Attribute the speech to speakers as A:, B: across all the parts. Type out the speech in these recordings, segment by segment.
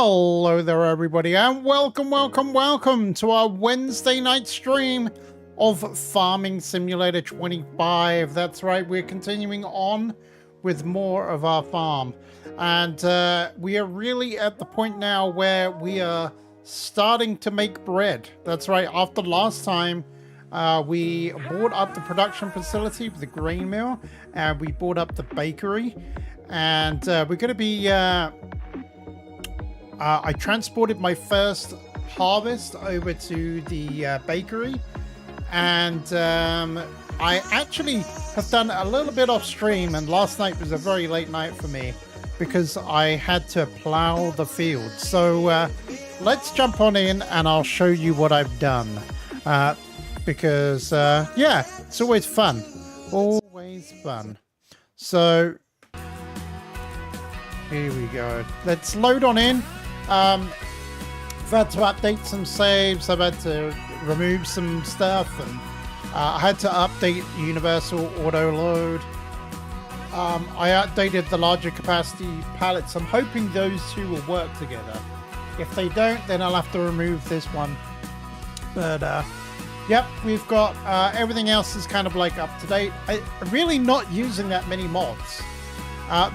A: Hello there, everybody, and welcome to our Wednesday night stream of Farming Simulator 25. That's right, we're continuing on with more of our farm. And we are really at the point now where we are starting to make bread. That's right, after last time, we bought up the production facility for the grain mill, and we bought up the bakery. And we're going to be... I transported my first harvest over to the bakery, and I actually have done a little bit off stream, and last night was a very late night for me because I had to plow the field. So let's jump on in and I'll show you what I've done, because yeah, it's always fun. Always fun. So here we go. Let's load on in. I've had to update some saves, I've had to remove some stuff, and I had to update Universal Auto Load. I updated the larger capacity pallets. I'm hoping those two will work together. If they don't, then I'll have to remove this one. But yep, we've got everything else is kind of like up to date. I'm really not using that many mods.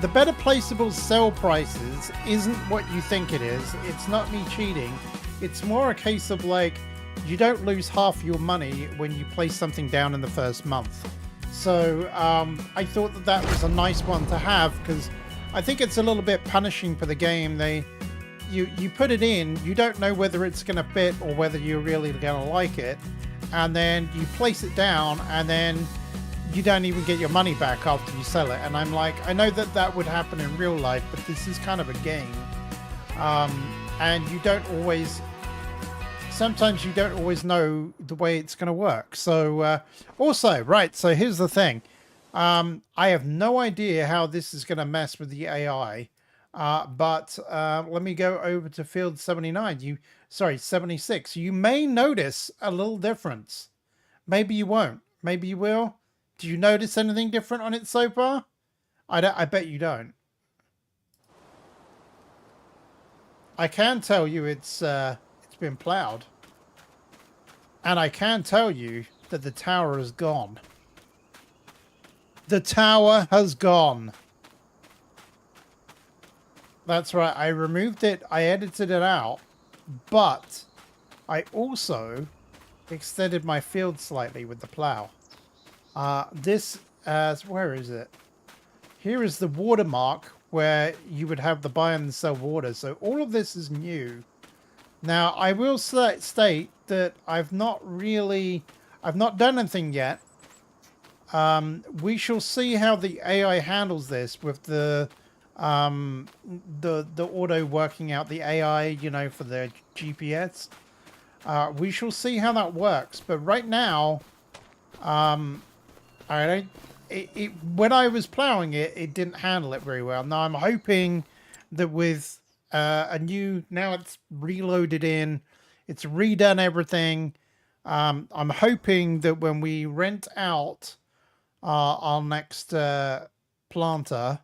A: The better placeable sell prices isn't what you think it is. It's not me cheating. It's more a case of like, you don't lose half your money when you place something down in the first month. So I thought that that was a nice one to have, because I think it's a little bit punishing for the game. You put it in, you don't know whether it's going to fit or whether you're really going to like it. And then you place it down, and then you don't even get your money back after you sell it. And I'm like, I know that that would happen in real life, but this is kind of a game. And you don't always, sometimes you don't always know the way it's going to work. So also, right, so here's the thing. I have no idea how this is going to mess with the AI. But let me go over to field 79. Sorry, 76. You may notice a little difference. Maybe you won't. Maybe you will. Do you notice anything different on it so far? I bet you don't. I can tell you it's been plowed. And I can tell you that the tower is gone. The tower has gone. That's right, I removed it, I edited it out, but I also extended my field slightly with the plow. Where is it? Here is the watermark where you would have the buy and sell water. So all of this is new. Now, I will state that I've not done anything yet. We shall see how the AI handles this with the auto working out the AI, you know, for the GPS. We shall see how that works. But right now, when I was plowing it, it didn't handle it very well. Now I'm hoping that with now it's reloaded in, it's redone everything. I'm hoping that when we rent out our next planter,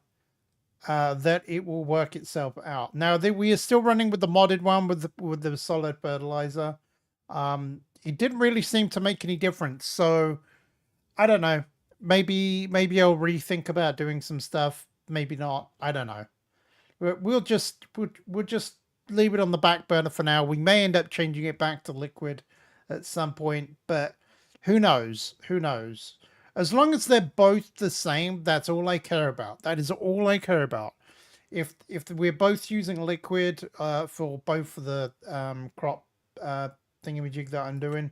A: that it will work itself out. Now we are still running with the modded one with the solid fertilizer. It didn't really seem to make any difference, so I don't know. Maybe I'll rethink about doing some stuff. Maybe not. I don't know. We'll just leave it on the back burner for now. We may end up changing it back to liquid at some point, but who knows? Who knows? As long as they're both the same, that's all I care about. That is all I care about. If we're both using liquid for both of the crop thingamajig that I'm doing,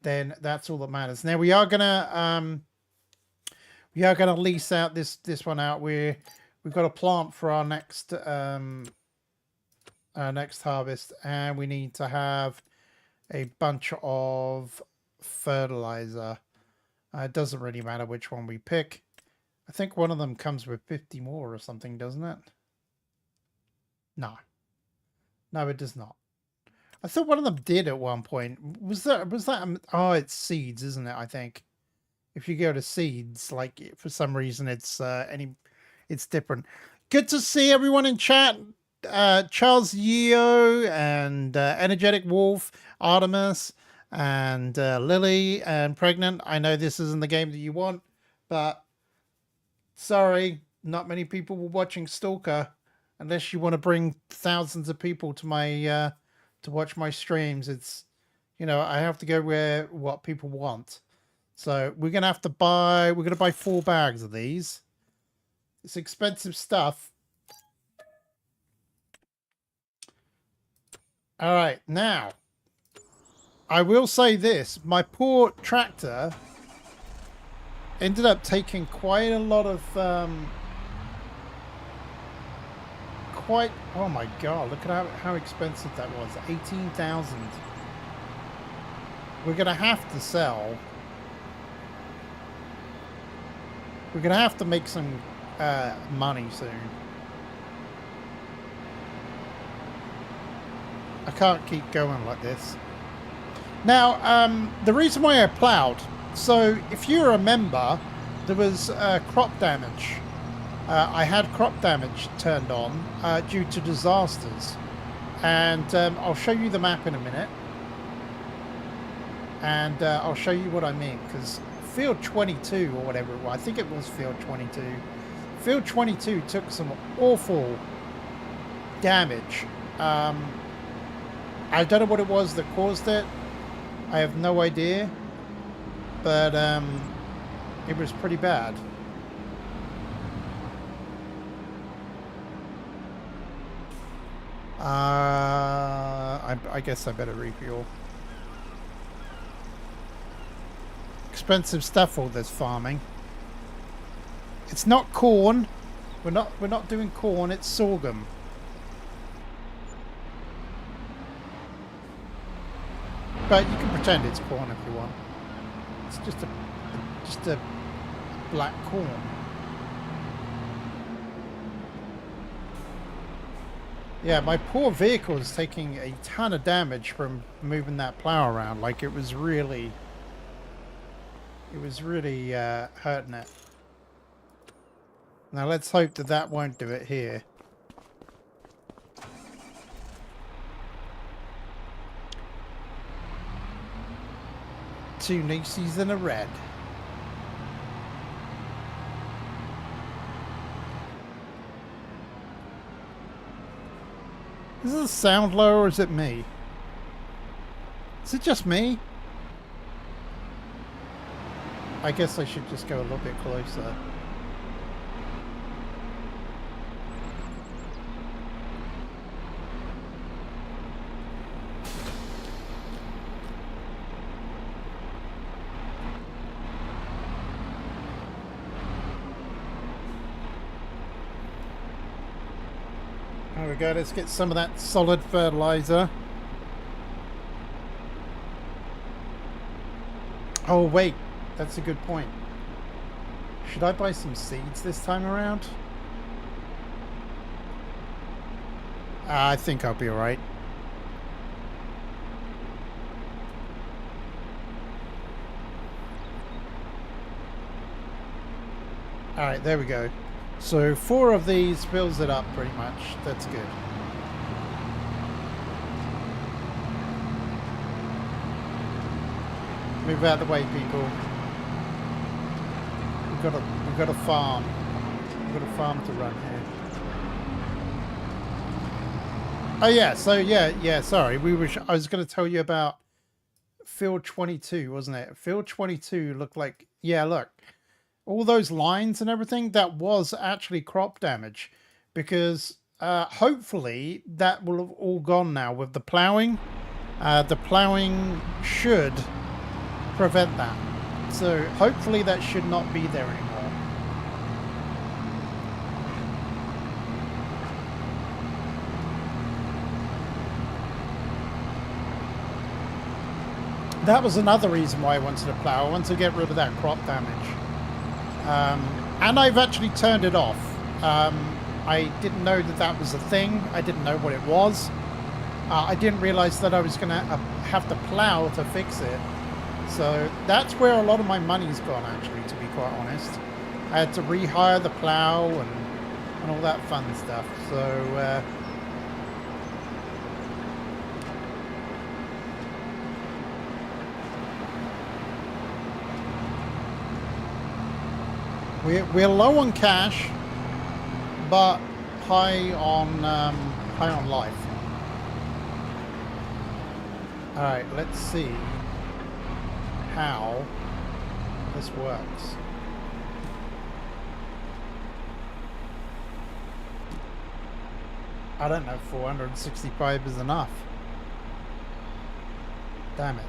A: then that's all that matters. Now we are gonna lease out this one out. We've got a plant for our next harvest, and we need to have a bunch of fertilizer. It doesn't really matter which one we pick. I think one of them comes with 50 more or something, doesn't it? No, it does not. I thought one of them did at one point. Was that? Oh, it's seeds, isn't it? I think if you go to seeds, like for some reason it's different. Good to see everyone in chat. Charles Yeo and Energetic Wolf, Artemis, and Lily and Pregnant. I know this isn't the game that you want, but sorry, not many people were watching Stalker. Unless you want to bring thousands of people to my to watch my streams, it's I have to go where what people want. So we're gonna have to buy. We're gonna buy 4 bags of these. It's expensive stuff. All right, now I will say this: my poor tractor ended up taking quite a lot of oh my god, look at how expensive that was. 18,000. We're gonna have to sell. We're gonna have to make some money soon. I can't keep going like this. Now, the reason why I plowed, so if you remember, there was crop damage. I had crop damage turned on due to disasters. And I'll show you the map in a minute. And I'll show you what I mean, because field 22 or whatever it was, I think it was field 22. Field 22 took some awful damage. I don't know what it was that caused it. I have no idea. But it was pretty bad. I guess I better refuel. Expensive stuff, all this farming. It's not corn. We're not doing corn. It's sorghum. But you can pretend it's corn if you want. It's just a black corn. Yeah, my poor vehicle is taking a ton of damage from moving that plow around. Like it was really hurting it. Now let's hope that that won't do it here. Two Nieces and a red. Is the sound low or is it me? Is it just me? I guess I should just go a little bit closer. There we go, let's get some of that solid fertilizer. Oh wait, that's a good point. Should I buy some seeds this time around? I think I'll be alright. Alright, there we go. So 4 of these fills it up pretty much. That's good. Move out of the way, people. We've got a farm. We've got a farm to run here. Oh yeah, so yeah, sorry. I was gonna tell you about field 22, wasn't it? Field 22 looked like, yeah, look. All those lines and everything, that was actually crop damage, because hopefully that will have all gone now with the plowing. The plowing should prevent that. So hopefully that should not be there anymore. That was another reason why I wanted to plow. I wanted to get rid of that crop damage. And I've actually turned it off. I didn't know that that was a thing. I didn't know what it was. I didn't realize that I was going to have to plow to fix it. So that's where a lot of my money's gone, actually, to be quite honest. I had to rehire the plow and all that fun stuff. So We're low on cash, but high on life. All right, let's see how this works. I don't know if 465 is enough. Damn it.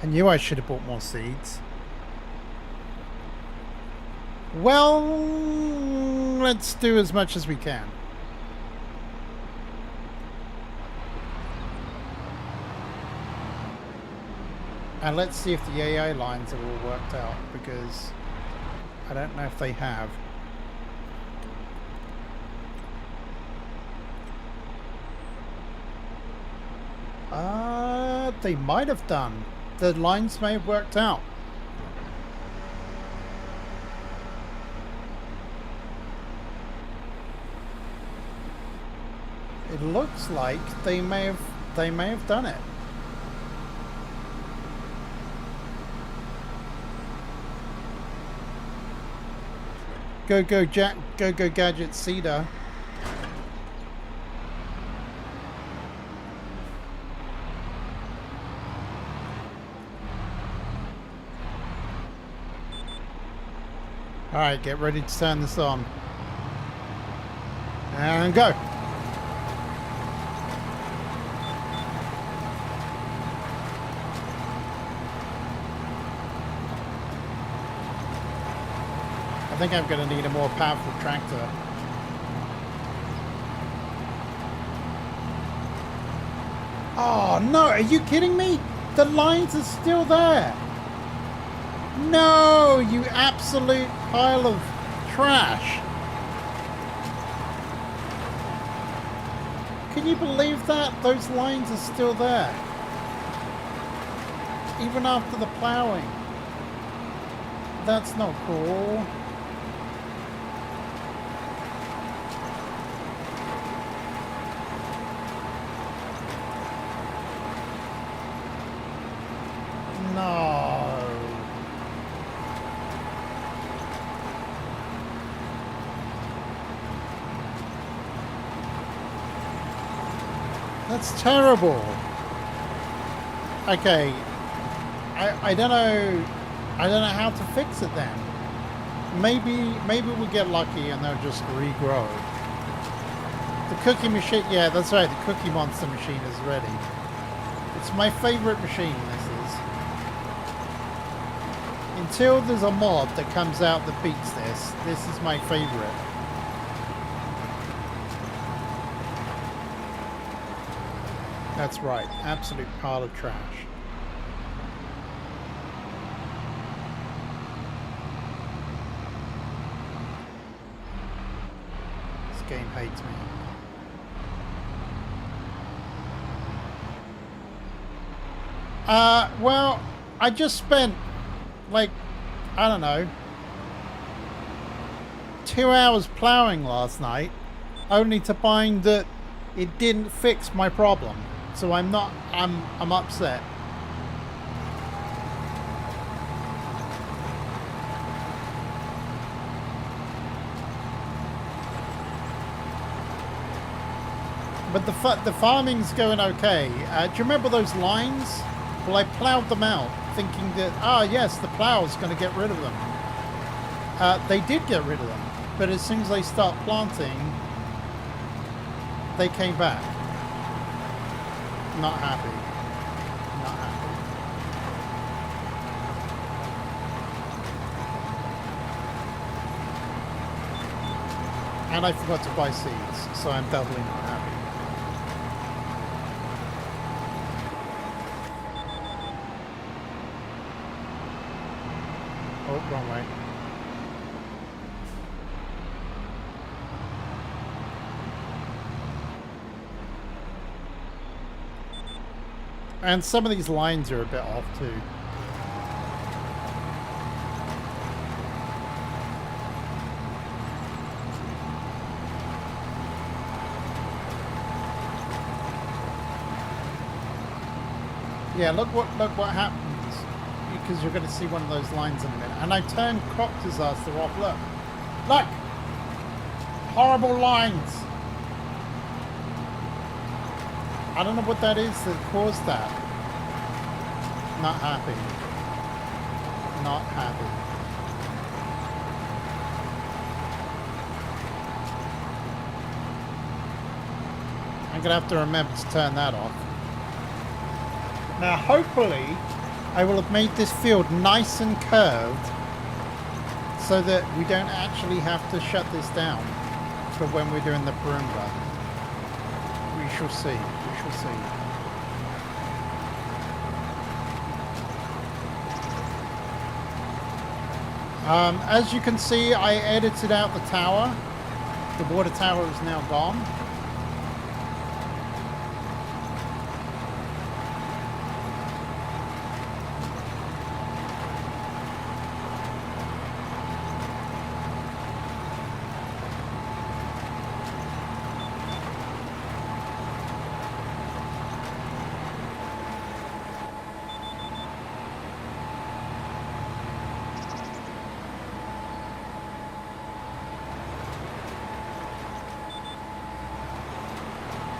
A: I knew I should have bought more seeds. Well, let's do as much as we can. And let's see if the AI lines are all worked out, because I don't know if they have. They might have done. The lines may have worked out. It looks like they may have done it. Go gadget Cedar. Alright, get ready to turn this on. And go! I think I'm going to need a more powerful tractor. Oh no, are you kidding me? The lines are still there! No, you absolute pile of trash. Can you believe that? Those lines are still there. Even after the plowing. That's not cool. No. That's terrible. Okay, I don't know how to fix it then. Maybe we'll get lucky and they'll just regrow. The cookie machine, yeah, that's right. The Cookie Monster machine is ready. It's my favorite machine. This is until there's a mod that comes out that beats this. This is my favorite. That's right, absolute pile of trash. This game hates me. Well, I just spent, like, I don't know, 2 hours plowing last night, only to find that it didn't fix my problem. So I'm upset. But the farming's going okay. Do you remember those lines? Well, I plowed them out, thinking that, yes, the plow's going to get rid of them. They did get rid of them, but as soon as they start planting, they came back. Not happy. Not happy. And I forgot to buy seeds, so I'm doubly not happy. Oh, wrong way. And some of these lines are a bit off too. Yeah, look what happens because you're going to see one of those lines in a minute. And I turned crop disaster off. Look, horrible lines. I don't know what that is that caused that. Not happy. Not happy. I'm going to have to remember to turn that off. Now, hopefully, I will have made this field nice and curved so that we don't actually have to shut this down for when we're doing the Broomba. We shall see. We shall see. As you can see, I edited out the tower. The water tower is now gone.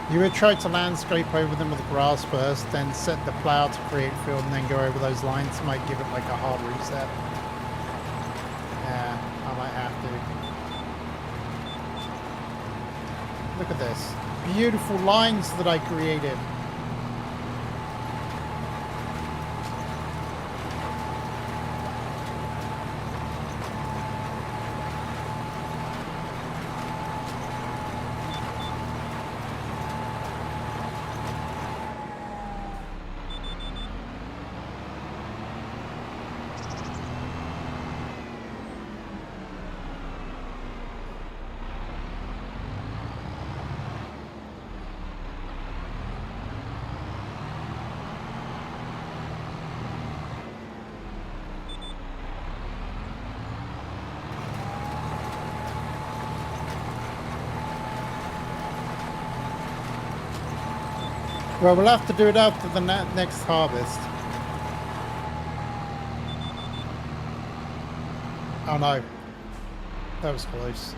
A: You would try to landscape over them with the grass first, then set the plow to create field, and then go over those lines. Might give it like a hard reset. Yeah, I might have to. Look at this. Beautiful lines that I created. Well, we'll have to do it after the next harvest. Oh no. That was close.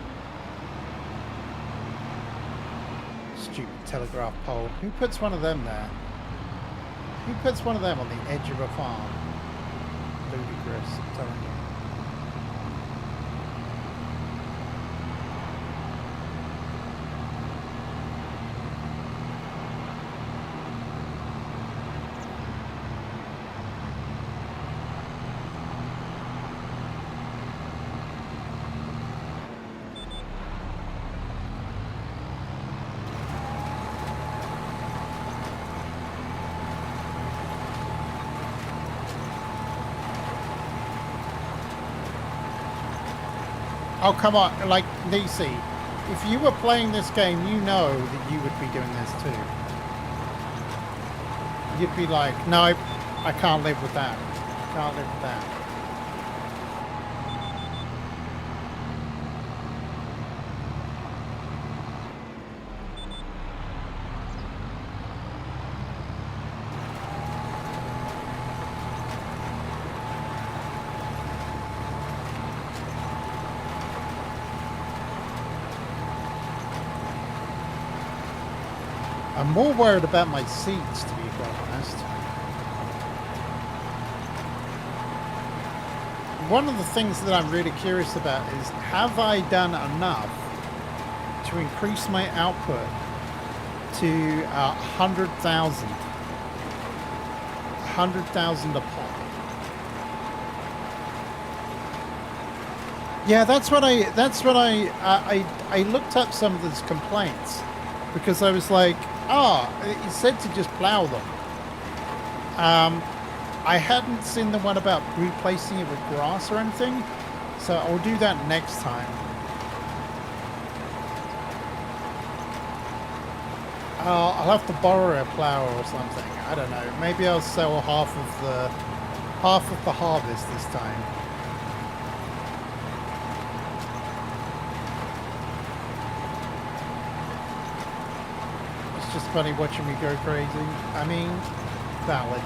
A: Stupid telegraph pole. Who puts one of them there? Who puts one of them on the edge of a farm? Ludicrous, I'm telling you. Oh, come on, like, Leasing, if you were playing this game, you know that you would be doing this too. You'd be like, no, I can't live with that. Can't live with that. I'm more worried about my seeds, to be quite honest. One of the things that I'm really curious about is, have I done enough to increase my output to 100,000? 100,000 a pop. Yeah, that's what I looked up some of those complaints because I was like, it said to just plow them. I hadn't seen the one about replacing it with grass or anything, so I'll do that next time. I'll have to borrow a plow or something. I don't know. Maybe I'll sell half of the harvest this time. It's just funny watching me go crazy. I mean, valid.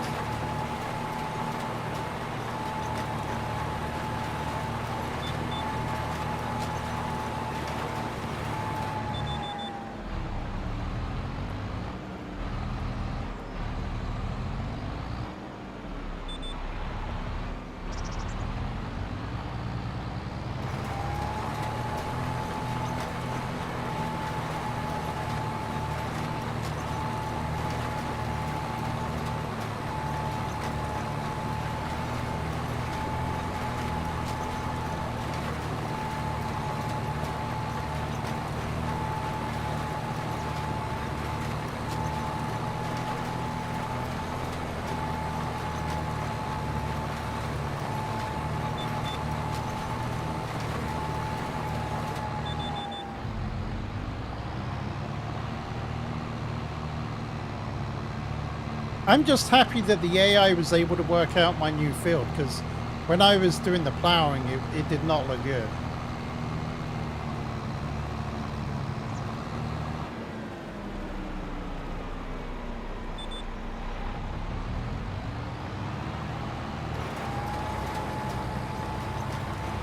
A: I'm just happy that the AI was able to work out my new field, because when I was doing the plowing, it did not look good.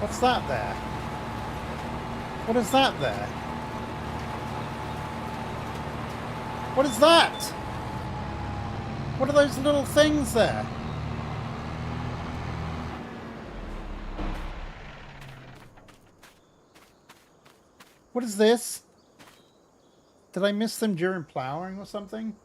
A: What's that there? What is that there? What is that? What are those little things there? What is this? Did I miss them during plowing or something?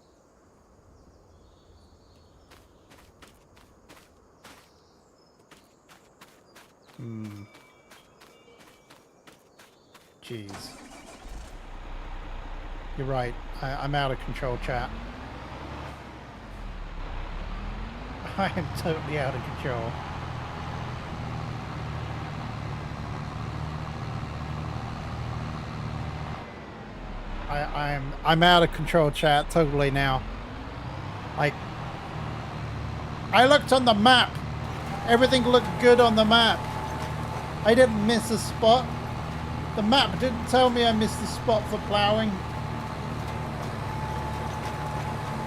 A: Jeez. You're right. I'm out of control, chat. I am totally out of control. I'm out of control, chat, totally now. Like, I looked on the map. Everything looked good on the map. I didn't miss a spot. The map didn't tell me I missed a spot for plowing.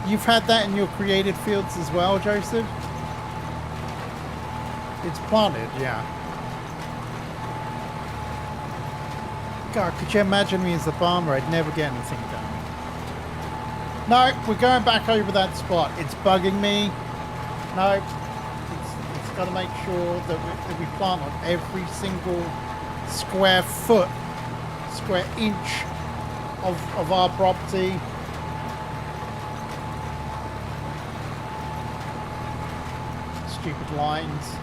A: You've had that in your created fields as well, Joseph? It's planted, yeah. God, could you imagine me as a farmer? I'd never get anything done. No, we're going back over that spot. It's bugging me. No, it's got to make sure that we plant on every single square foot, square inch of our property. Stupid lines.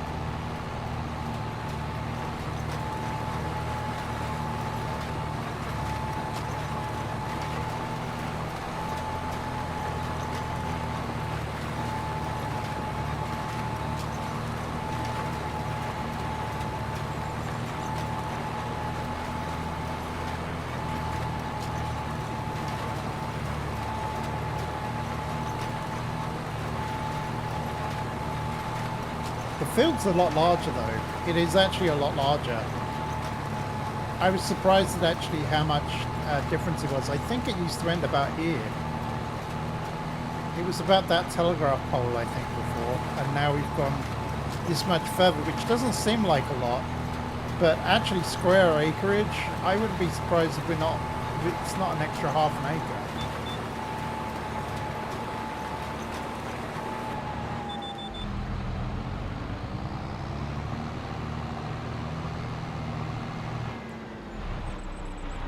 A: The field's a lot larger though. It is actually a lot larger. I was surprised at actually how much difference it was. I think it used to end about here. It was about that telegraph pole, I think, before, and now we've gone this much further, which doesn't seem like a lot, but actually square acreage, I wouldn't be surprised if it's not an extra half an acre.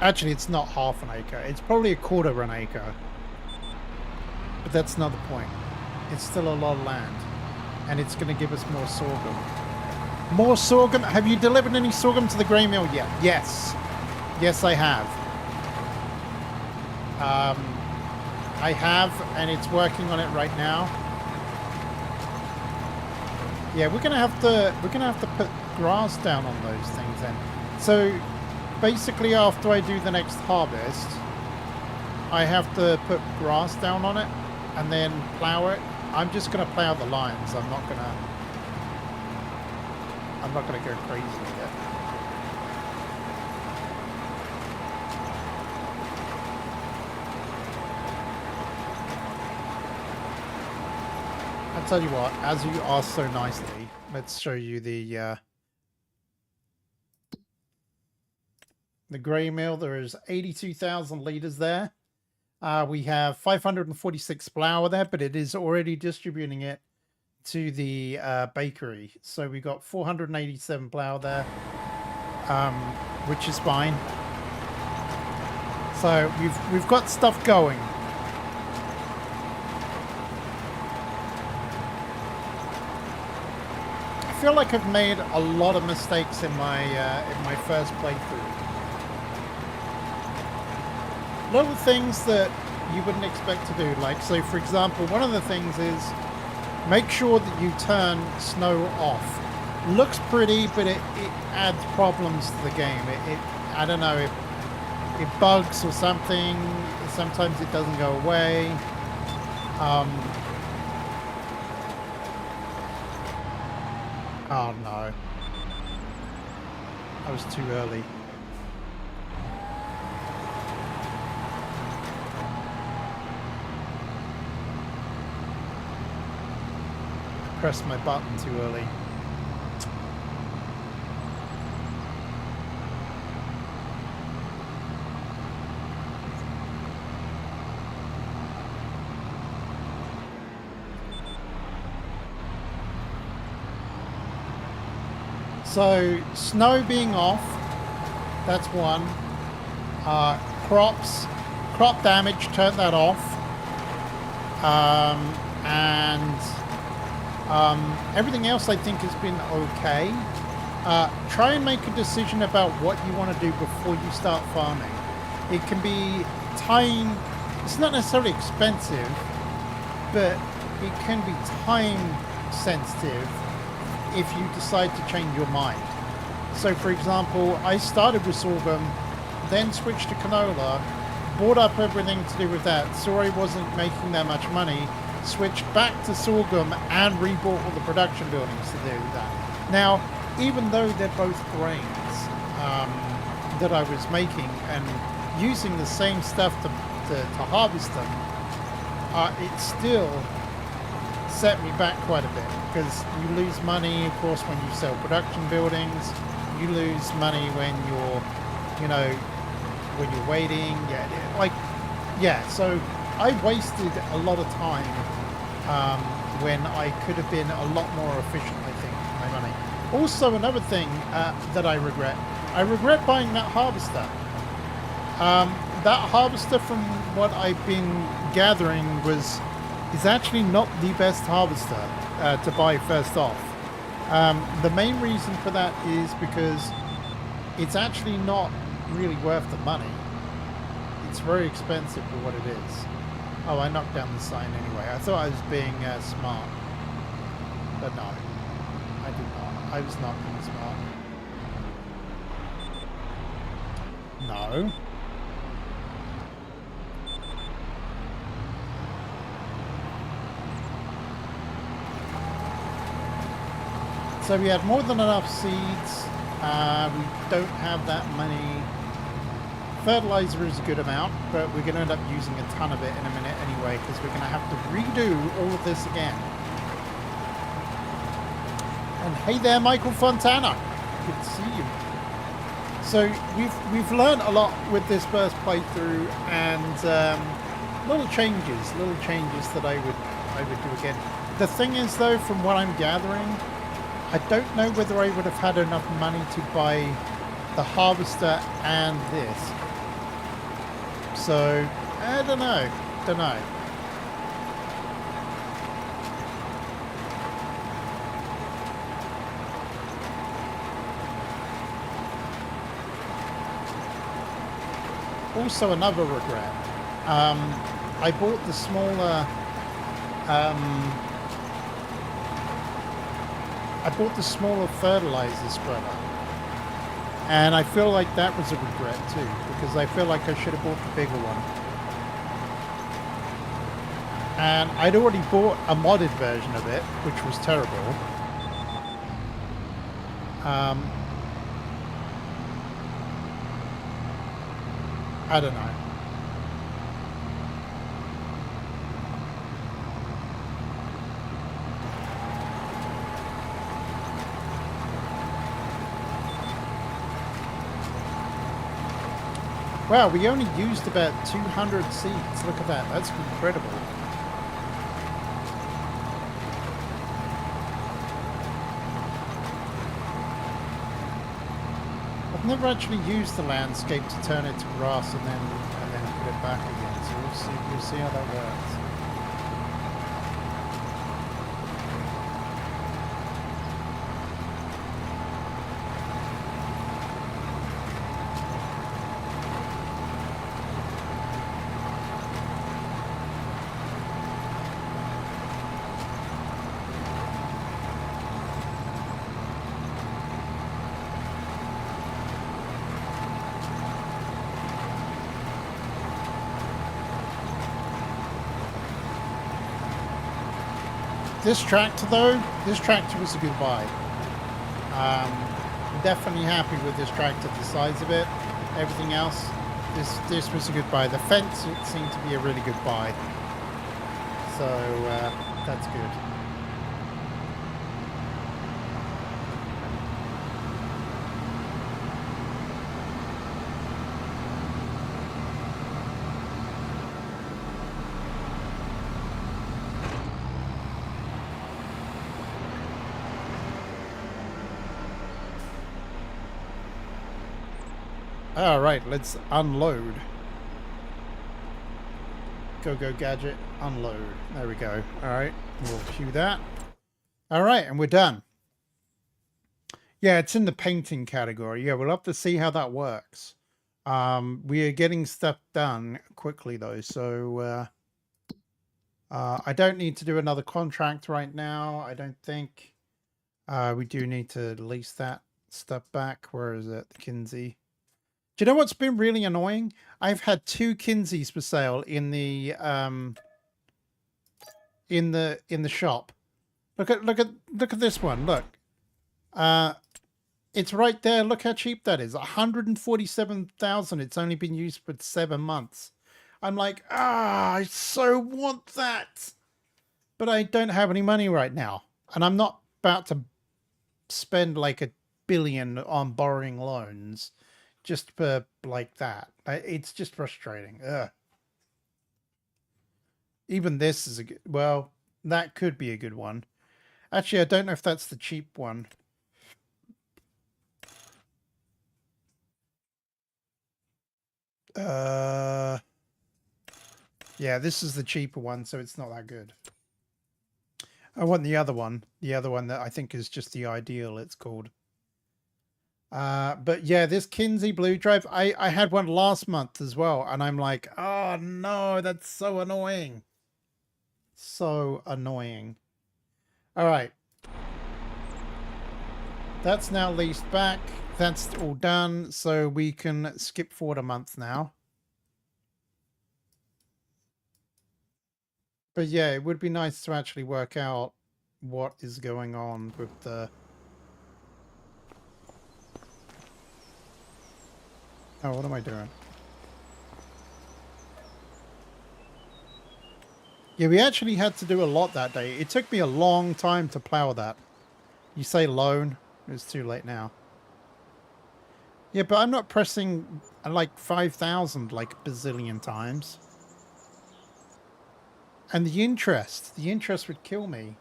A: Actually, it's not half an acre. It's probably a quarter of an acre. But that's not the point. It's still a lot of land. And it's going to give us more sorghum. More sorghum? Have you delivered any sorghum to the grain mill yet? Yes. Yes, I have. I have, and it's working on it right now. Yeah, we're gonna have to put grass down on those things then. So basically, after I do the next harvest, I have to put grass down on it and then plow it. I'm just going to plow the lines. I'm not going to go crazy with it. I'll tell you what, as you asked so nicely, let's show you the grey mill. There is 82,000 litres there. We have 546 flour there, but it is already distributing it to the bakery. So we got 487 flour there, which is fine. So we've got stuff going. I feel like I've made a lot of mistakes in my first playthrough. Little things that you wouldn't expect to do, like, so for example, one of the things is make sure that you turn snow off. Looks pretty, but it adds problems to the game. I don't know, it bugs or something. Sometimes it doesn't go away. Oh no. I was too early. I pressed my button too early. So, snow being off, that's one. Crop damage, turn that off. Everything else I think has been okay. Try and make a decision about what you want to do before you start farming. It can be time, it's not necessarily expensive, but it can be time sensitive if you decide to change your mind. So for example, I started with sorghum, then switched to canola, bought up everything to do with that, saw I wasn't making that much money, switched back to sorghum and rebought all the production buildings to do that. Now, even though they're both grains that I was making and using the same stuff to harvest them, it still set me back quite a bit, because you lose money, of course, when you sell production buildings. You lose money when you're, when you're waiting. So I wasted a lot of time when I could have been a lot more efficient, I think, with my money. Also, another thing that I regret buying that harvester. That harvester, from what I've been gathering, is actually not the best harvester to buy first off. The main reason for that is because it's actually not really worth the money. It's very expensive for what it is. Oh, I knocked down the sign anyway. I thought I was being smart. But no, I did not. I was not being smart. No. So we had more than enough seeds. We don't have that many. Fertilizer is a good amount, but we're going to end up using a ton of it in a minute anyway, because we're going to have to redo all of this again. And hey there, Michael Fontana. Good to see you. So we've learned a lot with this first playthrough, and little changes that I would do again. The thing is, though, from what I'm gathering, I don't know whether I would have had enough money to buy the harvester and this. So, I don't know. Also, another regret. I bought the smaller... I bought the smaller fertilizer spreader, and I feel like that was a regret too, because I feel like I should have bought the bigger one. And I'd already bought a modded version of it, which was terrible. I don't know. Wow, we only used about 200 seeds. Look at that. That's incredible. I've never actually used the landscape to turn it to grass and then put it back again. So we'll see how that works. This tractor, though, this tractor was a good buy. I'm definitely happy with this tractor, the size of it, everything else. This was a good buy. The fence seemed to be a really good buy. So that's good. All right, let's unload. Go gadget, unload. There we go. All right, we'll cue that. All right, and we're done. Yeah, it's in the painting category. Yeah, we'll have to see how that works. We are getting stuff done quickly though, so I don't need to do another contract right now. I don't think. We do need to lease that stuff back. Where is it? The Kinsey. Do you know what's been really annoying? I've had 2 Kinseys for sale in the shop. Look at this one. Look. It's right there. Look how cheap that is. 147,000. It's only been used for 7 months. I'm like, I so want that. But I don't have any money right now. And I'm not about to spend like $1 billion on borrowing loans just for like that. It's just frustrating. Ugh. Even this is a good, well, that could be a good one. Actually, I don't know if that's the cheap one. Yeah, this is the cheaper one, so it's not that good. I want the other one that I think is just the ideal, it's called. But yeah, this Kinsey Blue Drive, I had one last month as well, and I'm like, oh no, that's so annoying. So annoying. All right. That's now leased back. That's all done, so we can skip forward a month now. But yeah, it would be nice to actually work out what is going on with the... Oh, what am I doing? Yeah, we actually had to do a lot that day. It took me a long time to plow that. You say loan, it's too late now. Yeah, but I'm not pressing like 5,000 like a bazillion times. And the interest would kill me.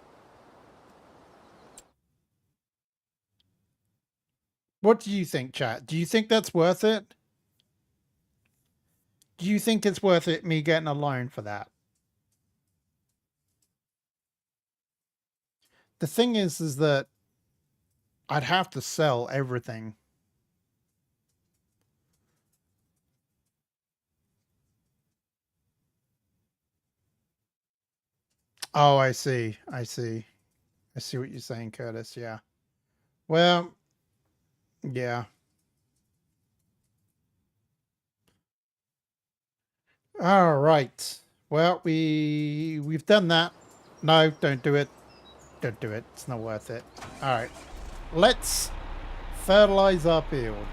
A: What do you think, chat? Do you think that's worth it? Do you think it's worth it, me getting a loan for that? The thing is that I'd have to sell everything. Oh, I see. I see. I see what you're saying, Curtis. Yeah. Well, yeah. All right. Well, we've done that. No, don't do it. Don't do it. It's not worth it. All right. Let's fertilize our field.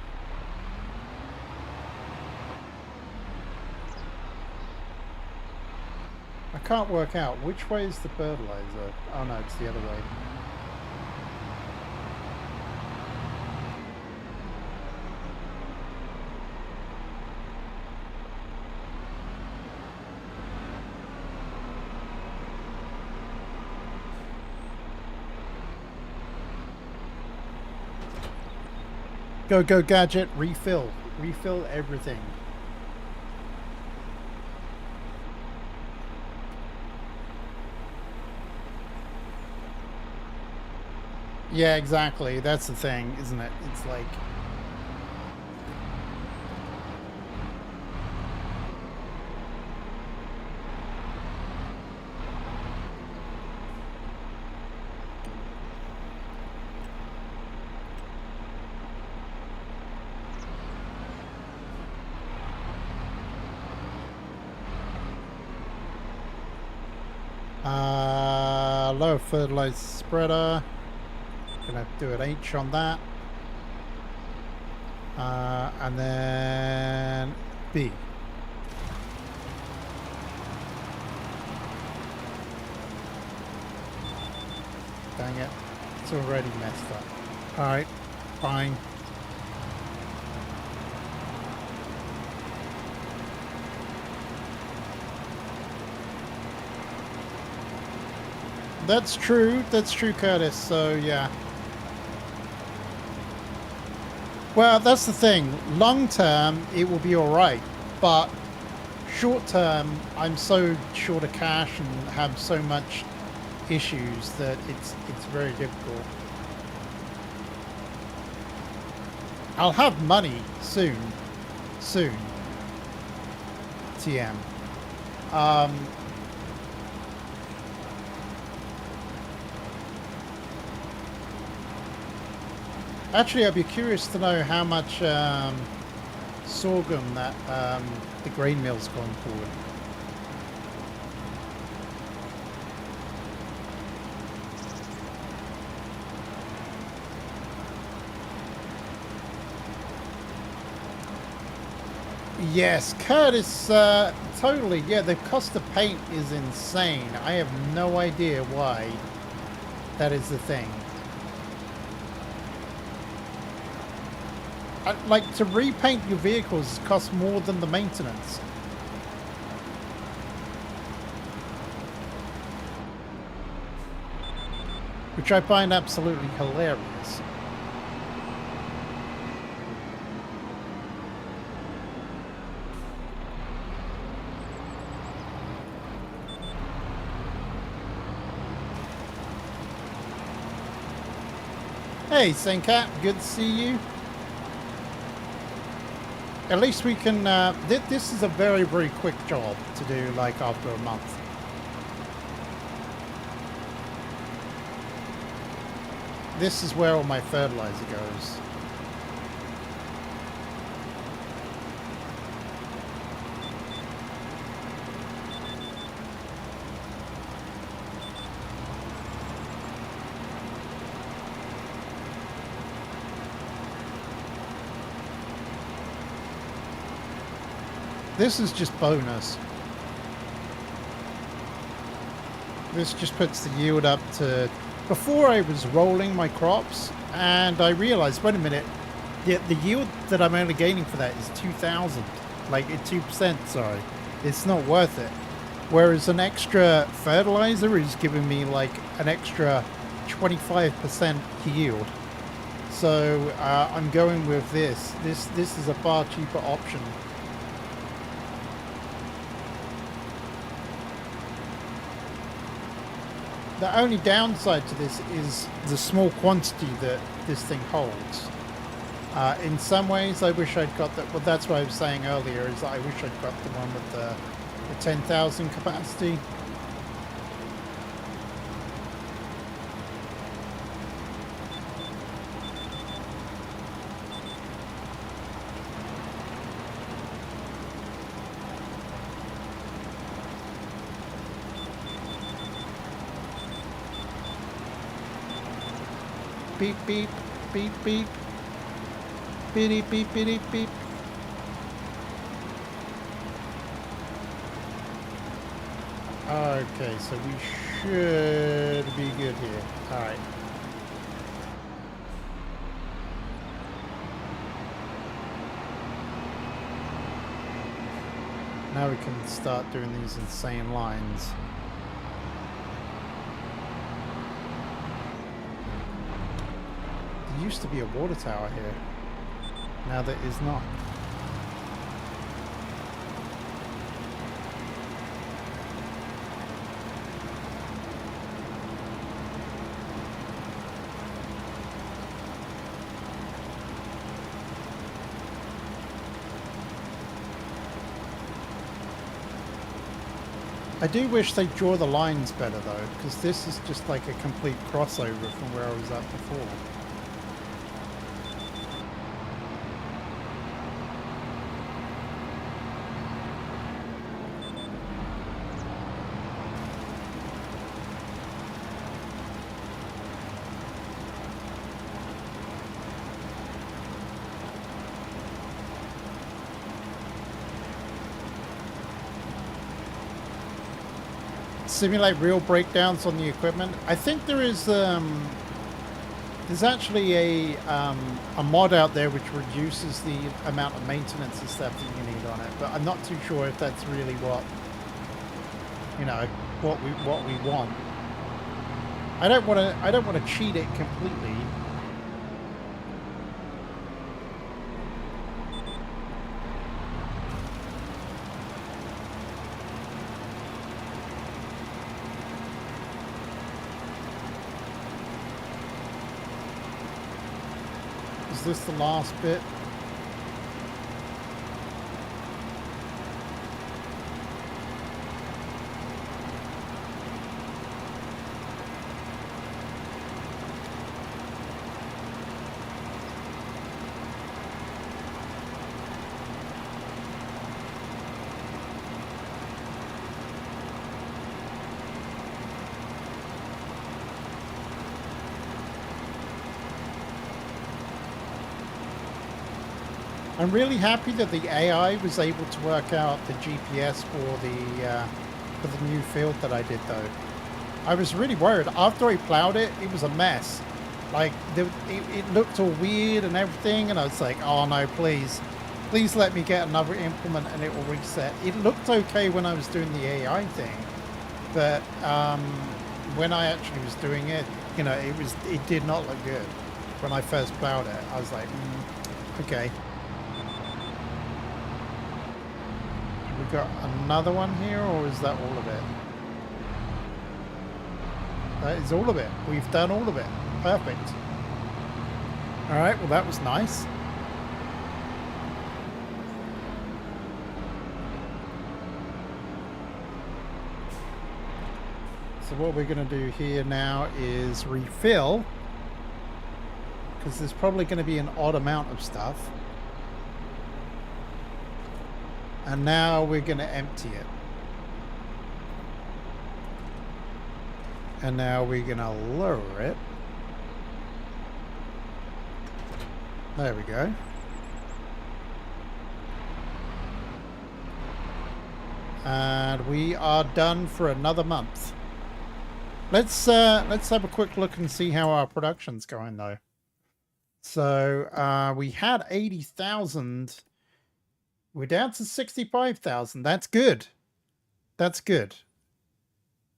A: I can't work out which way is the fertilizer. Oh no, it's the other way. Go gadget, refill everything. Yeah, exactly. That's the thing, isn't it? It's like... low fertilizer spreader. Gonna do an H on that. And then B. Dang it. It's already messed up. Alright, fine. That's true, Curtis, so yeah. Well, that's the thing. Long term, it will be alright, but short term, I'm so short of cash and have so much issues that it's very difficult. I'll have money soon. TM. Actually, I'd be curious to know how much sorghum that the grain mill's gone for. Yes, Curtis, totally. Yeah, the cost of paint is insane. I have no idea why that is the thing. Like, to repaint your vehicles costs more than the maintenance. Which I find absolutely hilarious. Hey, Senkat, good to see you. At least we can, this is a very, very quick job to do, like, after a month. This is where all my fertilizer goes. This is just bonus. This just puts the yield up to... Before I was rolling my crops, and I realized, wait a minute, the yield that I'm only gaining for that is 2,000. Like, 2%, sorry. It's not worth it. Whereas an extra fertilizer is giving me, like, an extra 25% yield. So, I'm going with this. This is a far cheaper option. The only downside to this is the small quantity that this thing holds. In some ways, I wish I'd got that. Well, that's what I was saying earlier, is that I wish I'd got the one with the 10,000 capacity. Beep, beep, beep, beep. Beep, beep, beep, beep. Okay, so we should be good here. Alright. Now we can start doing these insane lines. There used to be a water tower here. Now there is not. I do wish they'd draw the lines better though, because this is just like a complete crossover from where I was at before. simulate real breakdowns on the equipment. I think there is there's actually a mod out there which reduces the amount of maintenance and stuff that you need on it, but I'm not too sure if that's really what, you know, what we want. I don't want to cheat it completely. Is this the last bit? I'm really happy that the AI was able to work out the GPS for the new field that I did, though. I was really worried. After I plowed it, it was a mess. Like, it looked all weird and everything, and I was like, oh no, please let me get another implement and it will reset. It looked okay when I was doing the AI thing, but when I actually was doing it, you know, it did not look good. When I first plowed it, I was like, okay. We got another one here, or is that all of it? That is all of it. We've done all of it. Perfect. All right, well, that was nice. So what we're going to do here now is refill, because there's probably going to be an odd amount of stuff. And now we're going to empty it. And now we're going to lower it. There we go. And we are done for another month. Let's have a quick look and see how our production's going, though. So we had 80,000. We're down to 65,000. That's good. That's good.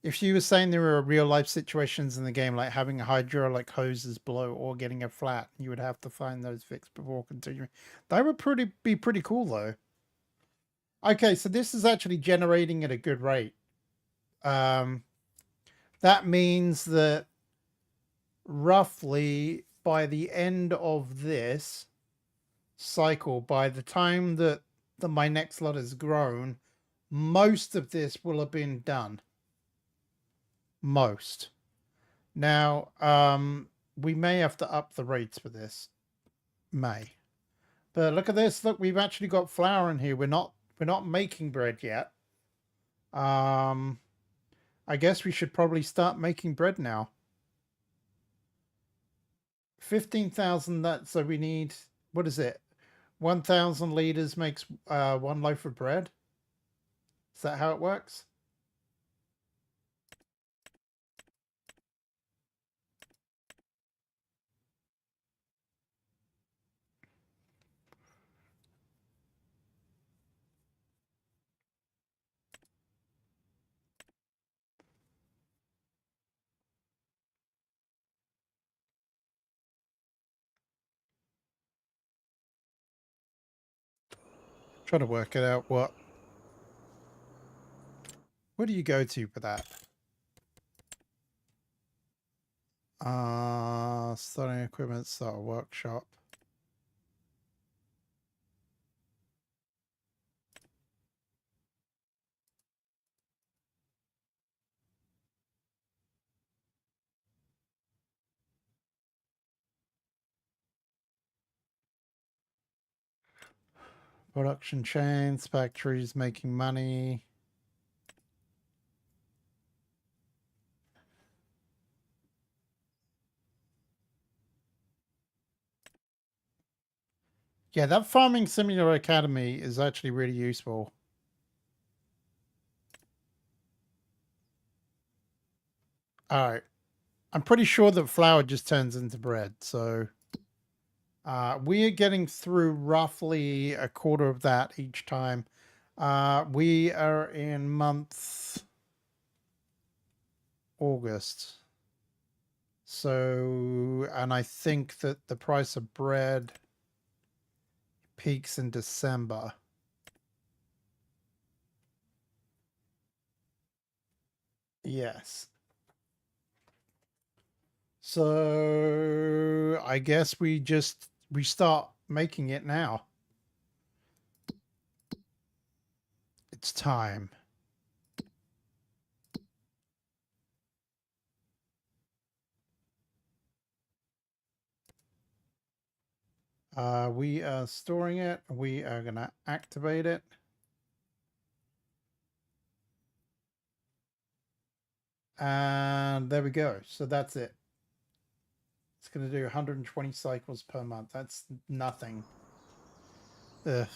A: If you were saying there were real life situations in the game, like having a hydraulic hoses blow or getting a flat, you would have to find those fixed before continuing. That would be pretty cool, though. Okay, so this is actually generating at a good rate. That means that roughly by the end of this cycle, by the time that my next lot has grown, most of this will have been done. Most. Now, we may have to up the rates for this. May. But look at this. Look, we've actually got flour in here. We're not making bread yet. I guess we should probably start making bread now. 15,000, so we need, what is it? 1,000 liters makes 1 loaf of bread. Is that how it works? Trying to work it out. What do you go to for that? Starting equipment, start a workshop. Production chains, factories making money. Yeah, that Farming Simulator Academy is actually really useful. All right. I'm pretty sure that flour just turns into bread. So we are getting through roughly a quarter of that each time. We are in month August. So, and I think that the price of bread peaks in December. Yes. So I guess we start making it now. It's time. We are storing it. We are going to activate it. And there we go. So that's it. It's going to do 120 cycles per month. That's nothing. Ugh.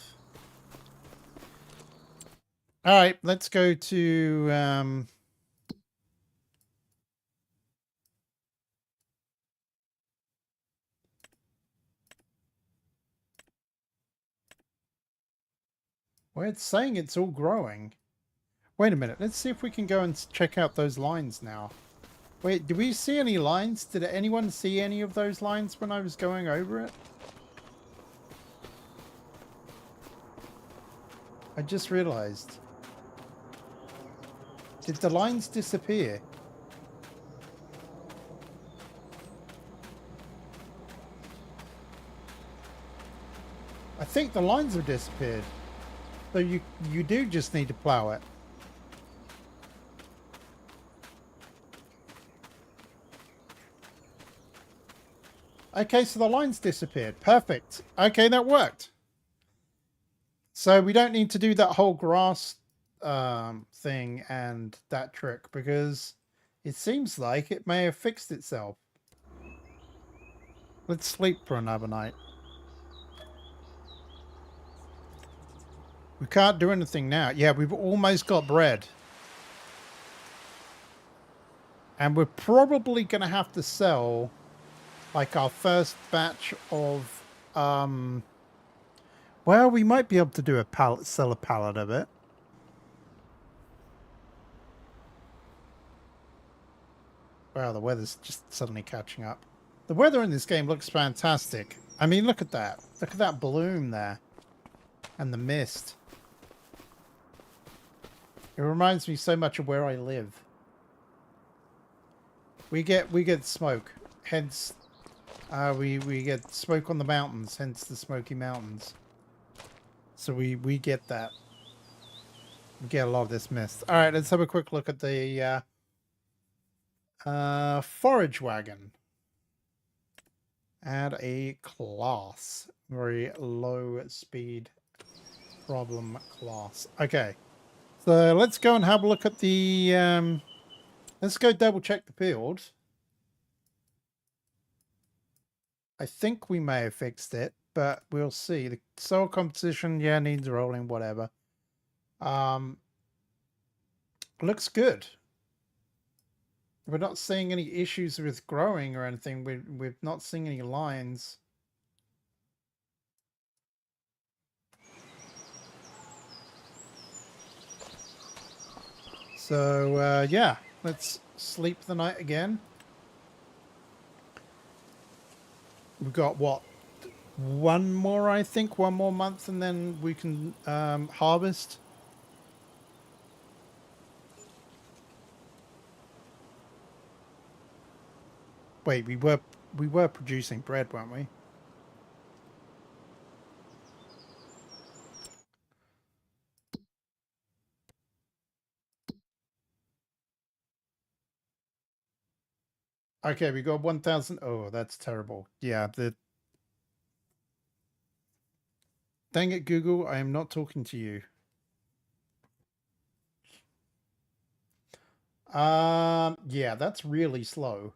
A: All right, let's go to well, it's saying it's all growing. Wait a minute. Let's see if we can go and check out those lines now. Wait, do we see any lines? Did anyone see any of those lines when I was going over it? I just realized. Did the lines disappear? I think the lines have disappeared. So you do just need to plow it. Okay, so the lines disappeared. Perfect. Okay, that worked. So we don't need to do that whole grass thing and that trick because it seems like it may have fixed itself. Let's sleep for another night. We can't do anything now. Yeah, we've almost got bread. And we're probably going to have to sell like our first batch of well, we might be able to do a pallet, sell a pallet of it. Wow, the weather's just suddenly catching up. The weather in this game looks fantastic. I mean, look at that. Look at that bloom there. And the mist. It reminds me so much of where I live. We get smoke. Hence we get smoke on the mountains, hence the Smoky Mountains. So we get that. We get a lot of this mist. Alright, let's have a quick look at the forage wagon. Add a class. Very low speed problem class. Okay. So let's go and have a look at the let's go double check the field. I think we may have fixed it, but we'll see. The soil composition, yeah, needs rolling, whatever. Looks good. We're not seeing any issues with growing or anything. We're not seeing any lines. So, yeah, let's sleep the night again. We've got, what, one more, I think, one more month, and then we can harvest. Wait, we were producing bread, weren't we? Okay, we got 1,000. Oh, that's terrible. Yeah, dang it, Google, I am not talking to you. Yeah, that's really slow.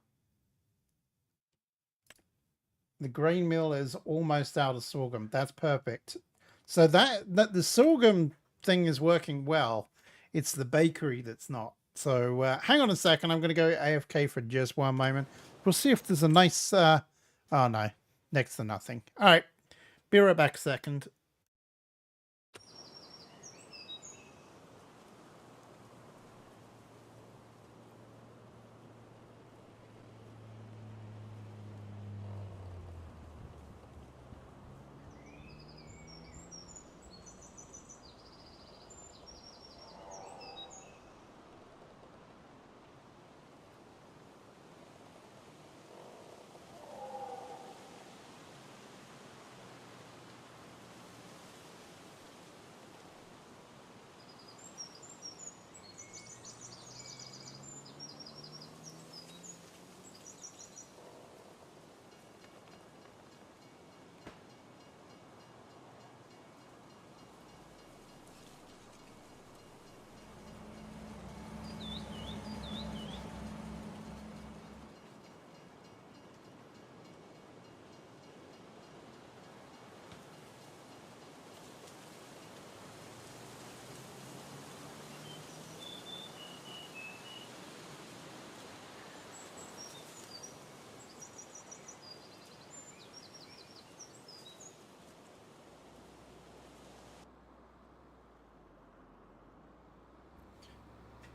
A: The grain mill is almost out of sorghum. That's perfect. So that the sorghum thing is working well. It's the bakery that's not. So hang on a second. I'm going to go AFK for just one moment. We'll see if there's a nice... oh, no. Next to nothing. All right. Be right back a second.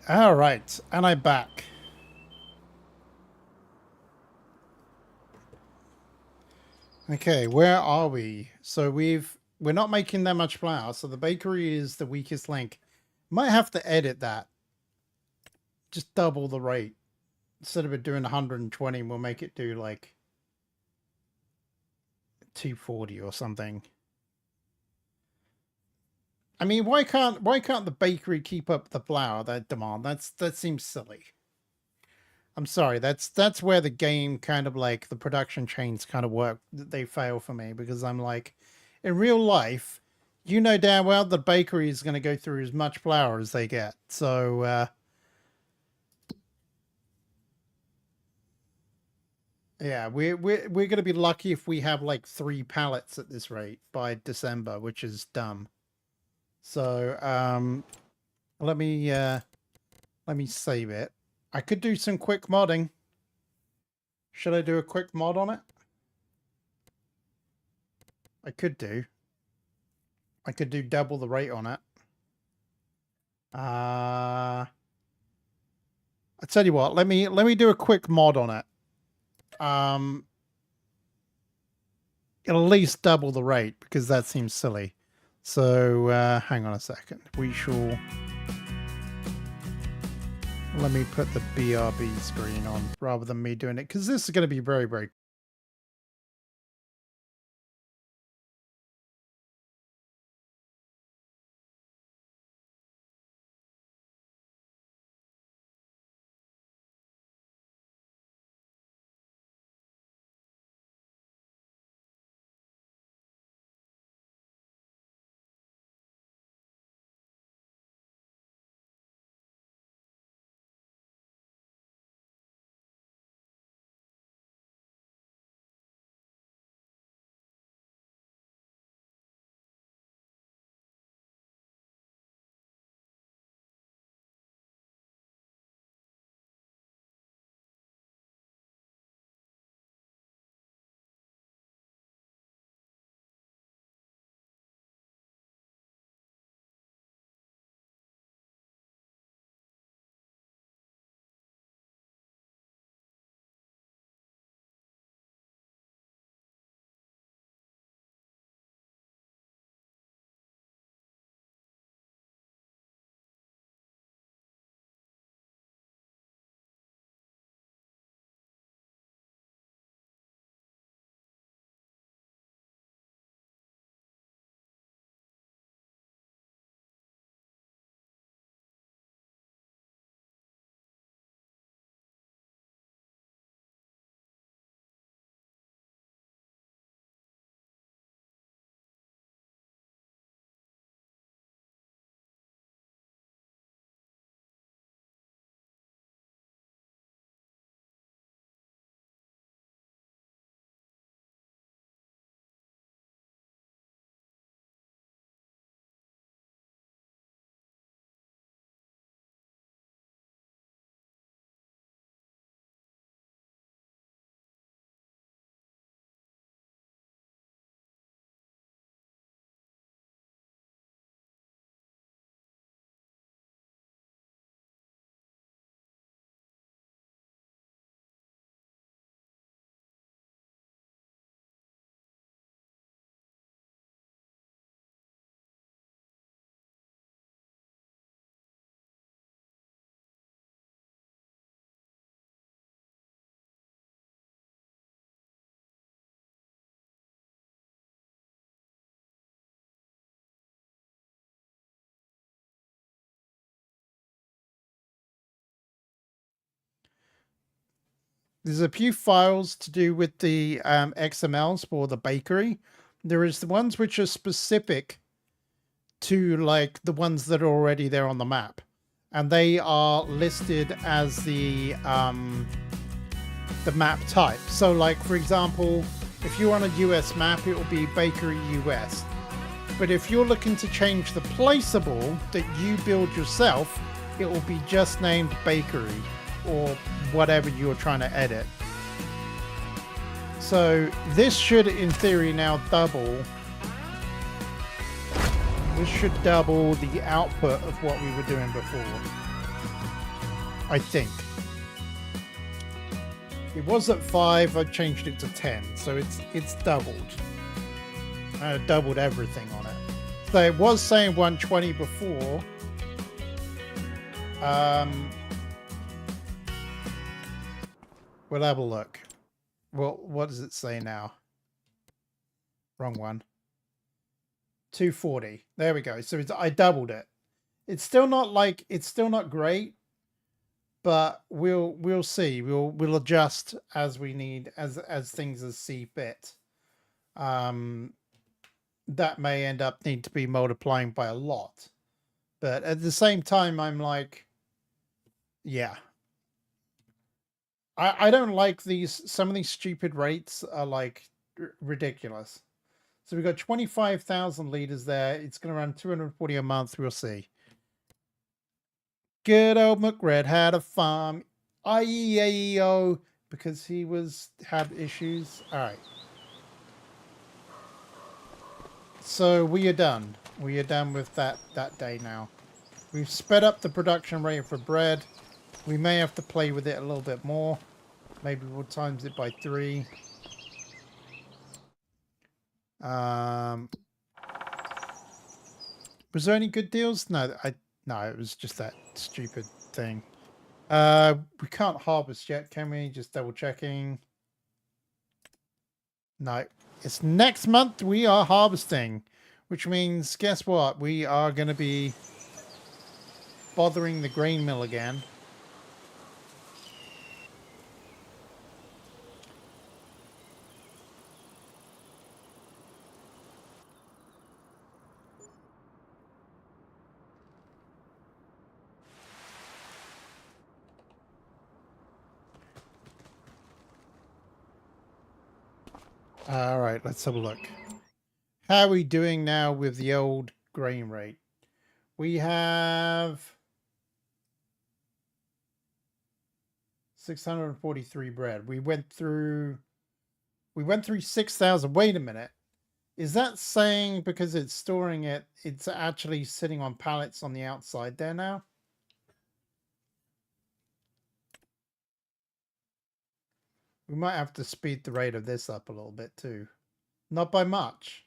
A: All right. And I'm back. Okay, where are we? So we're not making that much flour, so the bakery is the weakest link. Might have to edit that. Just double the rate. Instead of it doing 120, we'll make it do like 240 or something. I mean, why can't the bakery keep up the flour that demand? That seems silly. I'm sorry. That's where the game kind of like the production chains kind of work. They fail for me because I'm like, in real life, you know damn well the bakery is going to go through as much flour as they get. So yeah, we're going to be lucky if we have like 3 pallets at this rate by December, which is dumb. So let me save it. I could do some quick modding. Should I do a quick mod on it? I could do. I could do double the rate on it. I tell you what, let me do a quick mod on it. It'll at least double the rate because that seems silly. So hang on a second. We shall. Let me put the BRB screen on rather than me doing it because this is going to be very, very There's a few files to do with the XMLs for the bakery. There is the ones which are specific to like the ones that are already there on the map, and they are listed as the map type. So like, for example, if you're on a US map, it will be Bakery US. But if you're looking to change the placeable that you build yourself, it will be just named Bakery or whatever you're trying to edit. So this should, in theory, now double. This should double the output of what we were doing before, I think. It was at 5, I changed it to 10, so it's doubled. I doubled everything on it. So it was saying 120 before. We'll have a look. Well, what does it say now? Wrong one. 240. There we go. So I doubled it. It's still not like, it's still not great, but we'll see. We'll adjust as we need, as things as see fit. That may end up need to be multiplying by a lot, but at the same time, I'm like, yeah. I don't like these. Some of these stupid rates are like ridiculous. So we've got 25,000 liters there. It's going to run 240 a month. We'll see. Good old McRed had a farm. IEAEO, because he had issues. All right. So we are done. We are done with that day now. We've sped up the production rate for bread. We may have to play with it a little bit more. Maybe we'll times it by 3. Was there any good deals? No, no, it was just that stupid thing. We can't harvest yet, can we? Just double checking. No, it's next month we are harvesting, which means, guess what? We are going to be bothering the grain mill again. All right, let's have a look. How are we doing now with the old grain rate? We have 643 bread. We went through 6,000. Wait a minute. Is that saying because it's storing it, it's actually sitting on pallets on the outside there now? We might have to speed the rate of this up a little bit too. Not by much.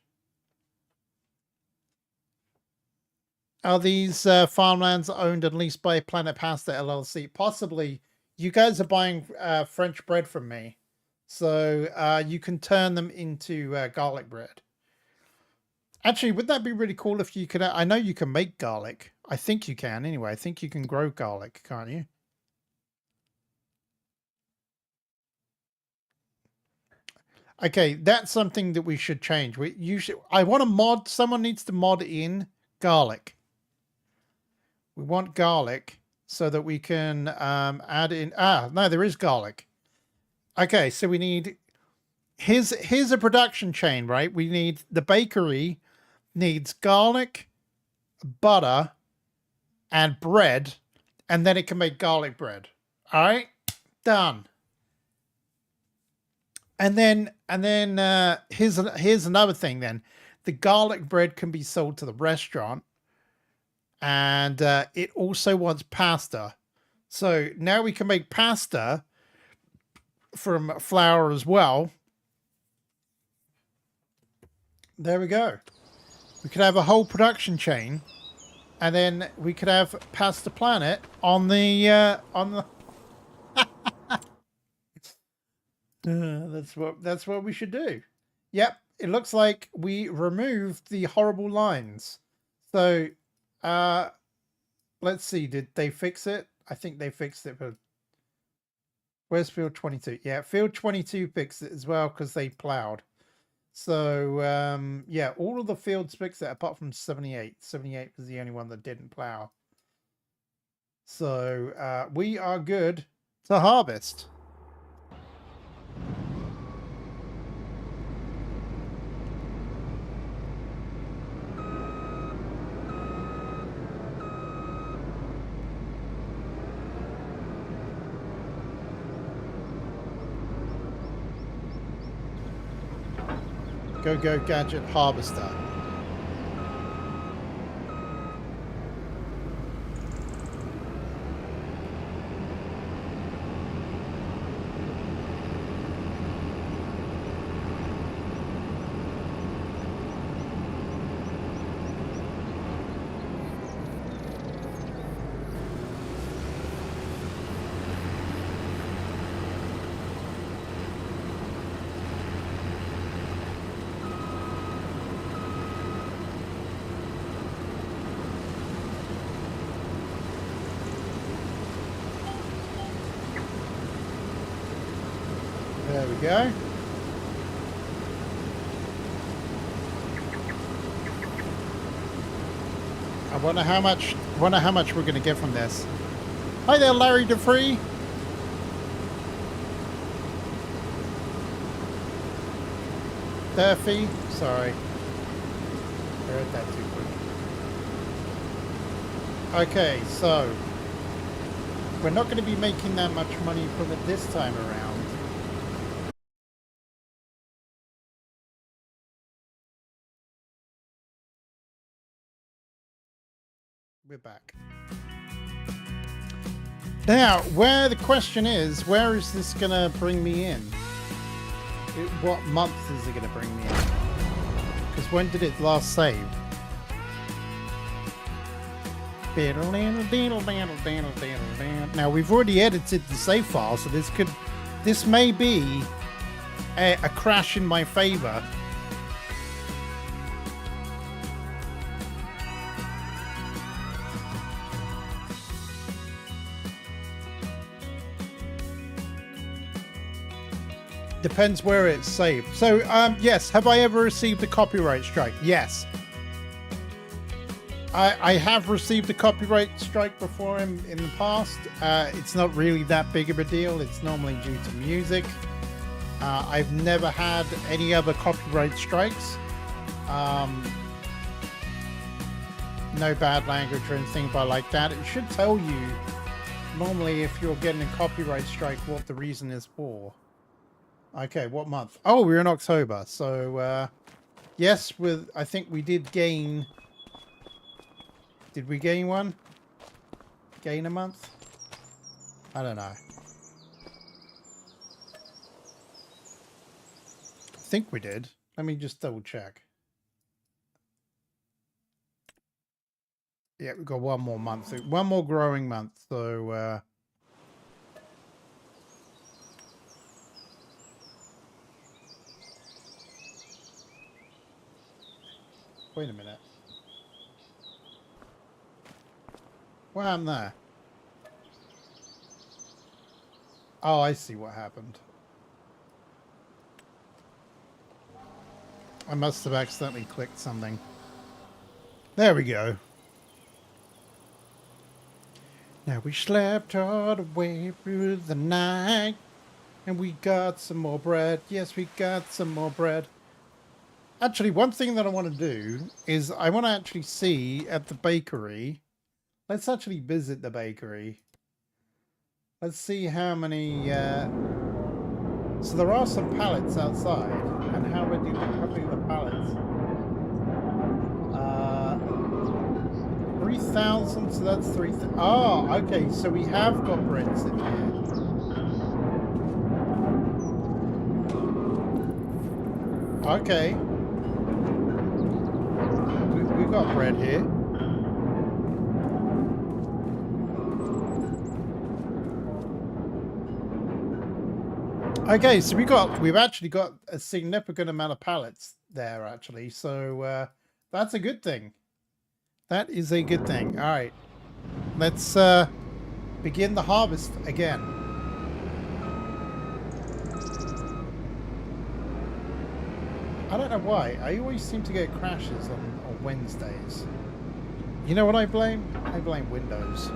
A: Are these farmlands owned and leased by Planet Pasta LLC? Possibly. You guys are buying French bread from me. So you can turn them into garlic bread. Actually, would that be really cool if you could... I know you can make garlic. I think you can anyway. I think you can grow garlic, can't you? Okay, that's something that we should change. I want to mod... Someone needs to mod in garlic. We want garlic so that we can add in... no, there is garlic. Okay, so we need... Here's a production chain, right? We need... The bakery needs garlic, butter, and bread, and then it can make garlic bread. All right? Done. And then here's another thing then. The garlic bread can be sold to the restaurant, and it also wants pasta. So now we can make pasta from flour as well. There we go. We could have a whole production chain, and then we could have Pasta Planet on the that's what we should do. Yep, it looks like we removed the horrible lines. So let's see, did they fix it? I think they fixed it, but Where's field 22? Yeah, field 22 fixed it as well because they plowed. So, yeah, all of the fields fixed it apart from 78. 78 was the only one that didn't plow. So, we are good to harvest. Go, go, gadget harvester. There we go. I wonder how much we're going to get from this. Hi there, Larry DeFree. Durfee, sorry. I heard that too quick. Okay, so we're not going to be making that much money from it this time around. We're back. Now, where the question is, where is this going to bring me in? What month is it going to bring me in? Because when did it last save? Now, we've already edited the save file, so this may be a crash in my favor. Depends where it's saved. So, yes, have I ever received a copyright strike? Yes. I have received a copyright strike before in the past. It's not really that big of a deal. It's normally due to music. I've never had any other copyright strikes. No bad language or anything like that. It should tell you normally if you're getting a copyright strike what the reason is for. Okay, what month? Oh, we're in October. So, yes, I think we did gain... Did we gain one? Gain a month? I don't know. I think we did. Let me just double check. Yeah, we've got one more month. One more growing month. So, wait a minute. What happened there? Oh, I see what happened. I must have accidentally clicked something. There we go. Now we slept all the way through the night, and we got some more bread. Yes, we got some more bread. Actually, one thing that I want to do is I want to actually see at the bakery. Let's actually visit the bakery. Let's see how many... So there are some pallets outside. And how many are the pallets? 3,000, so that's 3,000. Oh, okay, so we have got breads in here. Okay. We've got bread here. Okay, so we've actually got a significant amount of pallets there, actually. So that's a good thing. That is a good thing. All right, let's begin the harvest again. I don't know why. I always seem to get crashes on Wednesdays. You know what I blame? I blame Windows.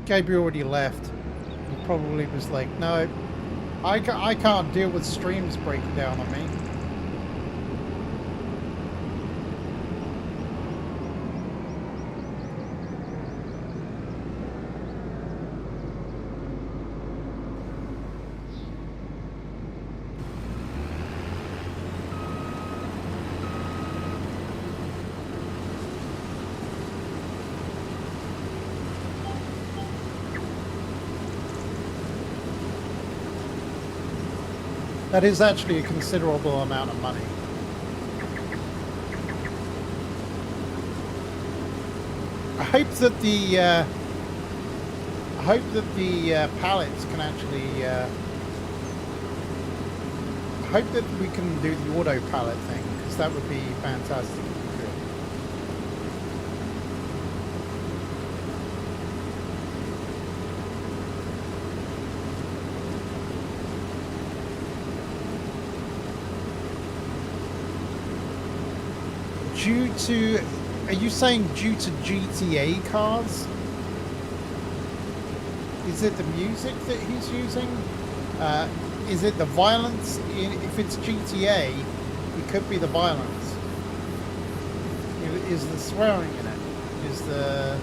A: Gabriel already left. He probably was like, no, I can't deal with streams breaking down on me. That is actually a considerable amount of money. I hope that the pallets can actually. I hope that we can do the auto pallet thing, because that would be fantastic. Due to, are you saying due to GTA cars? Is it the music that he's using? Is it the violence? If it's GTA, it could be the violence. Is the swearing in it? Is the,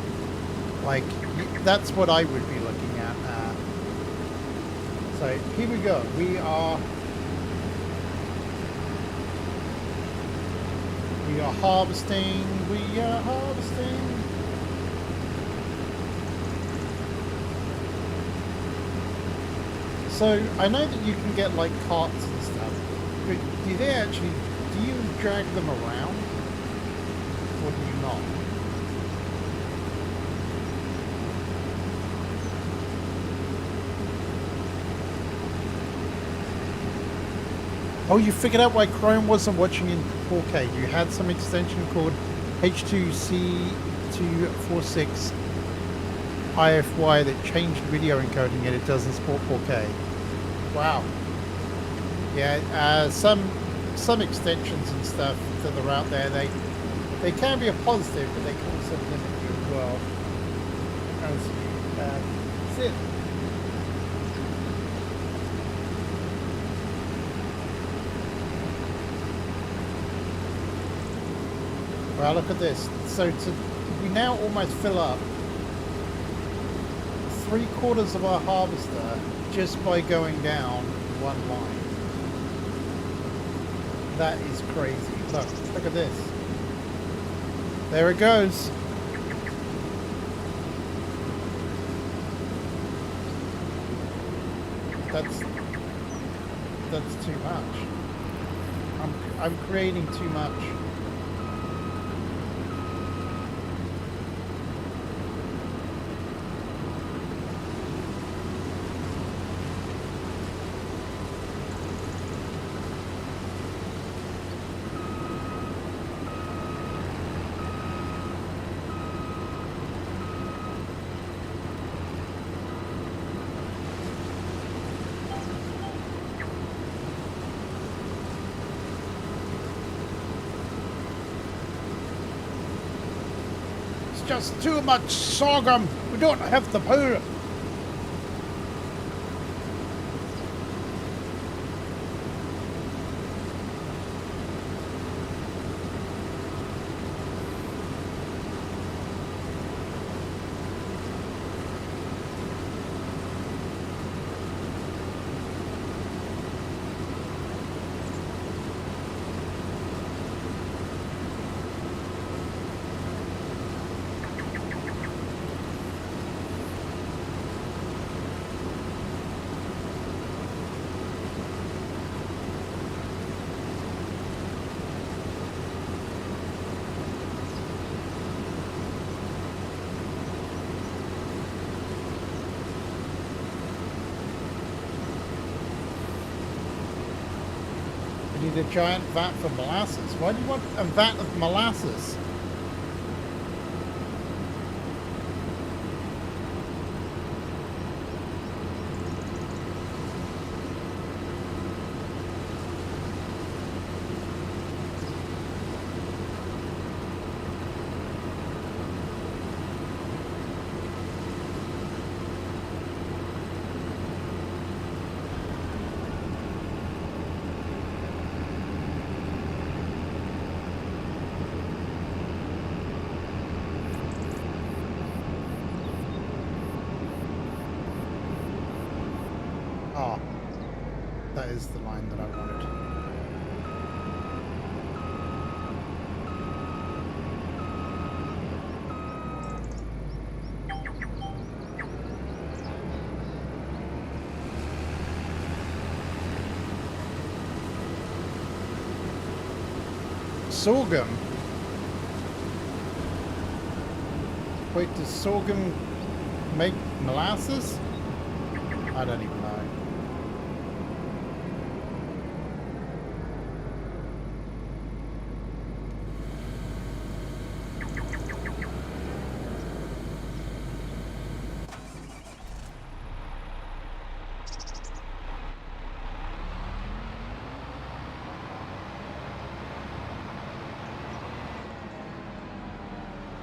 A: like, that's what I would be looking at. So here we go. We are harvesting. We are harvesting. So I know that you can get like carts and stuff, but do you drag them around, or do you not? Oh, you figured out why Chrome wasn't watching in 4K. You had some extension called H2C246 IFY that changed video encoding and it doesn't support 4K. Wow. Yeah, some extensions and stuff that are out there, they can be a positive, but they can also limit you as well. As you sit. Well, look at this. So we now almost fill up 3/4 of our harvester just by going down one line. That is crazy. Look at this. There it goes. That's too much. I'm creating too much. Just too much sorghum. We don't have the power. We need a giant vat for molasses. Why do you want a vat of molasses? Ah, that is the line that I wanted. Sorghum. Wait, does sorghum make molasses? I don't even know.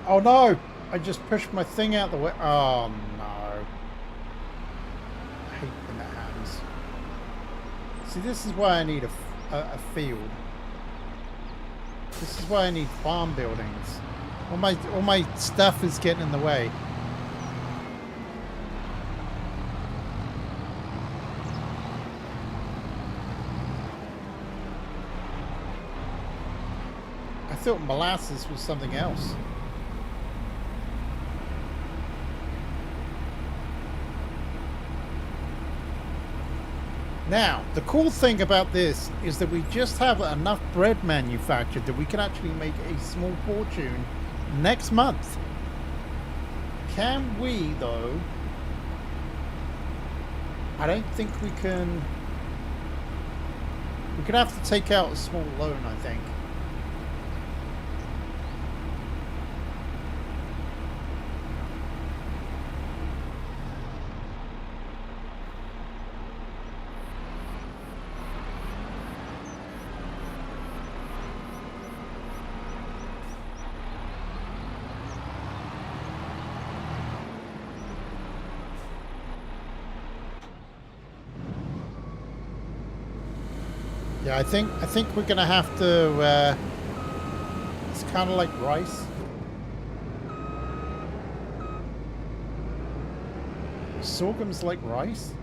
A: Oh no! I just pushed my thing out the way. Oh no. I hate when that happens. See, this is why I need a field. This is why I need farm buildings. All my stuff is getting in the way. I thought molasses was something else. Now, the cool thing about this is that we just have enough bread manufactured that we can actually make a small fortune next month. Can we, though? I don't think we can. We're going to have to take out a small loan, I think. Yeah, I think we're gonna have to. It's kind of like rice. Sorghum's like rice.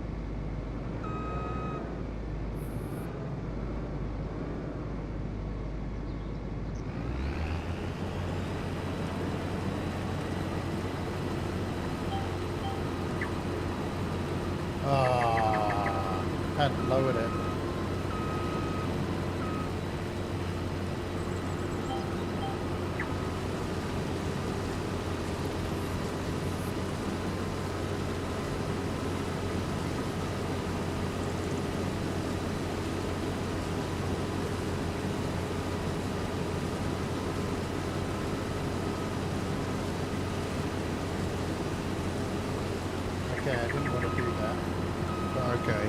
A: Ah, hadn't lowered it. Okay, I didn't want to do that, but okay.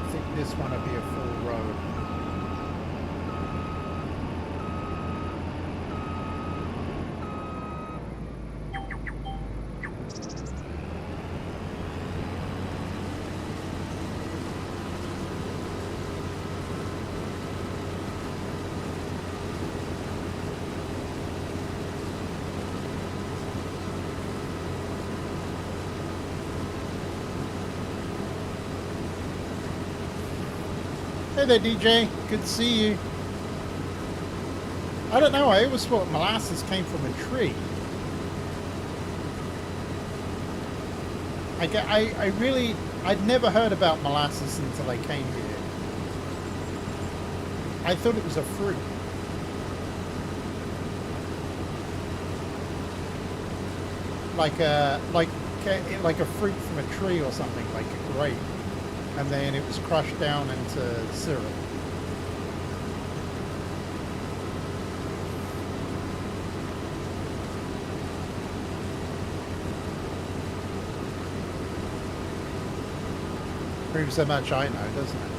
A: I think this one will be a full road. Hey there, DJ. Good to see you. I don't know. I always thought molasses came from a tree. I'd never heard about molasses until I came here. I thought it was a fruit. Like a fruit from a tree or something, like a grape. And then it was crushed down into syrup. Proves how much I know, doesn't it?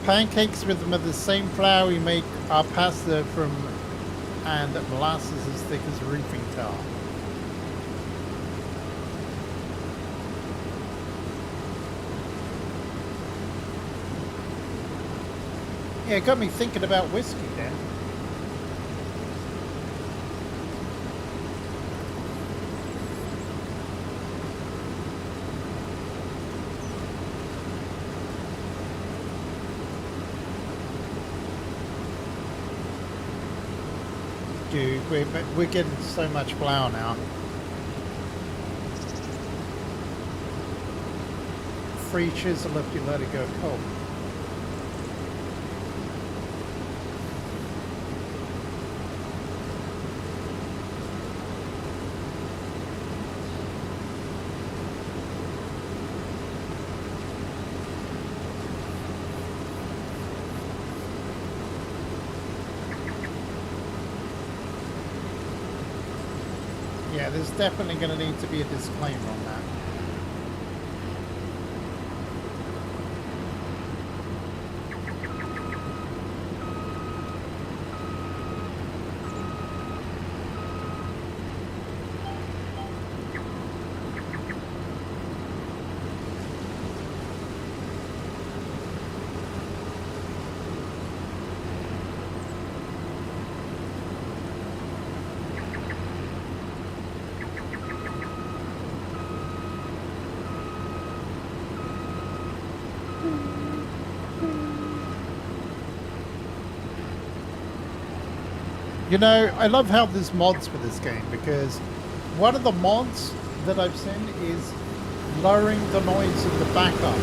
A: Pancakes with the same flour we make our pasta from, and molasses as thick as roofing tar. Yeah, it got me thinking about whiskey then. Dude, we're getting so much flour now. Free chisel if you let it go cold. Yeah, there's definitely going to need to be a disclaimer on that. You know, I love how there's mods for this game, because one of the mods that I've seen is lowering the noise of the backup.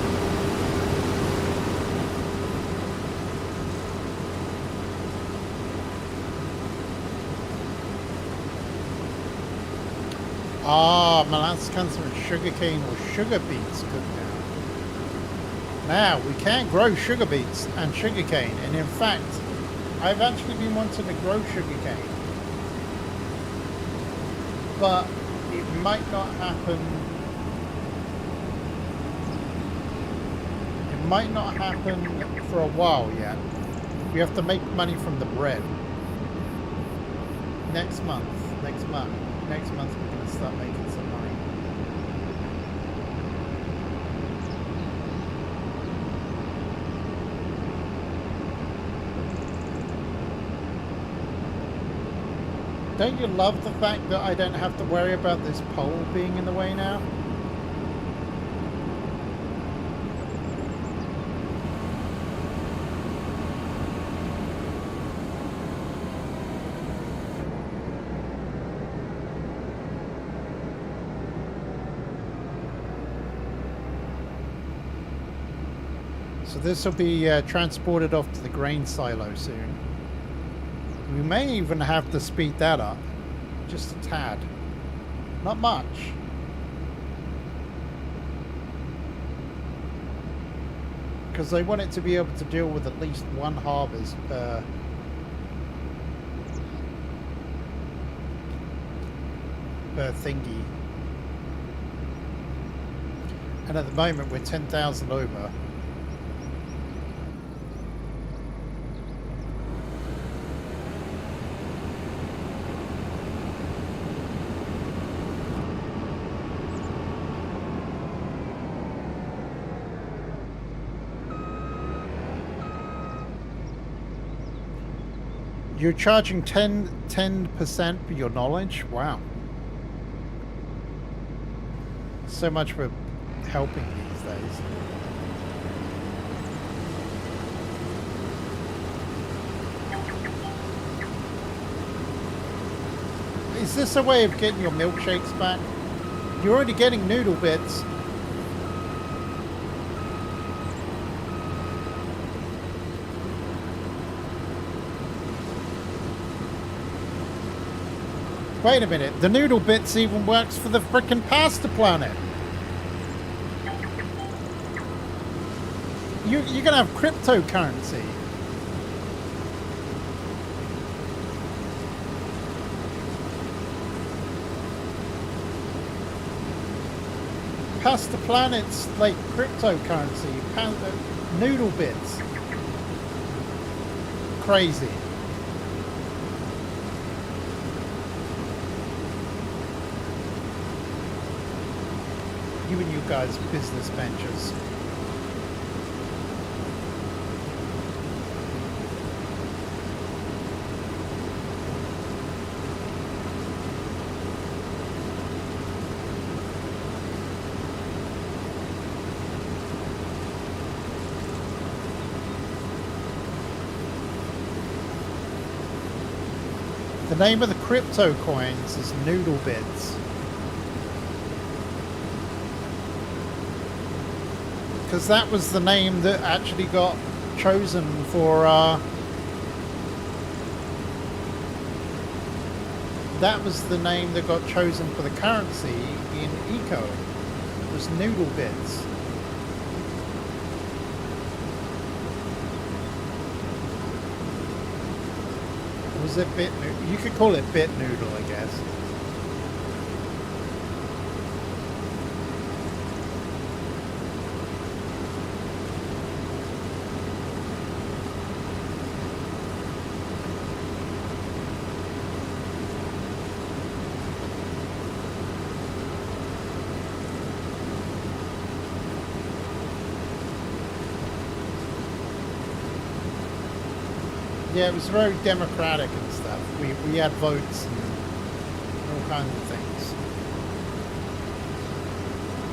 A: Ah, molasses comes from sugarcane or sugar beets cooked now. Now, we can't grow sugar beets and sugarcane, and in fact, I've actually been wanting to grow sugarcane, but it might not happen. It might not happen for a while yet. We have to make money from the bread. Next month we're going to start making some money. Don't you love the fact that I don't have to worry about this pole being in the way now? So this will be transported off to the grain silo soon. We may even have to speed that up, just a tad. Not much. Because I want it to be able to deal with at least one harvest per thingy. And at the moment we're 10,000 over. You're charging 10% for your knowledge? Wow. So much for helping these days. Is this a way of getting your milkshakes back? You're already getting noodle bits. Wait a minute, the noodle bits even works for the frickin' pasta planet. You're gonna have cryptocurrency. Pasta planet's like cryptocurrency, noodle bits. crazy. You and you guys' business ventures. The name of the crypto coins is Noodle Bits. Because that was the name that actually got chosen for, that was the name that got chosen for the currency in Eco. It was Noodle Bits. Was it Bit Noodle? You could call it Bit Noodle, I guess. Yeah, it was very democratic and stuff. We had votes and all kinds of things.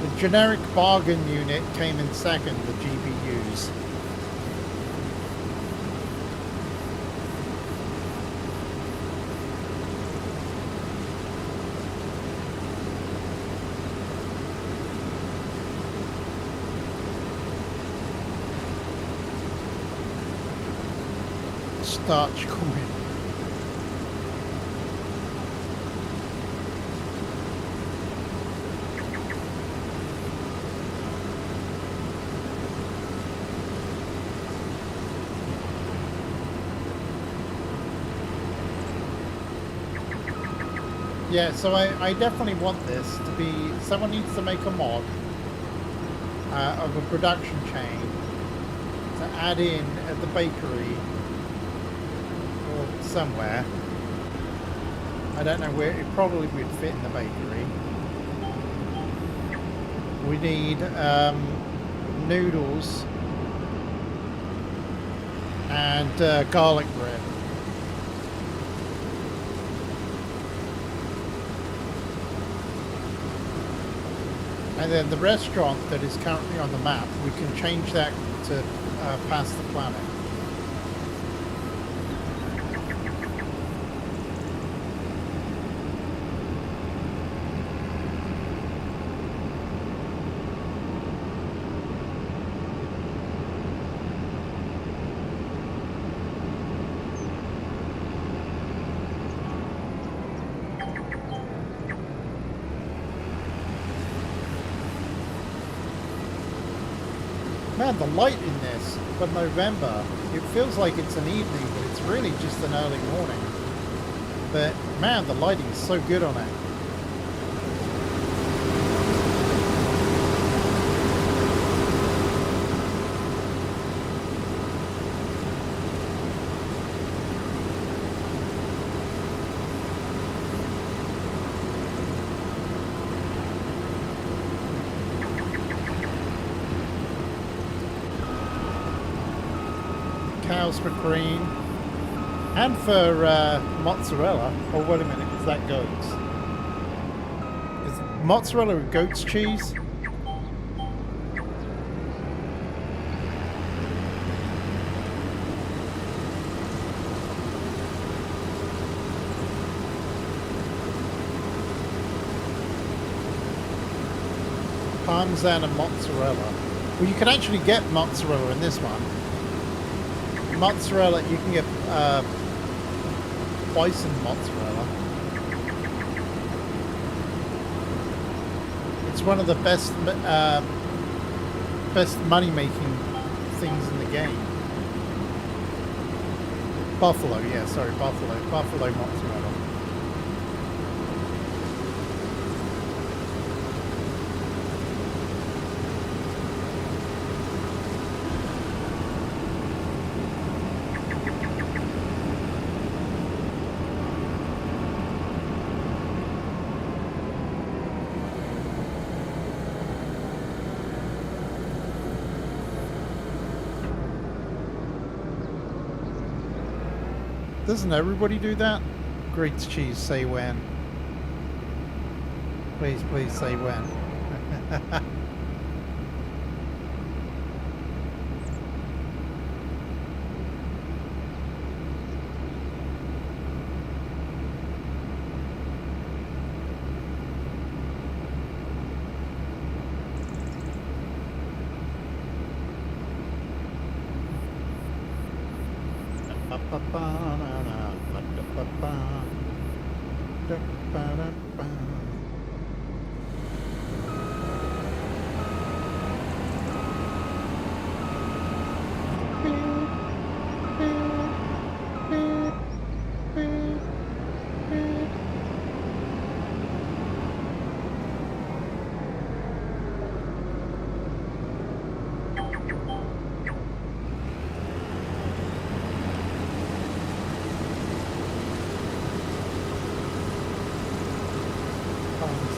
A: The generic bargain unit came in second, the GPUs. Starch coin. Yeah, so I definitely want this to be, someone needs to make a mod of a production chain to add in at the bakery or somewhere. I don't know where, it probably would fit in the bakery. We need noodles and garlic bread. And then the restaurant that is currently on the map, we can change that to Past the Planet. Man, the light in this for November, it feels like it's an evening, but it's really just an early morning. But man, the lighting is so good on it. Cows for cream and for mozzarella. Oh, wait a minute, is that goats? Is mozzarella with goat's cheese? Parmesan and mozzarella. Well, you can actually get mozzarella in this one. Mozzarella, you can get bison mozzarella. It's one of the best money-making things in the game. Buffalo, yeah, sorry, buffalo mozzarella. Doesn't everybody do that? Great cheese, say when. Please, please say when.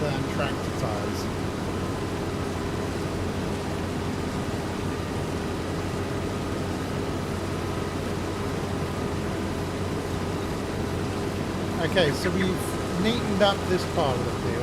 A: And tractor tires. Okay, so we've neatened up this part of the field.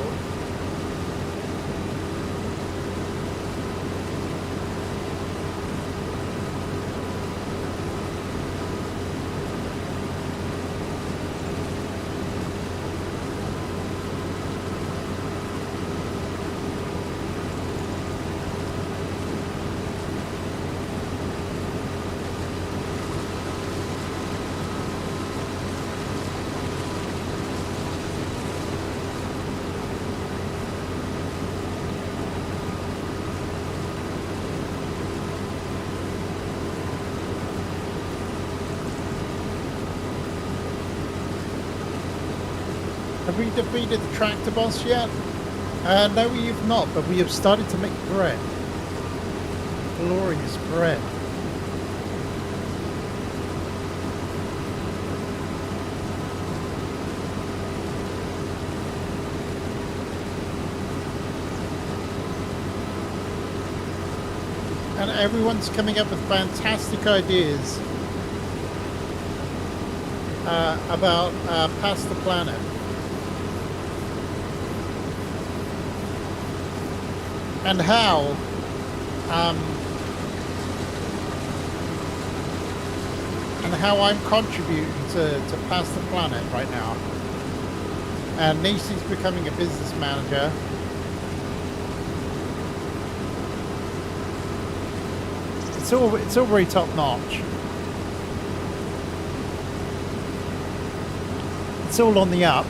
A: Have we defeated the tractor boss yet? No, we have not, but we have started to make bread. Glorious bread. And everyone's coming up with fantastic ideas about Past the Planet. And how I'm contributing to Past the Planet right now. And Nisi's becoming a business manager. It's all very top notch. It's all on the up.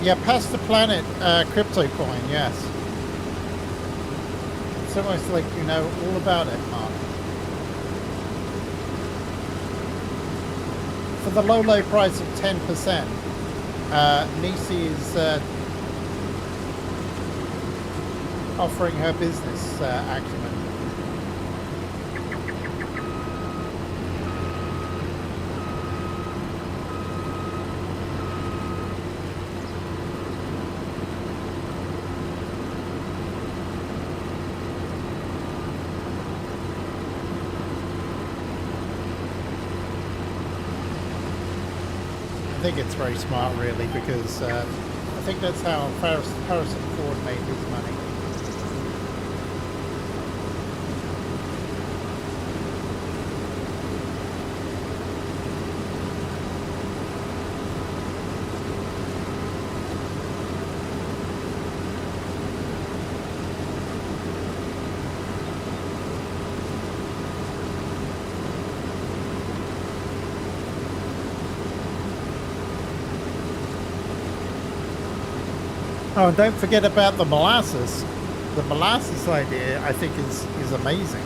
A: Yeah, Past the Planet crypto coin, yes. It's almost like you know all about it, Mark. For the low price of 10%, Nisi is offering her business acumen. I think it's very smart, really, because I think that's how Harrison Ford made his money. Oh, and don't forget about the molasses. The molasses idea, I think, is amazing.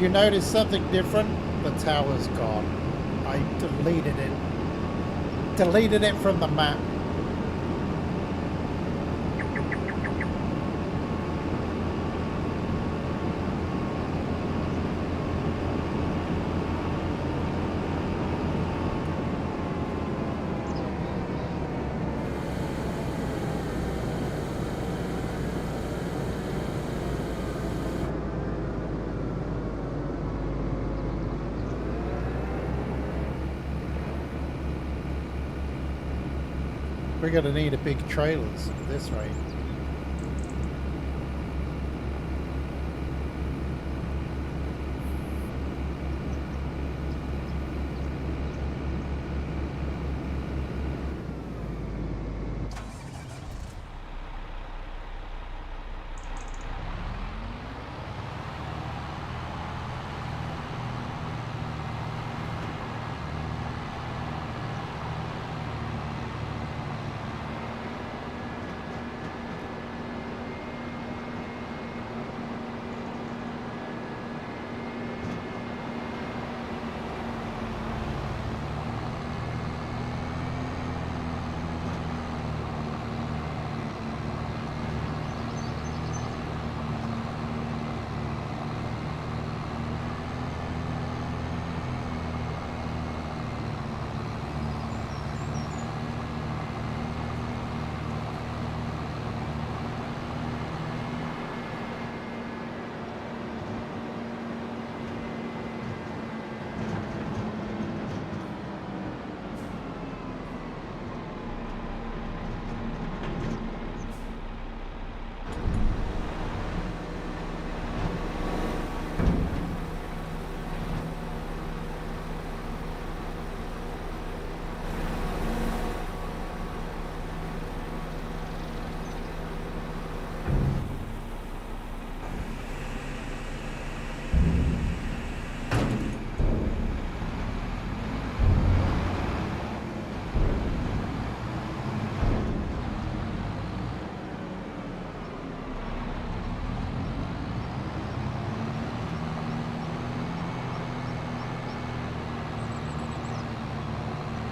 A: you notice something different, the tower's gone. I deleted it. Deleted it from the map. We're gonna need a big trailers at this rate.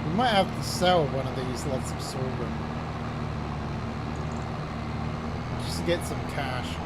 A: We might have to sell one of these lots of sorghum. Just to get some cash.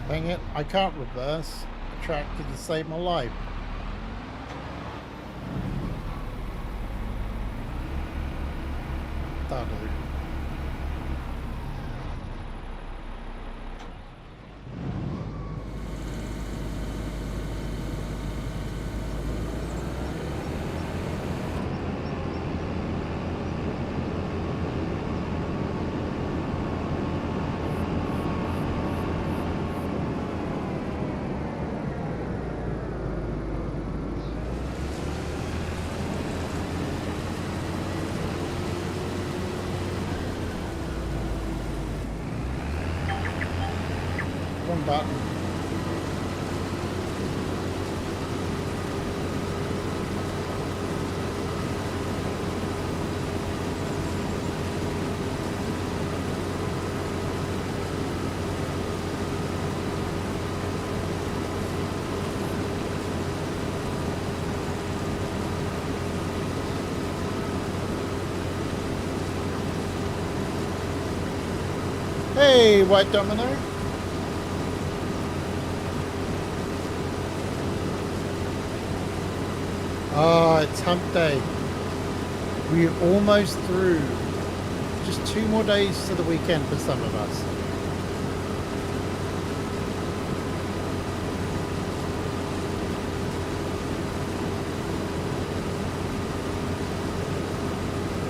A: Dang it, I can't reverse. The tractor to save my life. That'll do. Button. Hey, White Domino. Oh, it's hump day. We're almost through. Just 2 more days to the weekend for some of us.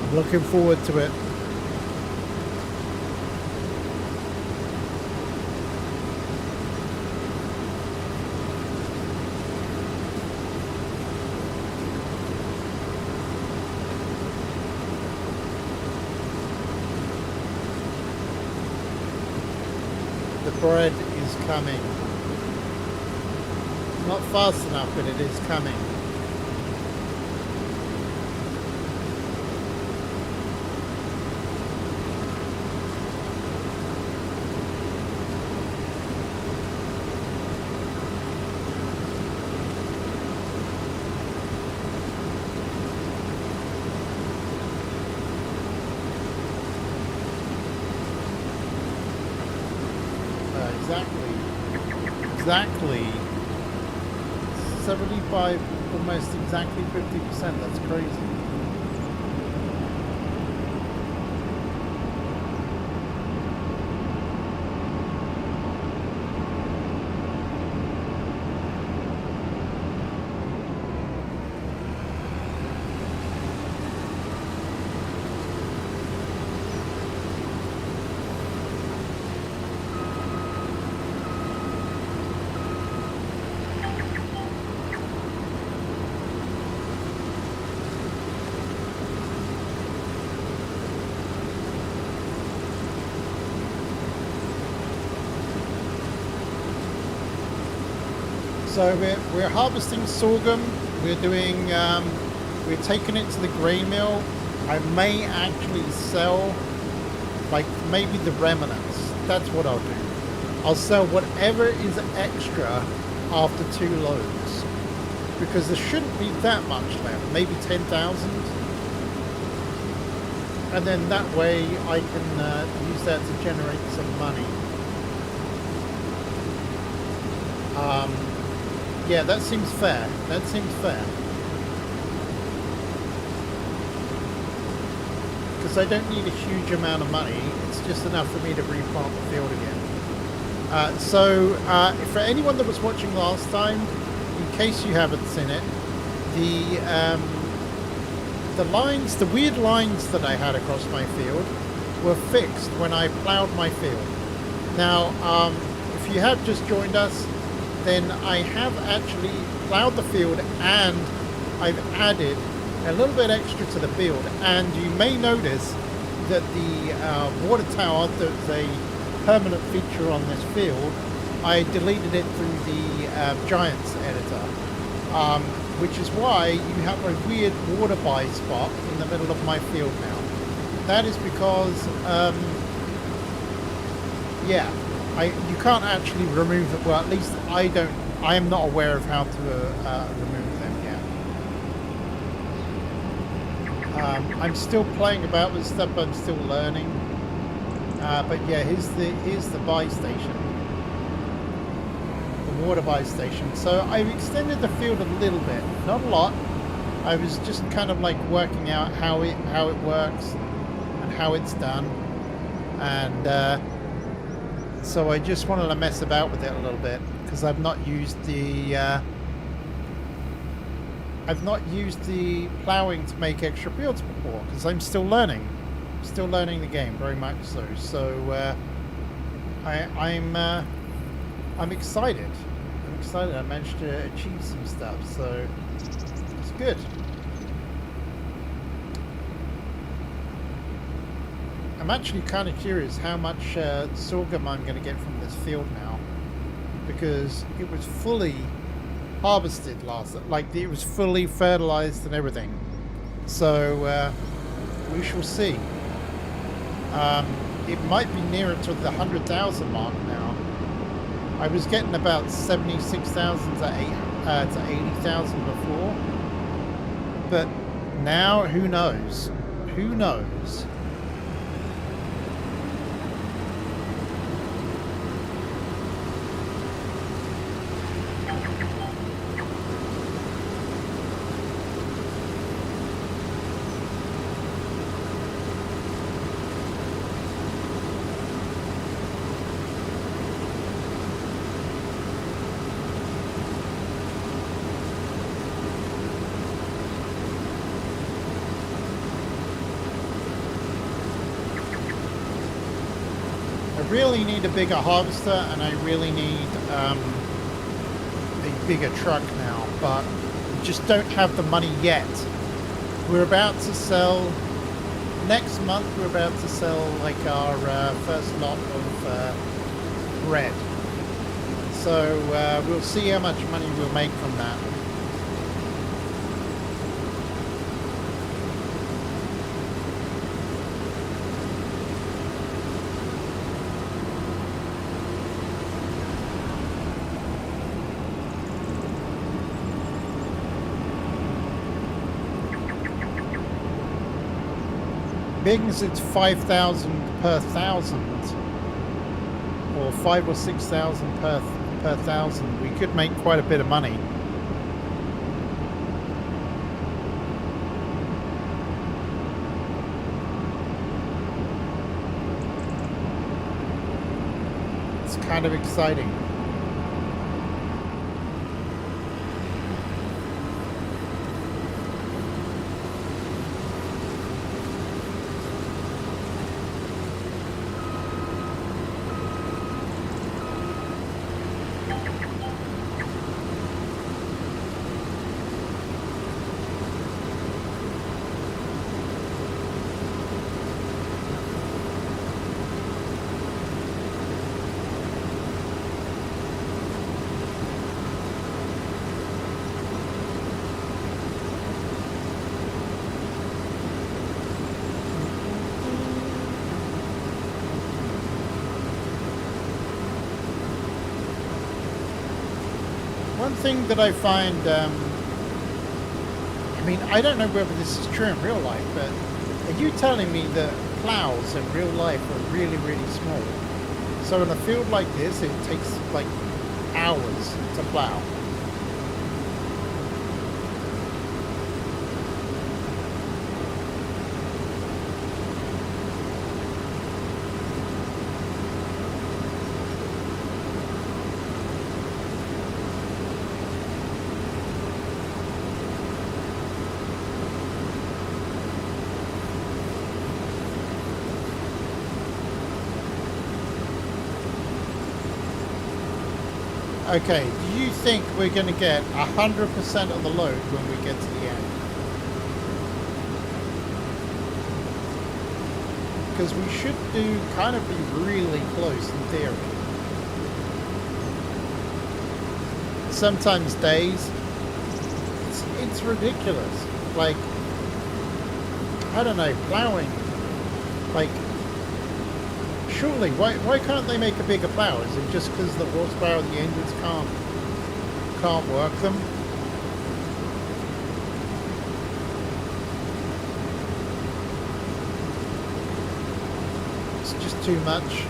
A: I'm looking forward to it. Bread is coming. Not fast enough, but it is coming. Exactly 75, almost exactly 50%. That's crazy. So we're harvesting sorghum. We're doing, we're taking it to the grain mill. I may actually sell, like, maybe the remnants. That's what I'll do. I'll sell whatever is extra after 2 loads, because there shouldn't be that much left. Maybe 10,000, and then that way I can use that to generate some money. Yeah, that seems fair. That seems fair. Because I don't need a huge amount of money. It's just enough for me to replant the field again. For anyone that was watching last time, in case you haven't seen it, the lines, the weird lines that I had across my field were fixed when I plowed my field. Now, if you have just joined us, then I have actually plowed the field and I've added a little bit extra to the field. And you may notice that the water tower, that's a permanent feature on this field, I deleted it through the Giants editor, which is why you have a weird water buy spot in the middle of my field now. That is because, you can't actually remove it. Well, at least I am not aware of how to remove them yet. I'm still playing about with stuff. I'm still learning. But yeah, here's the buy station, the water buy station. So I've extended the field a little bit, not a lot. I was just kind of like working out how it works and how it's done, and so I just wanted to mess about with it a little bit, because I've not used the plowing to make extra fields before, because I'm still learning the game very much so. So I'm excited. I managed to achieve some stuff, so it's good. I'm actually kind of curious how much sorghum I'm going to get from this field now, because it was fully harvested it was fully fertilized and everything. So we shall see. It might be nearer to the 100,000 mark now. I was getting about 76,000 to 80,000 before, but now who knows? Who knows? really need a bigger harvester, and I really need a bigger truck now, but we just don't have the money yet. We're about to sell, next month we're about to sell like our first lot of bread. So we'll see how much money we'll make from that. Being as it's 5,000 per thousand, or 5 or 6,000 per thousand, we could make quite a bit of money. It's kind of exciting. One thing that I find, I mean, I don't know whether this is true in real life, but are you telling me that plows in real life are really, really small? So in a field like this, it takes like hours to plow. Okay, do you think we're going to get 100% of the load when we get to the end? Because we should do kind of be really close in theory. Sometimes days, it's ridiculous. Like, I don't know, plowing, like, surely, why can't they make a bigger plow? Is it just because the horsepower of the engines can't work them? It's just too much.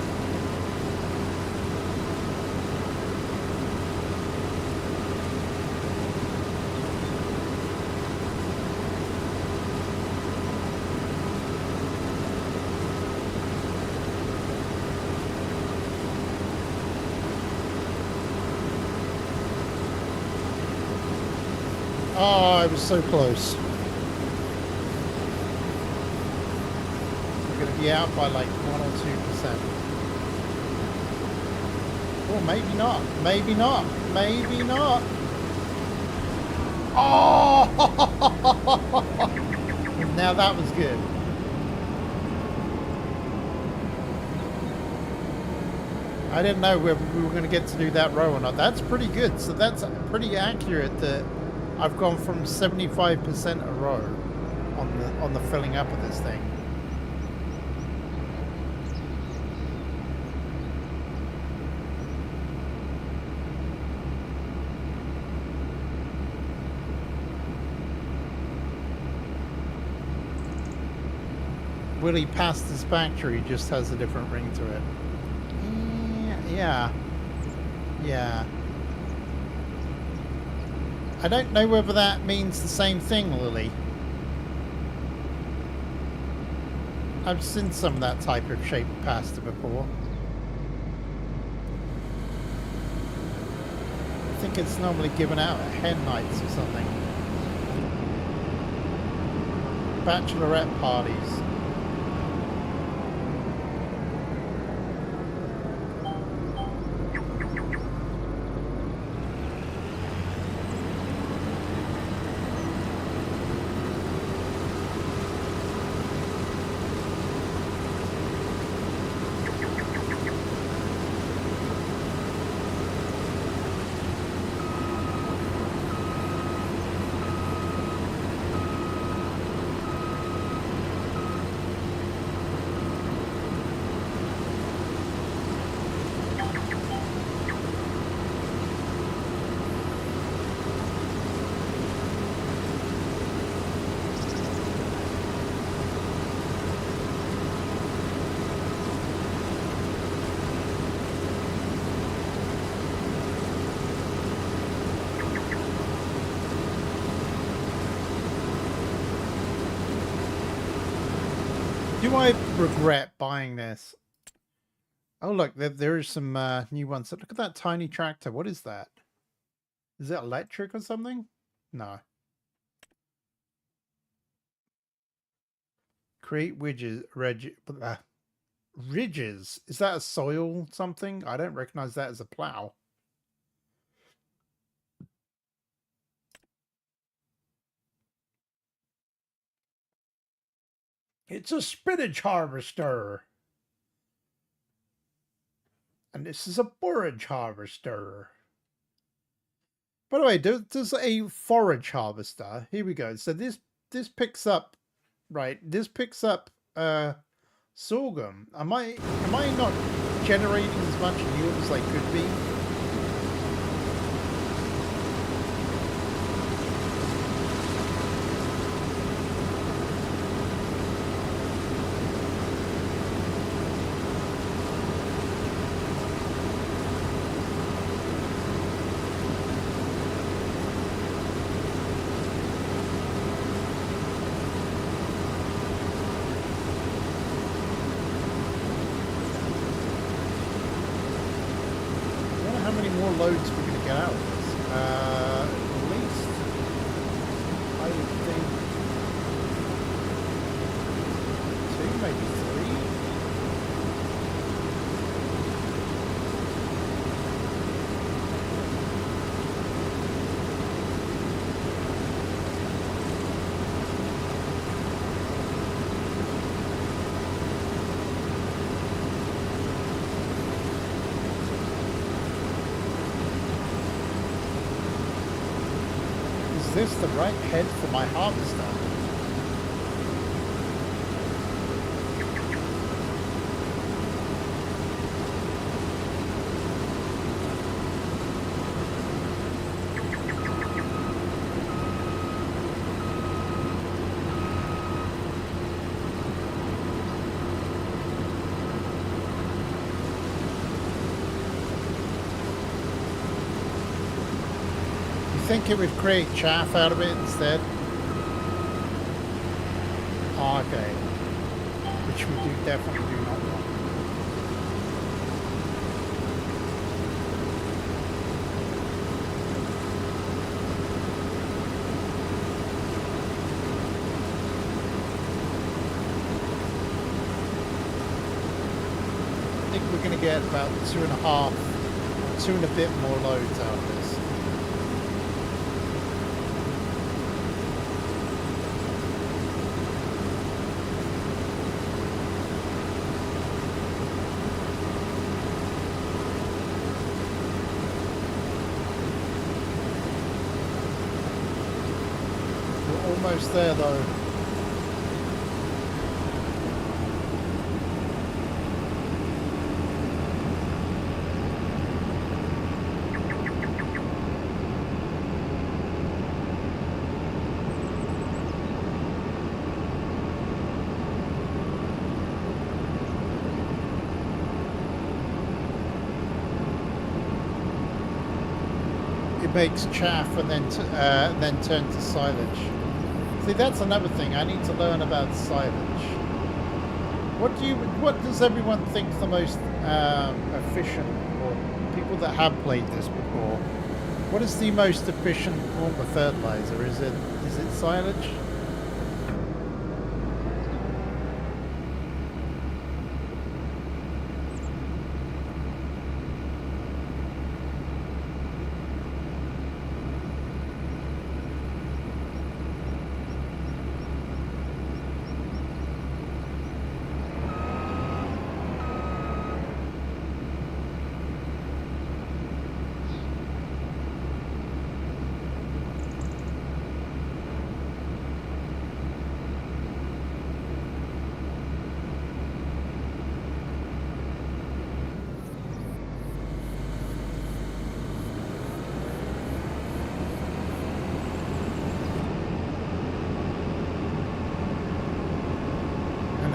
A: Oh, I was so close. We're going to be out by like 1 or 2%. Or maybe not. Maybe not. Maybe not. Oh! Now that was good. I didn't know whether we were going to get to do that row or not. That's pretty good. So that's pretty accurate that I've gone from 75% a row on the filling up of this thing. Willie past his factory just has a different ring to it. Yeah. I don't know whether that means the same thing, Lily. I've seen some of that type of shaped pasta before. I think it's normally given out at hen nights or something. Bachelorette parties. Do I regret buying this? Oh, look, there is some new ones. Look at that tiny tractor. What is that? Is it electric or something? No. Create ridges. Is that a soil something? I don't recognize that as a plow. It's a spinach harvester. And this is a borage harvester. By the way, does a forage harvester, here we go. So this picks up, right, this picks up sorghum. Am I not generating as much yield as I could be? Loads we're going to get out of this. At least, I would think, 2, maybe 3. Is this the right head for my harvester? I think it would create chaff out of it instead. Oh, okay. Which we definitely do not want. I think we're going to get about 2.5, 2 and a bit more loads out of this. Almost there though. It makes chaff and then turn to silage. See, that's another thing. I need to learn about silage. What does everyone think the most efficient, or people that have played this before? What is the most efficient form of fertilizer? Is it silage?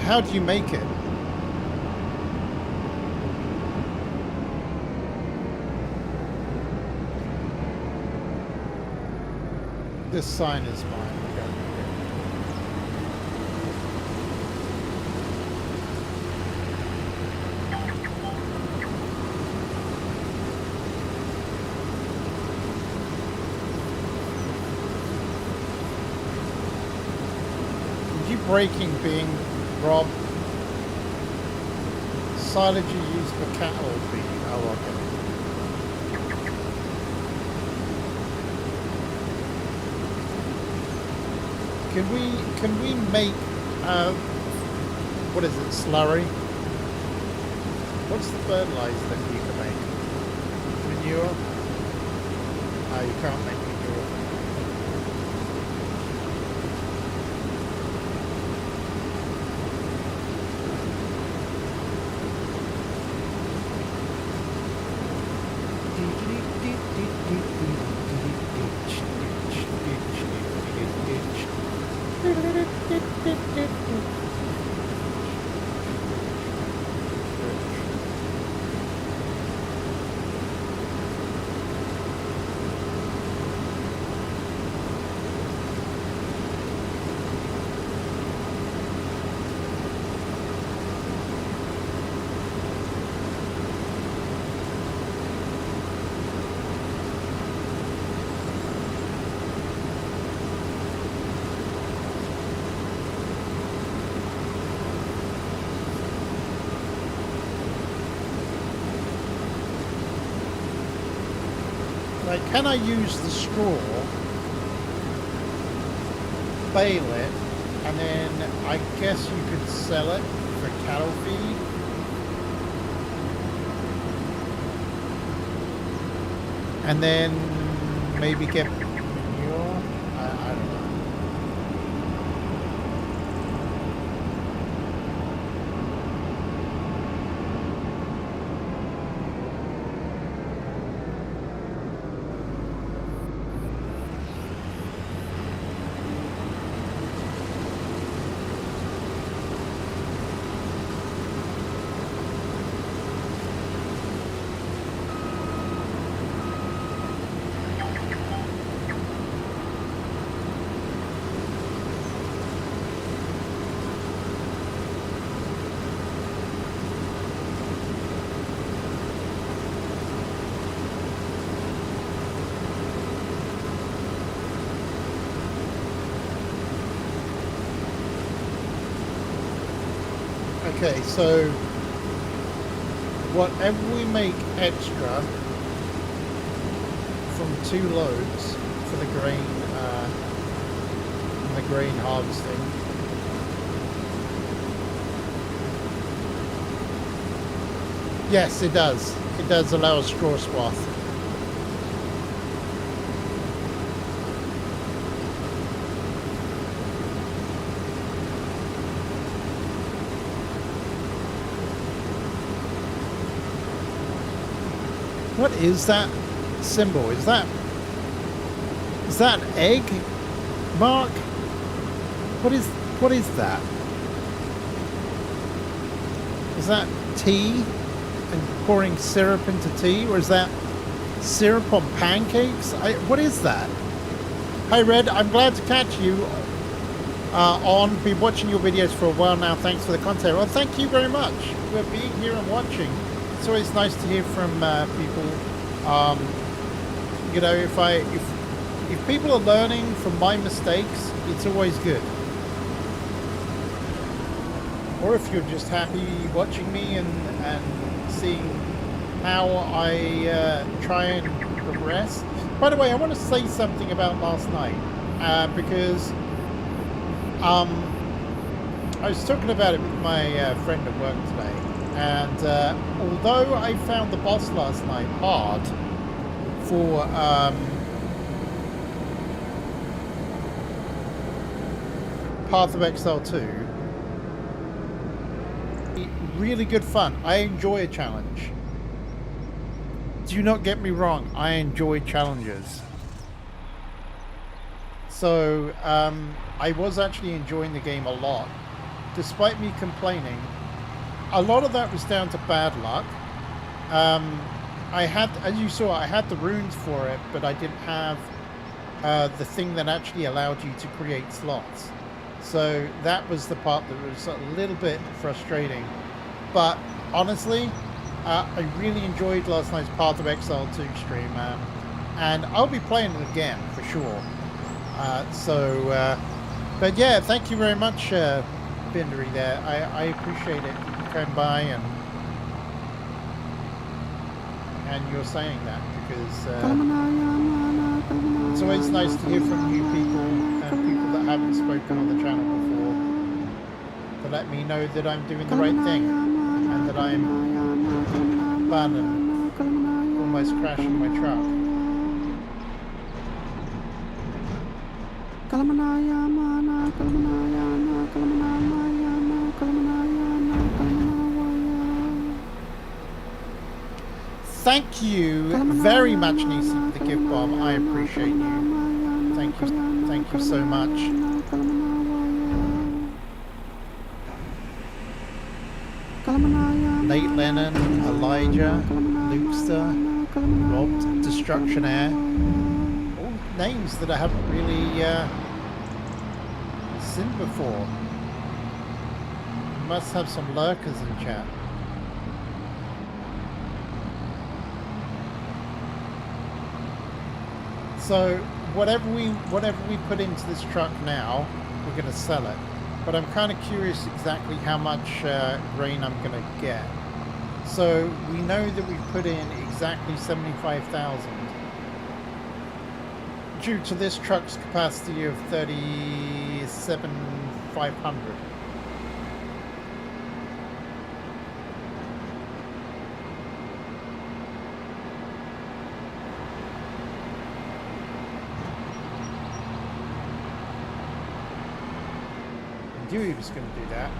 A: How do you make it? This sign is mine. breaking being robbed. Silage you use for cattle feed. Oh, okay. Can we make what is it, slurry? What's the fertilizer that you can make? Manure? Oh, you can't make manure. Like, can I use the straw, bale it, and then I guess you could sell it for cattle feed? And then maybe get manure? I don't know. Okay, so whatever we make extra from 2 loads for the grain harvesting, yes, it does. It does allow a straw swath. What is that symbol? Is that an egg, Mark? What is that? Is that tea and pouring syrup into tea, or is that syrup on pancakes? What is that? Hi Red, I'm glad to catch you on. Been watching your videos for a while now. Thanks for the content. Well, thank you very much for being here and watching. It's always nice to hear from people. You know, if people are learning from my mistakes, it's always good. Or if you're just happy watching me and seeing how I try and progress. By the way, I want to say something about last night because I was talking about it with my friend at work today. And although I found the boss last night hard for Path of Exile 2, really good fun. I enjoy a challenge. Do not get me wrong, I enjoy challenges. So I was actually enjoying the game a lot, despite me complaining. A lot of that was down to bad luck. I had, as you saw, I had the runes for it, but I didn't have the thing that actually allowed you to create slots. So that was the part that was a little bit frustrating. But honestly, I really enjoyed last night's Path of Exile 2 stream, and I'll be playing it again for sure. So But yeah, thank you very much, Bindery there. I appreciate it. You came by and you're saying that because it's always nice to hear from new people and people that haven't spoken on the channel before to let me know that I'm doing the right thing and that I'm fun and almost crashing my truck. Thank you very much, Nisi, for the gift bomb. I appreciate you. Thank you so much. Nate Lennon, Elijah, Lukester, Rob, Destruction Air. All names that I haven't really seen before. Must have some lurkers in chat. So whatever we put into this truck now, we're going to sell it. But I'm kind of curious exactly how much grain I'm going to get. So we know that we put in exactly 75,000 due to this truck's capacity of 37,500. I knew he was going to do that.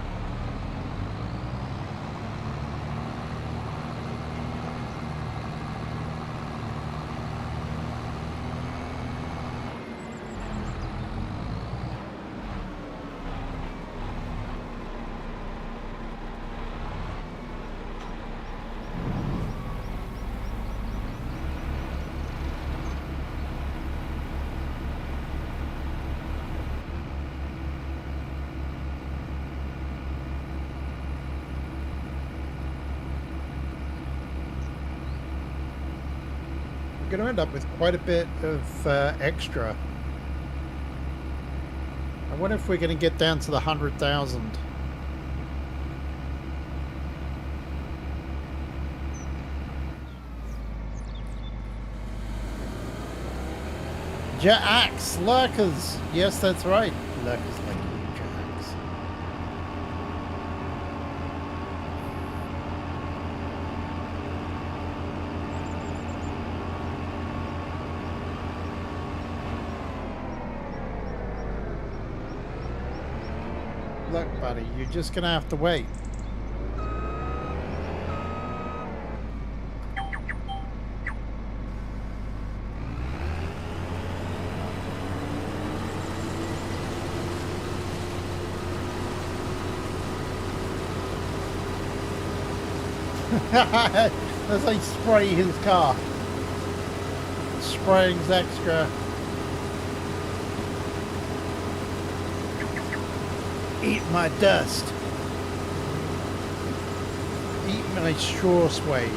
A: Going to end up with quite a bit of extra. I wonder if we're going to get down to the 100,000. Jacks, lurkers. Yes, that's right. Lurkers like you, Jacks. Look, buddy, you're just gonna have to wait. That's like spray his car. Spraying's extra. Eat my dust. Eat my straw suede.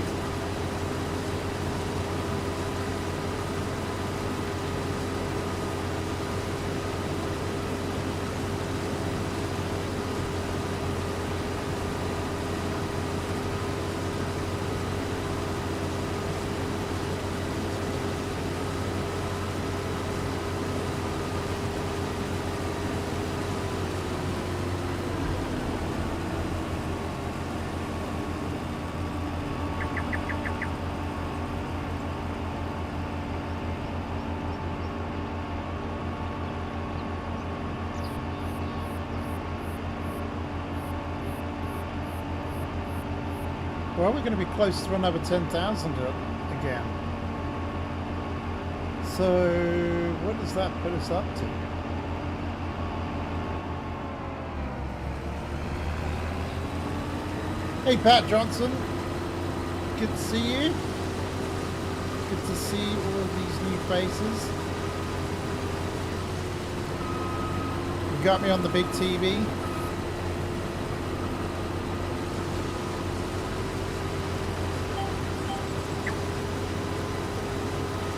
A: Well, we're going to be close to another 10,000 again. So, what does that put us up to? Hey, Pat Johnson. Good to see you. Good to see all of these new faces. You got me on the big TV.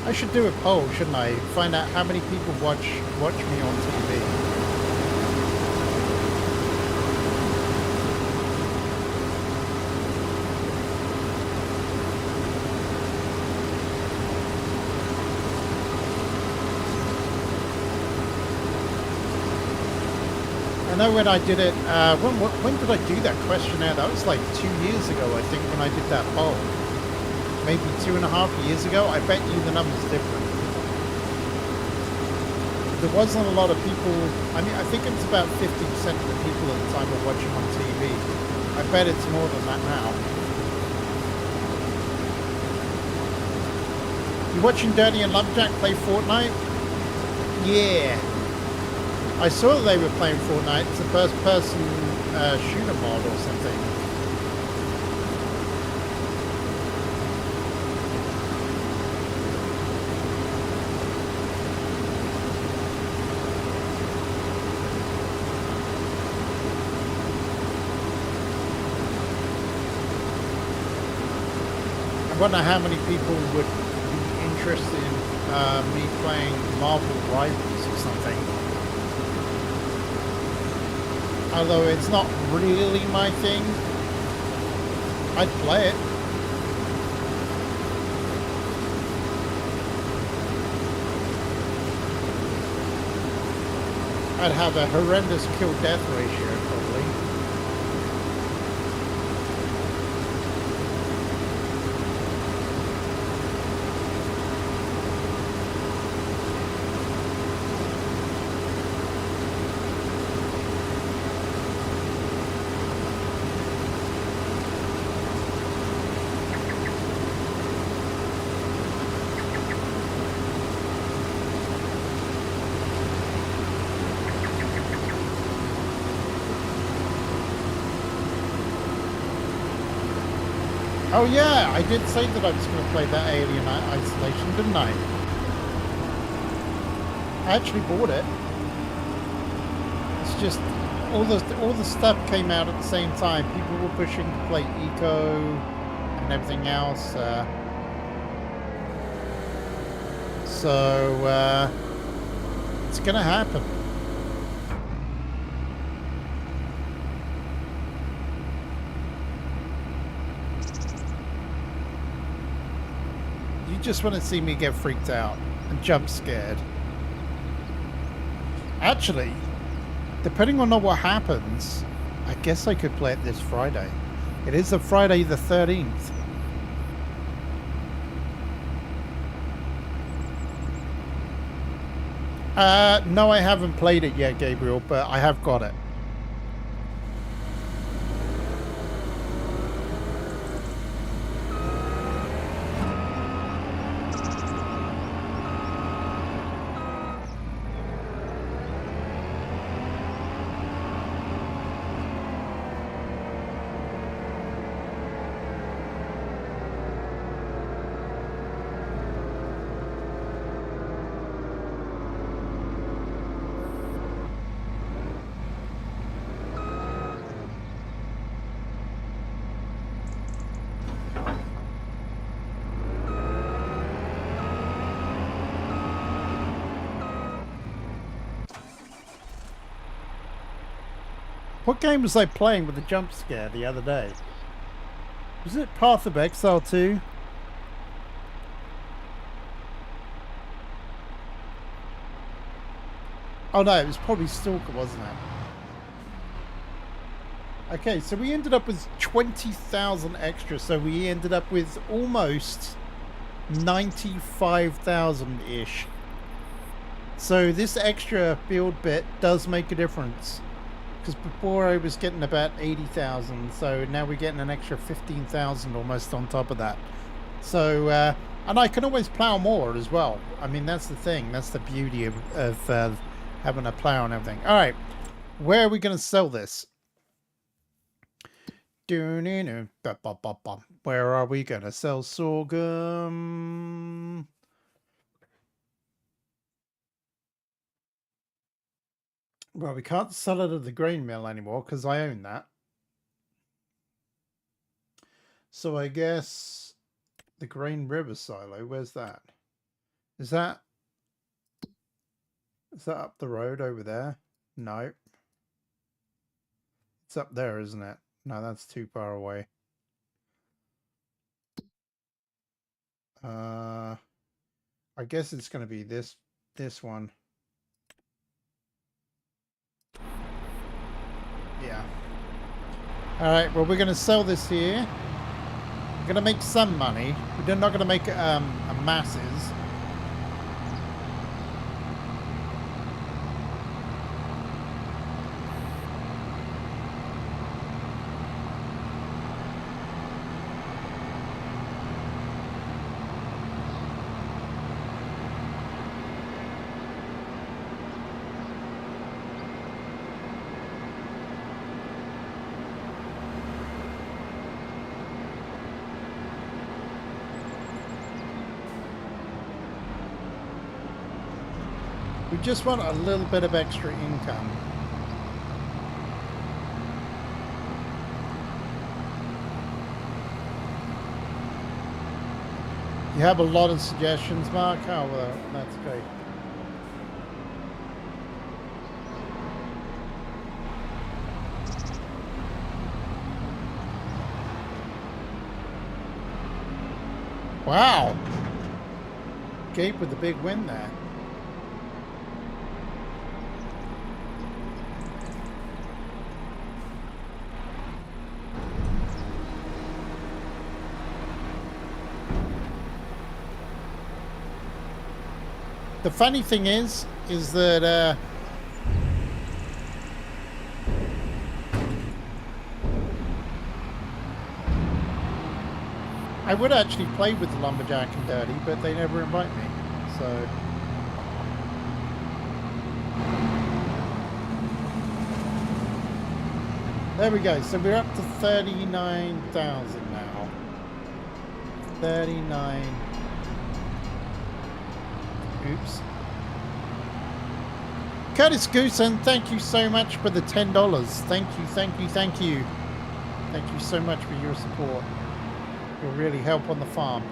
A: I should do a poll, shouldn't I? Find out how many people watch me on TV. I know when I did it, when did I do that questionnaire? That was like 2 years ago, I think, when I did that poll. Maybe 2.5 years ago. I bet you the number's different. There wasn't a lot of people. I mean, I think it's about 50% of the people at the time were watching on TV. I bet it's more than that now. You watching Dirty and Lumberjack play Fortnite? Yeah. I saw that they were playing Fortnite. It's a first-person shooter mod or something. I wonder how many people would be interested in me playing Marvel Rivals or something. Although it's not really my thing, I'd play it. I'd have a horrendous kill-death ratio, probably. Oh yeah, I did say that I was going to play that Alien Isolation, didn't I? I actually bought it. It's just all the stuff came out at the same time. People were pushing to play Eco and everything else. So it's going to happen. You just want to see me get freaked out and jump scared. Actually, depending on what happens, I guess I could play it this Friday. It is a Friday the 13th. No, I haven't played it yet, Gabriel, but I have got it. What game was I playing with the jump scare the other day? Was it Path of Exile 2? Oh no, it was probably Stalker, wasn't it? Okay, so we ended up with 20,000 extra, so we ended up with almost 95,000-ish. So this extra build bit does make a difference. Because before I was getting about 80,000, so now we're getting an extra 15,000 almost on top of that. So, and I can always plow more as well. I mean, that's the thing. That's the beauty of having a plow and everything. All right, where are we going to sell this? Where are we going to sell sorghum? Well, we can't sell it at the grain mill anymore because I own that. So I guess the Grain River silo, where's that? Is that up the road over there? No. It's up there, isn't it? No, that's too far away. I guess it's going to be this one. All right, well, we're going to sell this here. We're going to make some money. We're not going to make a masses. We just want a little bit of extra income. You have a lot of suggestions, Mark? Oh, well, that's great. Wow. Gabe with the big win there. The funny thing is that I would actually play with the Lumberjack and Dirty, but they never invite me. So there we go. So we're up to 39,000 now. 39. Oops. Curtis Goosen, thank you so much for the $10. Thank you, thank you, thank you. Thank you so much for your support. You'll really help on the farm.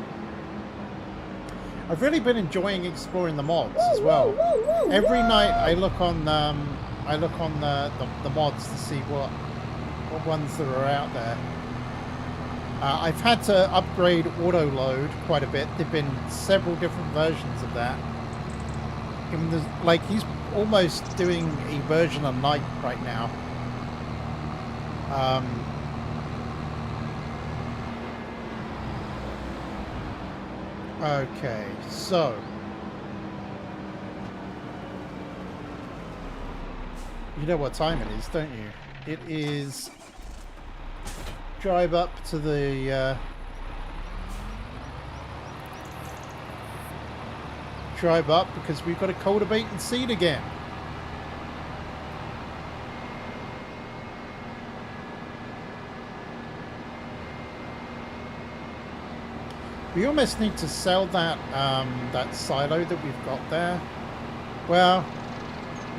A: I've really been enjoying exploring the mods as well. Every night I look on the mods to see what ones that are out there. I've had to upgrade auto load quite a bit. There've been several different versions of that. Like he's almost doing a version of night right now. Okay, so you know what time it is, don't you? It is drive up to the drive up because we've got to cultivate and seed again. We almost need to sell that that silo that we've got there. Well,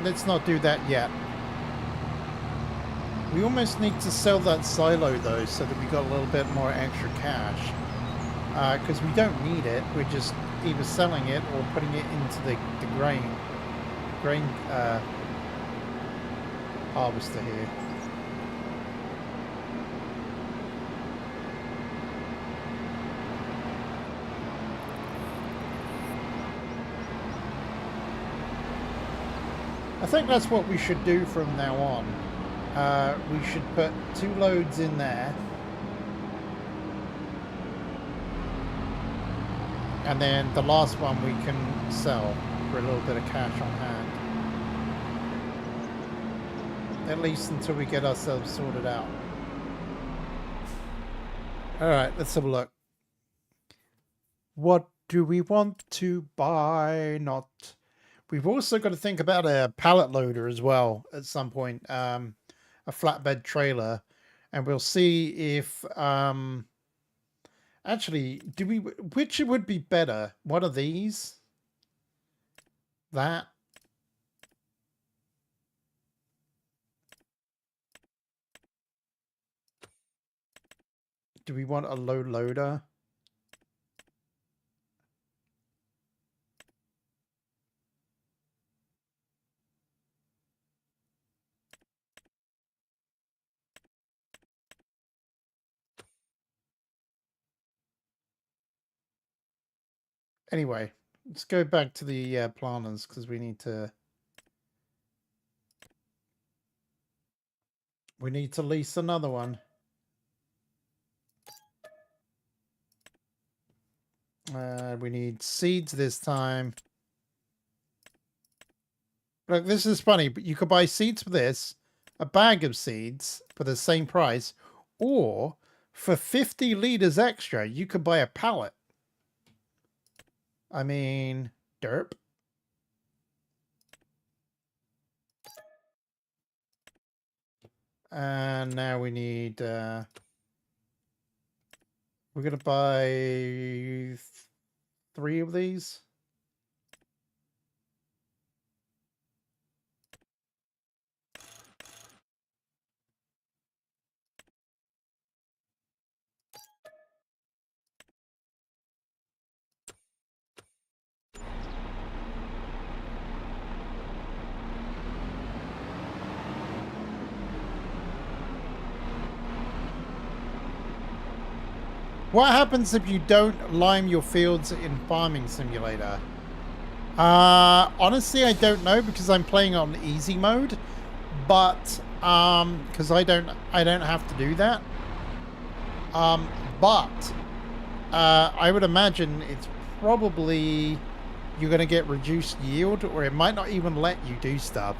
A: let's not do that yet. We almost need to sell that silo though, so that we got a little bit more extra cash. Because we don't need it. We're just either selling it or putting it into the grain harvester here. I think that's what we should do from now on. We should put 2 loads in there. And then the last one we can sell for a little bit of cash on hand. At least until we get ourselves sorted out. Alright, let's have a look. What do we want to buy? Not... We've also got to think about a pallet loader as well at some point. A flatbed trailer. And we'll see if... Actually, which would be better? One of these? That? Do we want a low loader? Anyway, let's go back to the planters because we need to lease another one. We need seeds this time. Look, this is funny, but you could buy seeds for this, a bag of seeds for the same price, or for 50 liters extra, you could buy a pallet. I mean, derp. And now we need, we're going to buy 3 of these. What happens if you don't lime your fields in Farming Simulator? Honestly, I don't know because I'm playing on easy mode, but because I don't have to do that. But I would imagine it's probably you're going to get reduced yield, or it might not even let you do stuff.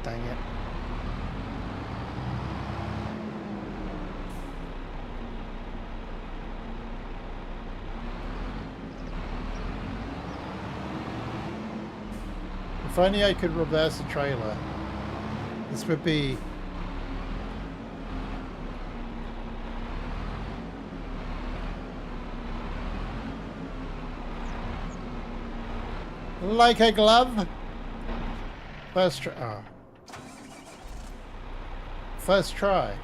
A: Dang it. If only I could reverse the trailer. This would be... like a glove. First try. Oh. First try.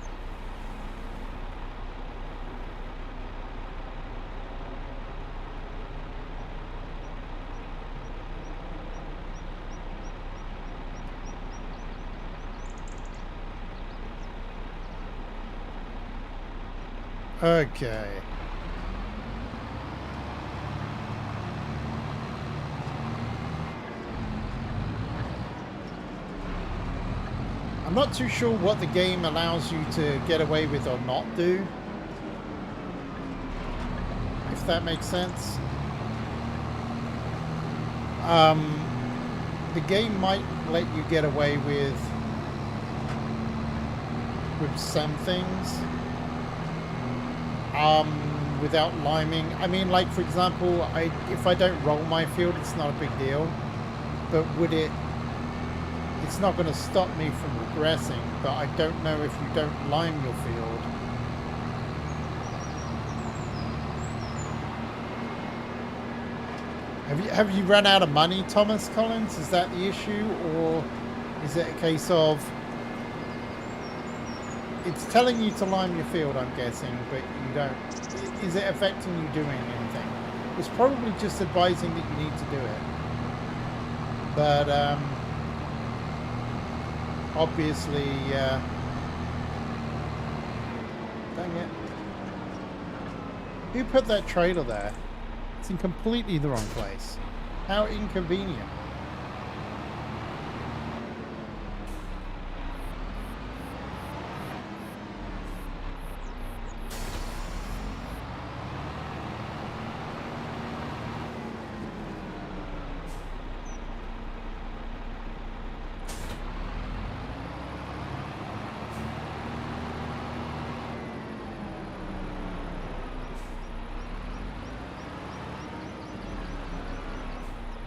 A: Okay. I'm not too sure what the game allows you to get away with or not do. If that makes sense. The game might let you get away with some things. Without liming. I mean, like, for example, if I don't roll my field, it's not a big deal. But would it... It's not going to stop me from regressing, but I don't know if you don't lime your field. Have you run out of money, Thomas Collins? Is that the issue? Or is it a case of... It's telling you to lime your field, I'm guessing, but you don't. Is it affecting you doing anything? It's probably just advising that you need to do it. But, obviously, dang it. Who put that trailer there? It's in completely the wrong place. How inconvenient.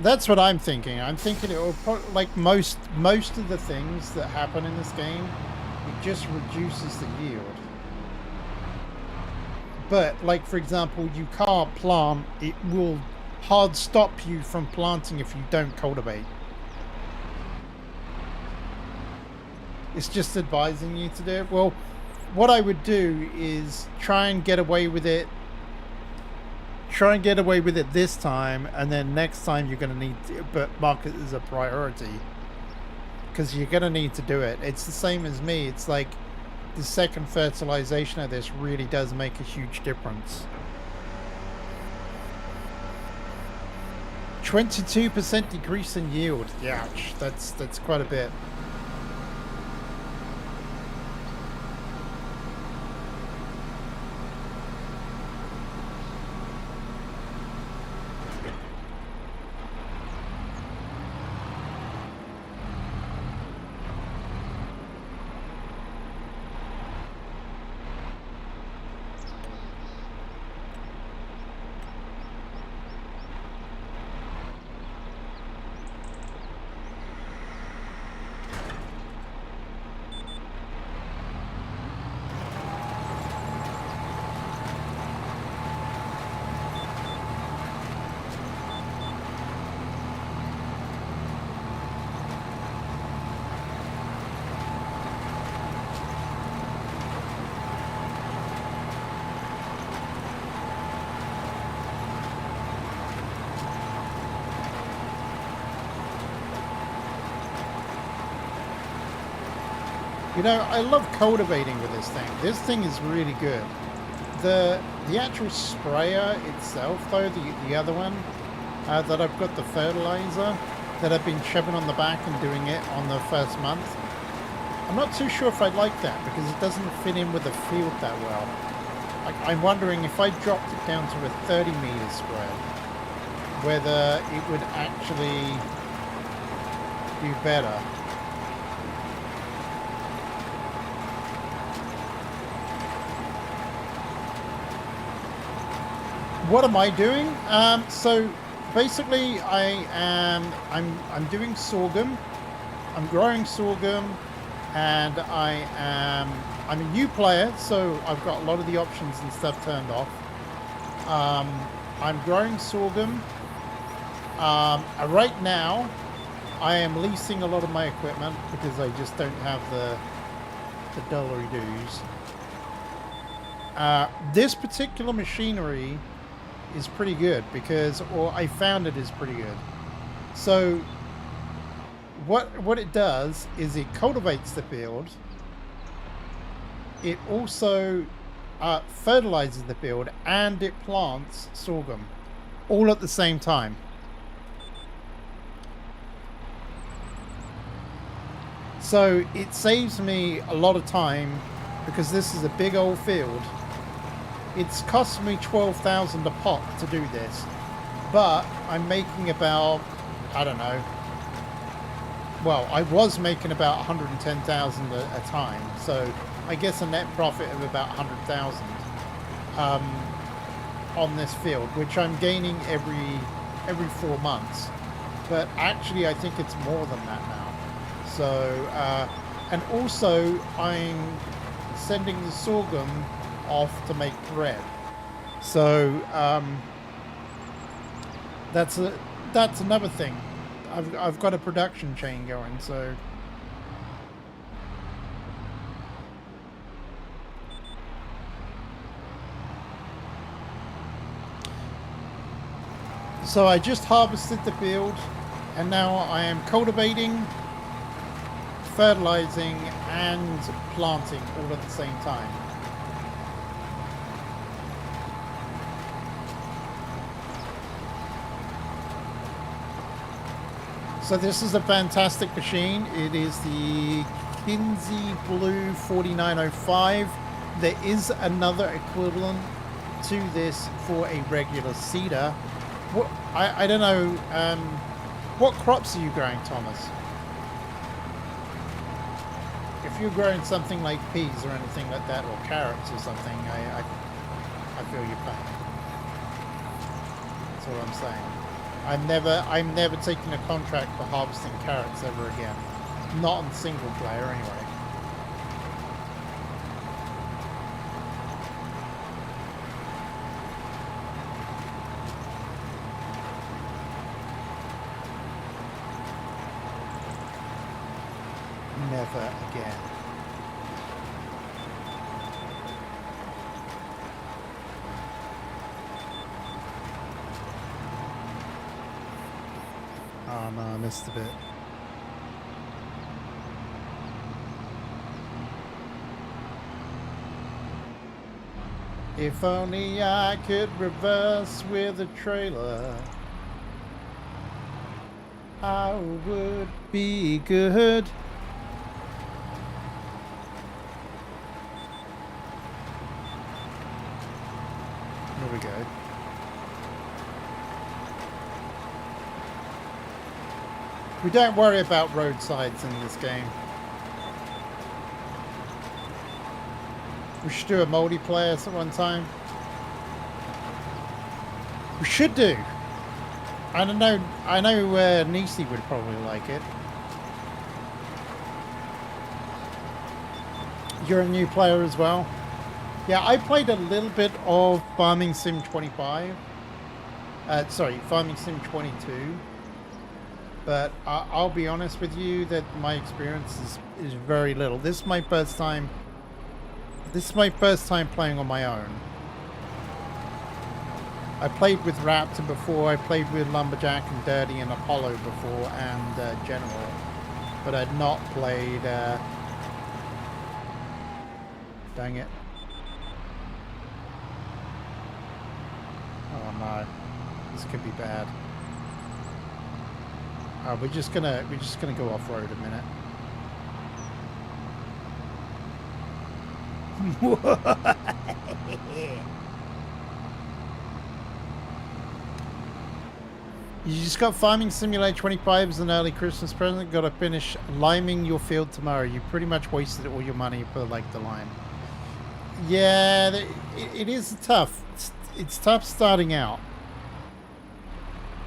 A: That's what I'm thinking. I'm thinking it will probably, like most of the things that happen in this game, it just reduces the yield. But, like, for example, you can't plant. It will hard stop you from planting if you don't cultivate. It's just advising you to do it. Well, what I would do is try and get away with it. Try and get away with it this time, and then next time you're going to need to, but mark it as a priority, because you're going to need to do it. It's the same as me. It's like the second fertilization of this really does make a huge difference. 22% decrease in yield. Ouch, that's quite a bit. You know, I love cultivating with this thing. This thing is really good. The actual sprayer itself, though, the other one, that I've got the fertilizer, that I've been shoving on the back and doing it on the first month, I'm not too sure if I like that because it doesn't fit in with the field that well. Like, I'm wondering if I dropped it down to a 30 meter square, whether it would actually do better. What am I doing? So basically, I'm doing sorghum. I'm growing sorghum, and I'm a new player, so I've got a lot of the options and stuff turned off. I'm growing sorghum. Right now, I am leasing a lot of my equipment because I just don't have the dollary dues. This particular machinery is pretty good because, or I found it is pretty good. So what it does is it cultivates the field. It also fertilizes the field, and it plants sorghum all at the same time. So it saves me a lot of time because this is a big old field. It's cost me 12,000 a pop to do this, but I'm making about, I don't know, well, I was making about 110,000 a time, so I guess a net profit of about 100,000 on this field, which I'm gaining every 4 months. But actually, I think it's more than that now. So, and also I'm sending the sorghum off to make bread. So that's another thing. I've got a production chain going, so I just harvested the field, and now I am cultivating, fertilizing, and planting all at the same time. So this is a fantastic machine. It is the Kinsey Blue 4905. There is another equivalent to this for a regular seeder. What, I don't know, what crops are you growing, Thomas? If you're growing something like peas or anything like that, or carrots or something, I feel your pain. That's all I'm saying. I'm never taking a contract for harvesting carrots ever again. Not on single player anyway. Never again. Oh no, I missed a bit. If only I could reverse with a trailer. I would be good. Here we go. We don't worry about roadsides in this game. We should do a multiplayer at one time. We should do. I don't know. I know Nisi would probably like it. You're a new player as well. Yeah, I played a little bit of Farming Sim 25. Sorry, Farming Sim 22. But I'll be honest with you that my experience is very little. This is my first time. This is my first time playing on my own. I played with Raptor before. I played with Lumberjack and Dirty and Apollo before, and General. But I'd not played. Dang it! Oh no, this could be bad. We're just gonna go off road a minute. You just got Farming Simulator 25 as an early Christmas present. Got to finish liming your field tomorrow. You pretty much wasted all your money for like the lime. Yeah, it is tough. It's tough starting out.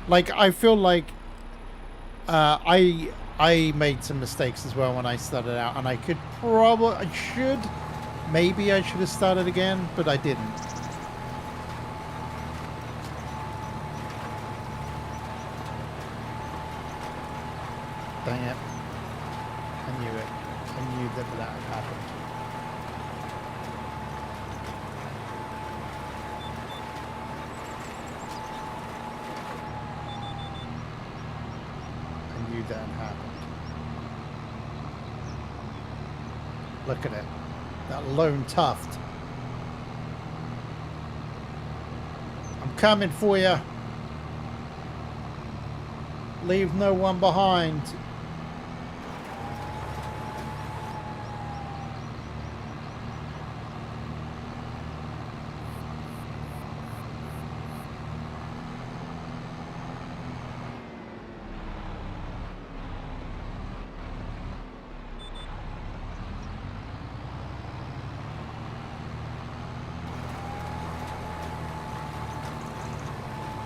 A: Like I feel like I made some mistakes as well when I started out, and I should have started again, but I didn't. Dang it. I knew it. I knew that had happened. I knew that had happened. Look at it. That lone tuft. I'm coming for you. Leave no one behind.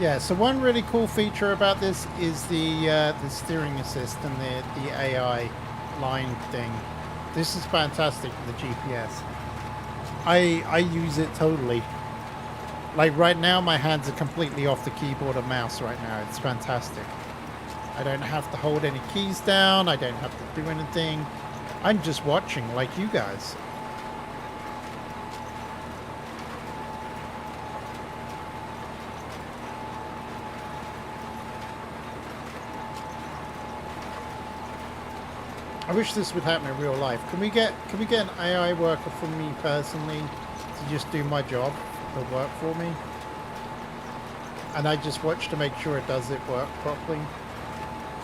A: Yeah, so one really cool feature about this is the steering assist and the AI line thing. This is fantastic for the GPS. I use it totally. Like right now, my hands are completely off the keyboard and mouse right now. It's fantastic. I don't have to hold any keys down. I don't have to do anything. I'm just watching like you guys. I wish this would happen in real life. Can we get an AI worker for me personally to just do my job, the work for me? And I just watch to make sure it does it work properly.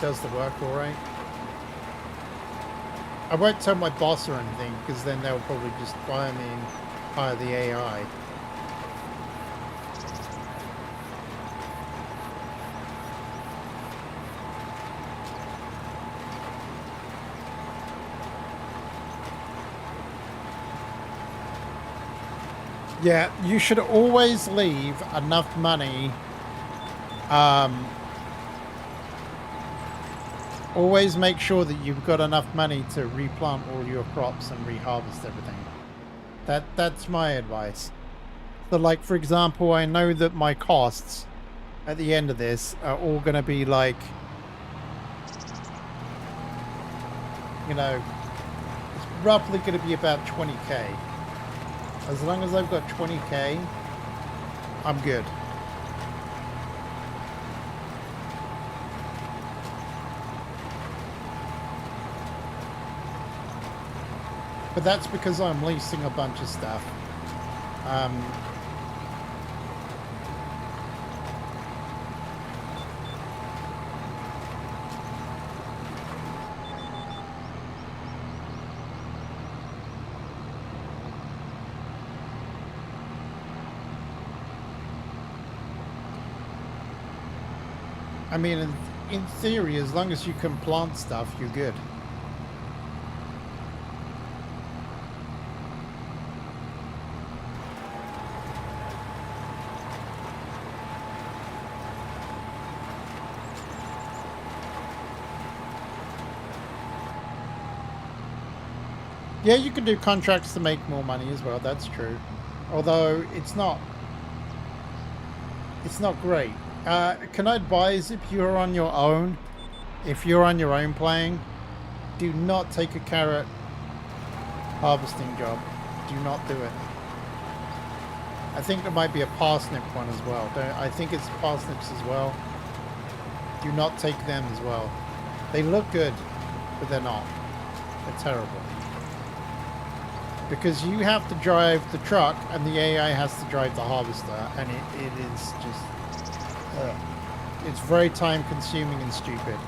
A: Does the work all right? I won't tell my boss or anything because then they'll probably just fire me and hire the AI. Yeah, you should always leave enough money. Always make sure that you've got enough money to replant all your crops and reharvest everything. That's my advice. So like, for example, I know that my costs at the end of this are all going to be like, you know, it's roughly going to be about 20K. As long as I've got 20K, I'm good. But that's because I'm leasing a bunch of stuff. I mean, in theory, as long as you can plant stuff, you're good. Yeah, you can do contracts to make more money as well. That's true. Although it's not great. Can I advise, if you're on your own, playing, do not take a carrot harvesting job. Do not do it. I think there might be a parsnip one as well. I think it's parsnips as well. Do not take them as well. They look good, but they're not. They're terrible. Because you have to drive the truck and the AI has to drive the harvester, and it is just... it's very time consuming and stupid.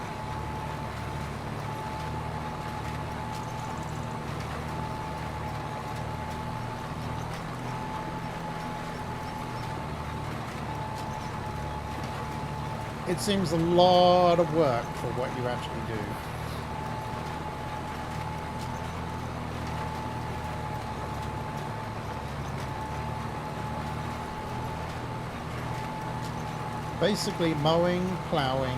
A: It seems a lot of work for what you actually do. Basically mowing, plowing,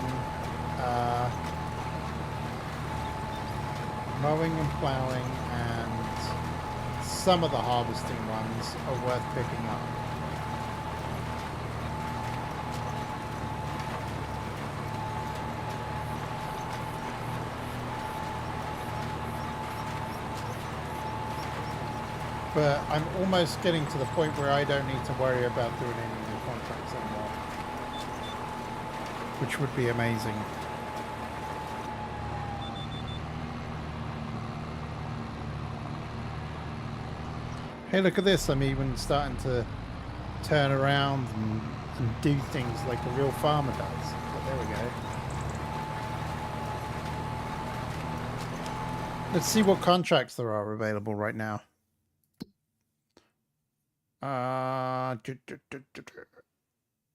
A: and some of the harvesting ones are worth picking up. But I'm almost getting to the point where I don't need to worry about doing any of the contracts anymore, which would be amazing. Hey, look at this. I'm even starting to turn around and do things like a real farmer does. But there we go. Let's see what contracts there are available right now.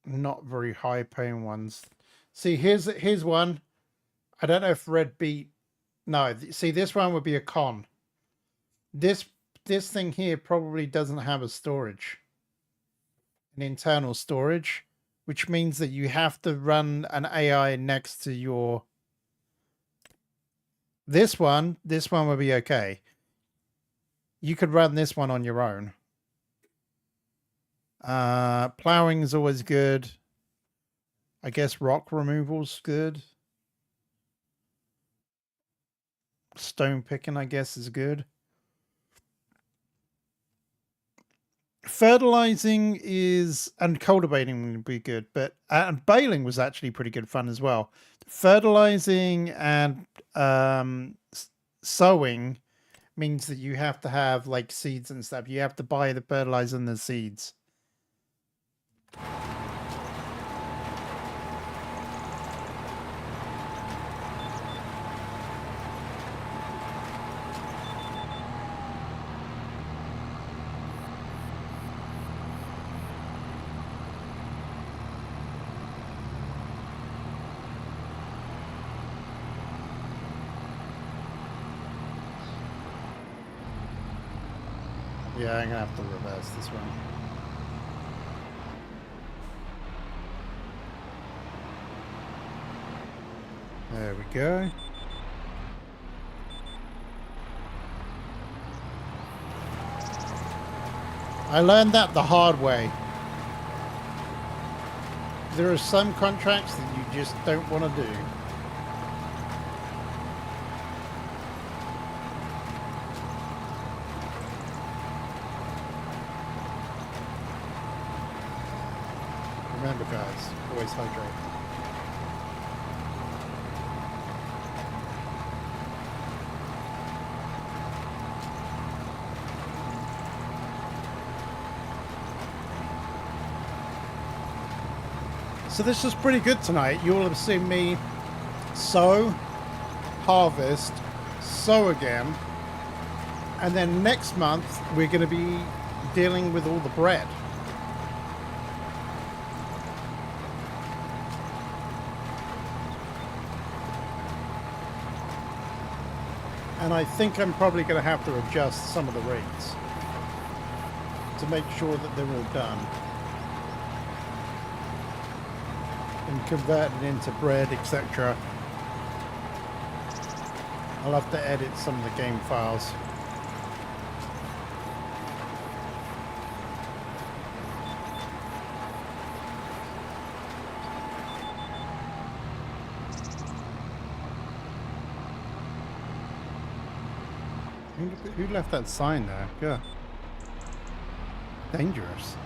A: Not very high paying ones. See, here's one. I don't know if red beet. No, see, this one would be a con. This thing here probably doesn't have a storage, an internal storage, which means that you have to run an AI next to your. This one would be okay. You could run this one on your own. Plowing is always good. I guess rock removal's good. Stone picking, I guess, is good. Fertilizing and cultivating would be good, but and baling was actually pretty good fun as well. Fertilizing and sowing means that you have to have like seeds and stuff. You have to buy the fertilizer and the seeds. Yeah, I'm gonna have to reverse this one. There we go. I learned that the hard way. There are some contracts that you just don't want to do. Remember, guys, always hydrate. So this was pretty good tonight. You will have seen me sow, harvest, sow again, and then next month we're going to be dealing with all the bread. And I think I'm probably going to have to adjust some of the rates to make sure that they're all done. And convert it into bread, etc. I'll have to edit some of the game files. Who left that sign there? Yeah. Dangerous.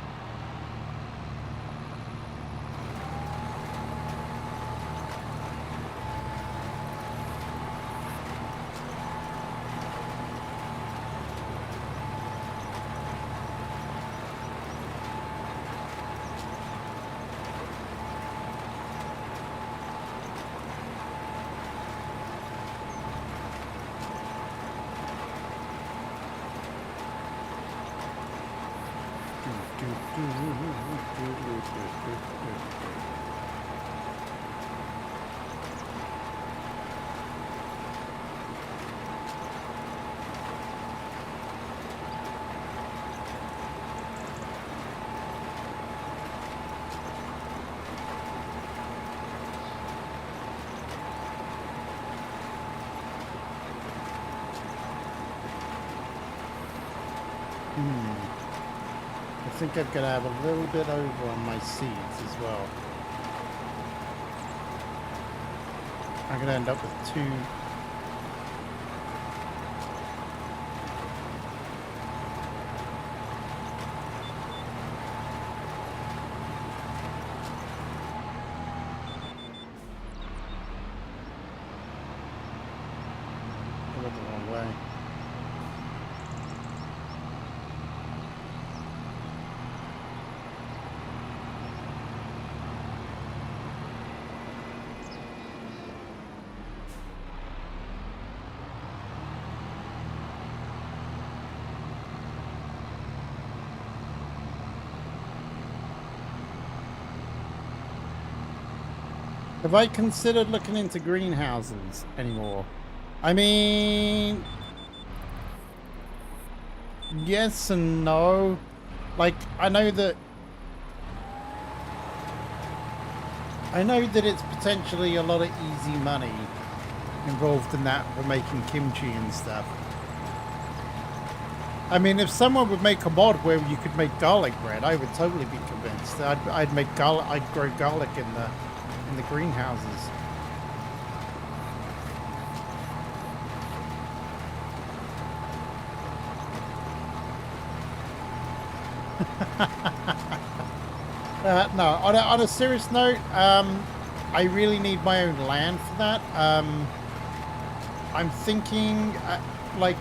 A: I think I'm going to have a little bit over on my seeds as well. I'm going to end up with 2. I went the wrong way. Have I considered looking into greenhouses anymore? I mean, yes and no. Like, I know that it's potentially a lot of easy money involved in that for making kimchi and stuff. I mean, if someone would make a mod where you could make garlic bread, I would totally be convinced. I'd make garlic. I'd grow garlic in the greenhouses. No, on a serious note, I really need my own land for that. I'm thinking, like,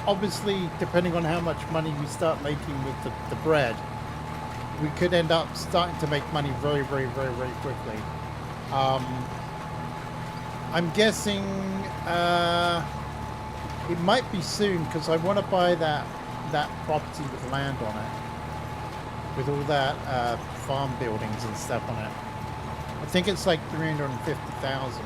A: obviously, depending on how much money we start making with the bread, we could end up starting to make money very, very, very, very quickly. I'm guessing it might be soon because I want to buy that property with land on it, with all that farm buildings and stuff on it. I think it's like 350,000.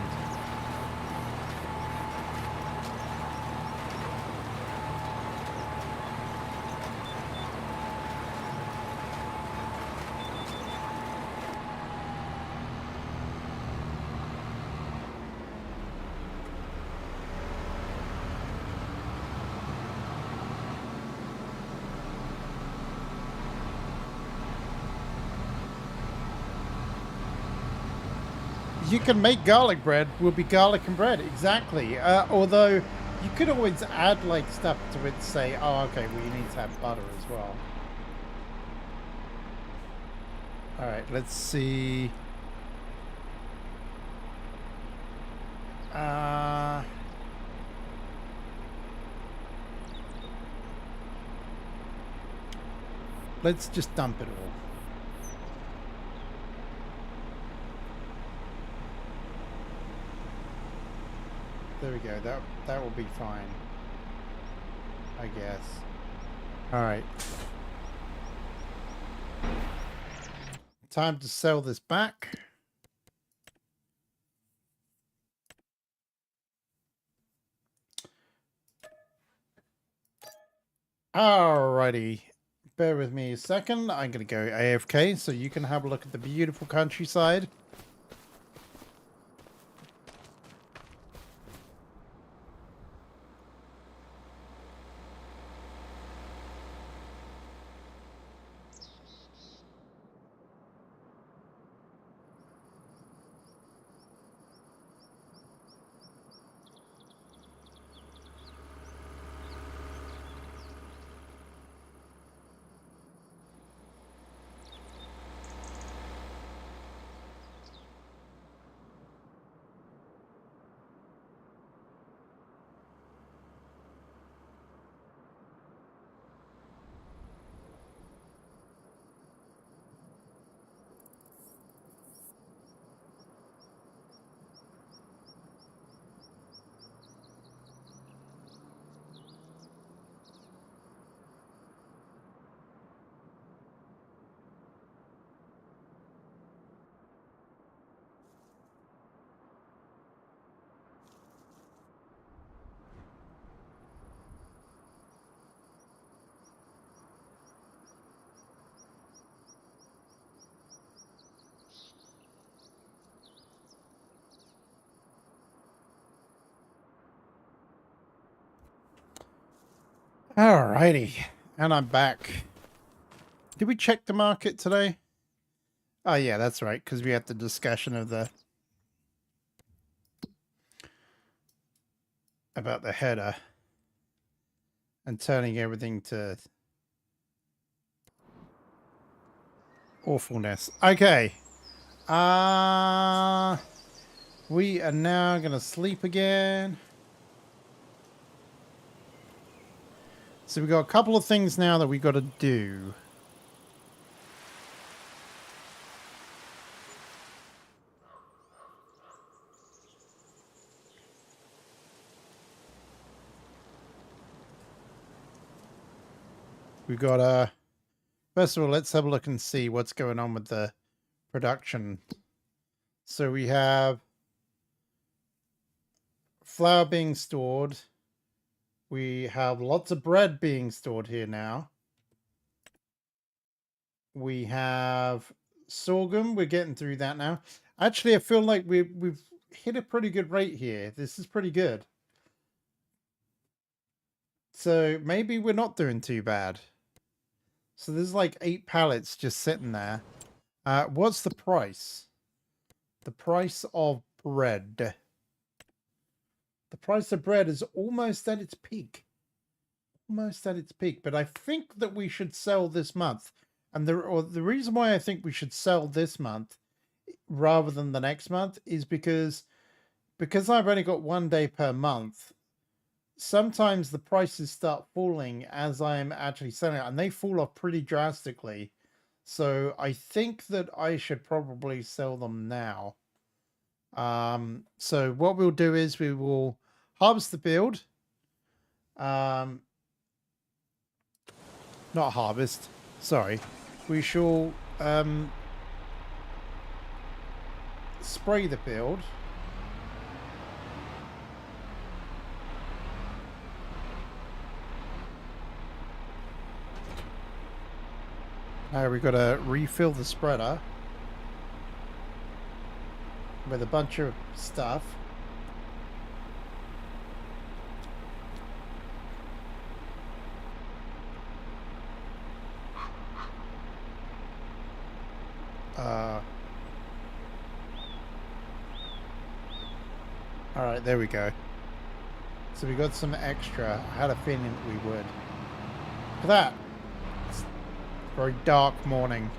A: You can make garlic bread, will be garlic and bread, exactly. Although you could always add like stuff to it, say, oh, okay, well you need to have butter as well. All right, let's see. Let's just dump it all. There we go. That will be fine, I guess. All right. Time to sell this back. Alrighty. Bear with me a second. I'm going to go AFK so you can have a look at the beautiful countryside. Alrighty. And I'm back. Did we check the market today? Oh yeah, that's right, because we had the discussion of about the header and turning everything to awfulness. Okay. We are now gonna sleep again. So we've got a couple of things now that we got to do. We've got first of all, let's have a look and see what's going on with the production. So we have flour being stored. We have lots of bread being stored here now. We have sorghum. We're getting through that now. Actually, I feel like we've hit a pretty good rate here. This is pretty good. So maybe we're not doing too bad. So there's like 8 pallets just sitting there. What's the price? The price of bread. The price of bread is almost at its peak. Almost at its peak. But I think that we should sell this month. And the reason why I think we should sell this month rather than the next month is because I've only got 1 day per month. Sometimes the prices start falling as I'm actually selling it, and they fall off pretty drastically. So I think that I should probably sell them now. So what we'll do is we will harvest the field. Not harvest, sorry. We shall spray the field. Now we've got to refill the spreader with a bunch of stuff. All right, there we go. So we got some extra. I had a feeling that we would. Look at that. It's a very dark morning.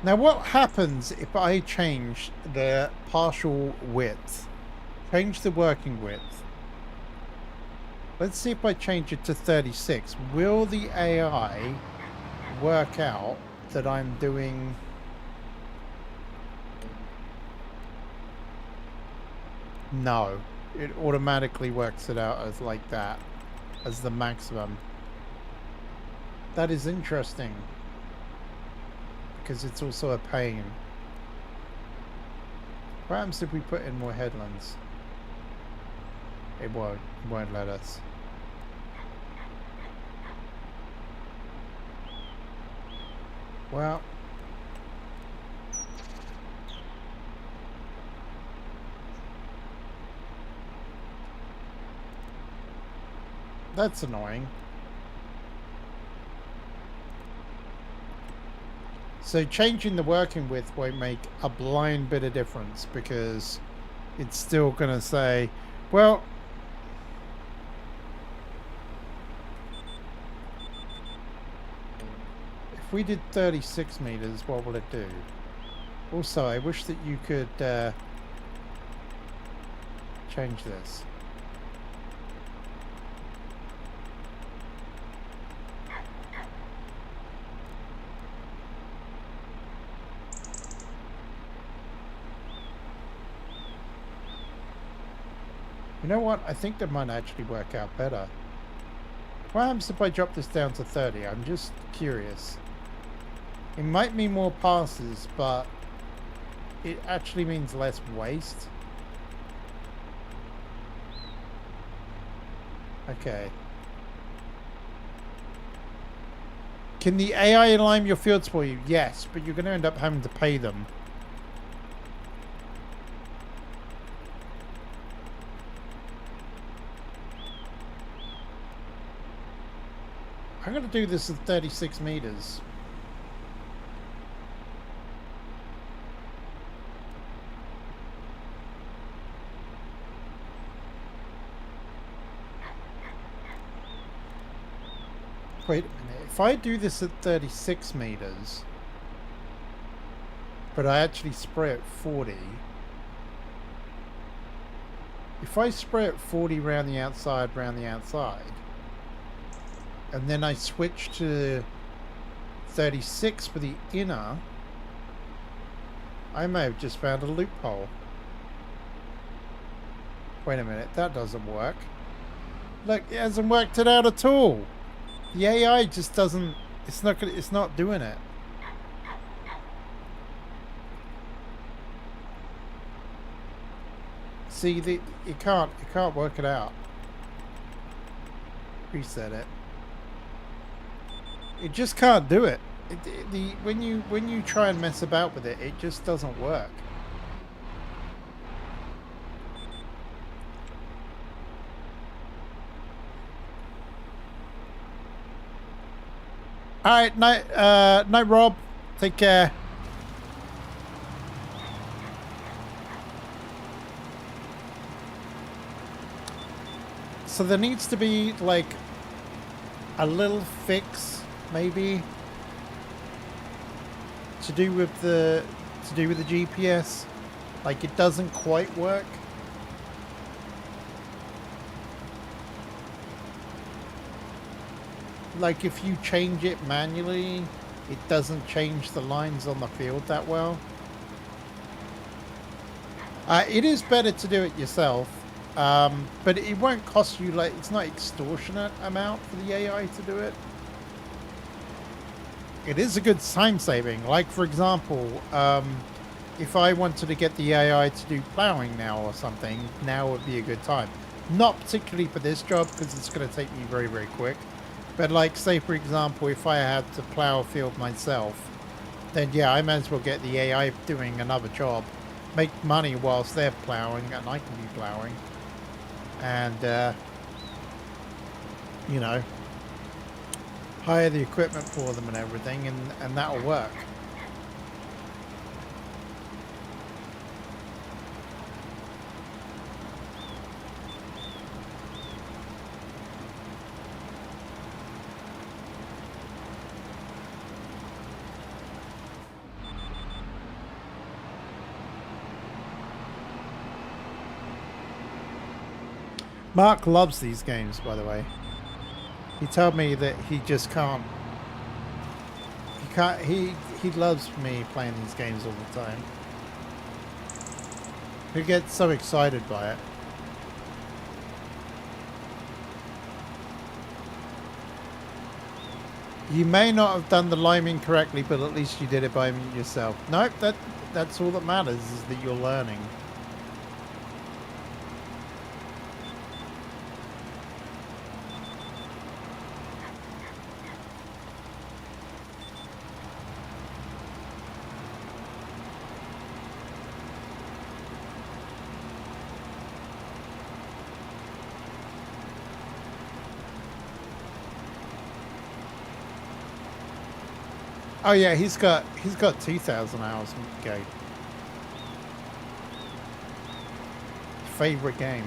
A: Now what happens if I change the partial width? Change the working width. Let's see if I change it to 36. Will the AI work out that I'm doing... No. It automatically works it out as like that. As the maximum. That is interesting. Because it's also a pain. What happens if we put in more headlands? It won't let us. Well, that's annoying. So changing the working width won't make a blind bit of difference because it's still going to say, well, if we did 36 meters, what will it do? Also, I wish that you could change this. You know what? I think that might actually work out better. What happens if I drop this down to 30? I'm just curious. It might mean more passes, but it actually means less waste. Okay. Can the AI lime your fields for you? Yes, but you're going to end up having to pay them. I'm going to do this at 36 meters. Wait a minute. If I do this at 36 meters, but I actually spray at 40. If I spray at 40 round the outside, and then I switch to 36 for the inner, I may have just found a loophole. Wait a minute, that doesn't work. Look, it hasn't worked it out at all. The AI just doesn't, it's not doing it. See, it can't work it out. Reset it. It just can't do it. When you try and mess about with it, it just doesn't work. All right, night, Rob. Take care. So there needs to be like a little fix, maybe, to do with the GPS. Like it doesn't quite work. Like if you change it manually, it doesn't change the lines on the field that well. It is better to do it yourself, but it won't cost you, like, it's not extortionate amount for the AI to do it. It is a good time saving. Like for example, if I wanted to get the AI to do plowing now or something, now would be a good time. Not particularly for this job because it's going to take me very, very quick. But like, say for example, if I had to plow a field myself, then yeah, I might as well get the AI doing another job, make money whilst they're plowing and I can be plowing, and you know, hire the equipment for them and everything, and that'll work. Mark loves these games, by the way. He told me that he just can't. He loves me playing these games all the time. He gets so excited by it. You may not have done the liming correctly, but at least you did it by yourself. Nope, that's all that matters, is that you're learning. Oh yeah, he's got 2,000 hours in the game. Favorite game.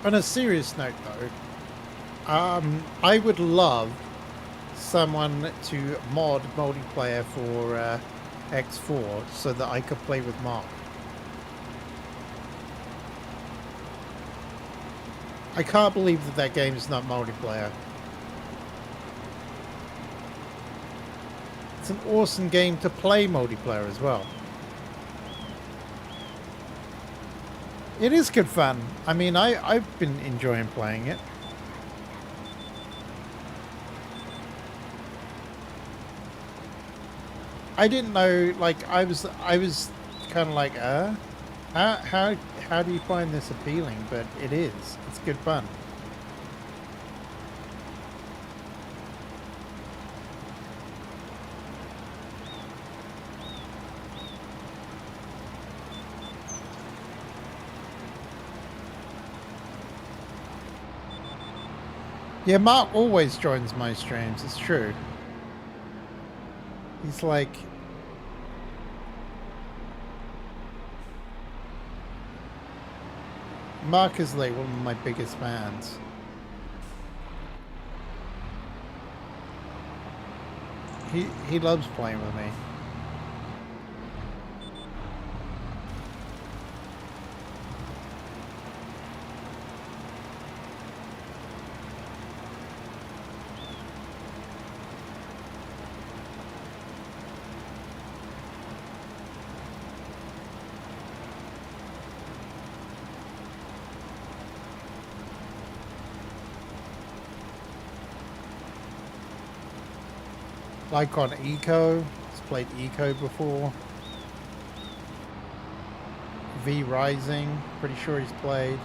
A: On a serious note, though, I would love someone to mod multiplayer for X4 so that I could play with Mark. I can't believe that game is not multiplayer. It's an awesome game to play multiplayer as well. It is good fun. I mean, I've been enjoying playing it. I didn't know, like, I was kind of like, how do you find this appealing? But it is. It's good fun. Yeah, Mark always joins my streams. It's true. He's like... Mark is like one of my biggest fans. He loves playing with me. Like on Eco, he's played Eco before. V Rising, pretty sure he's played.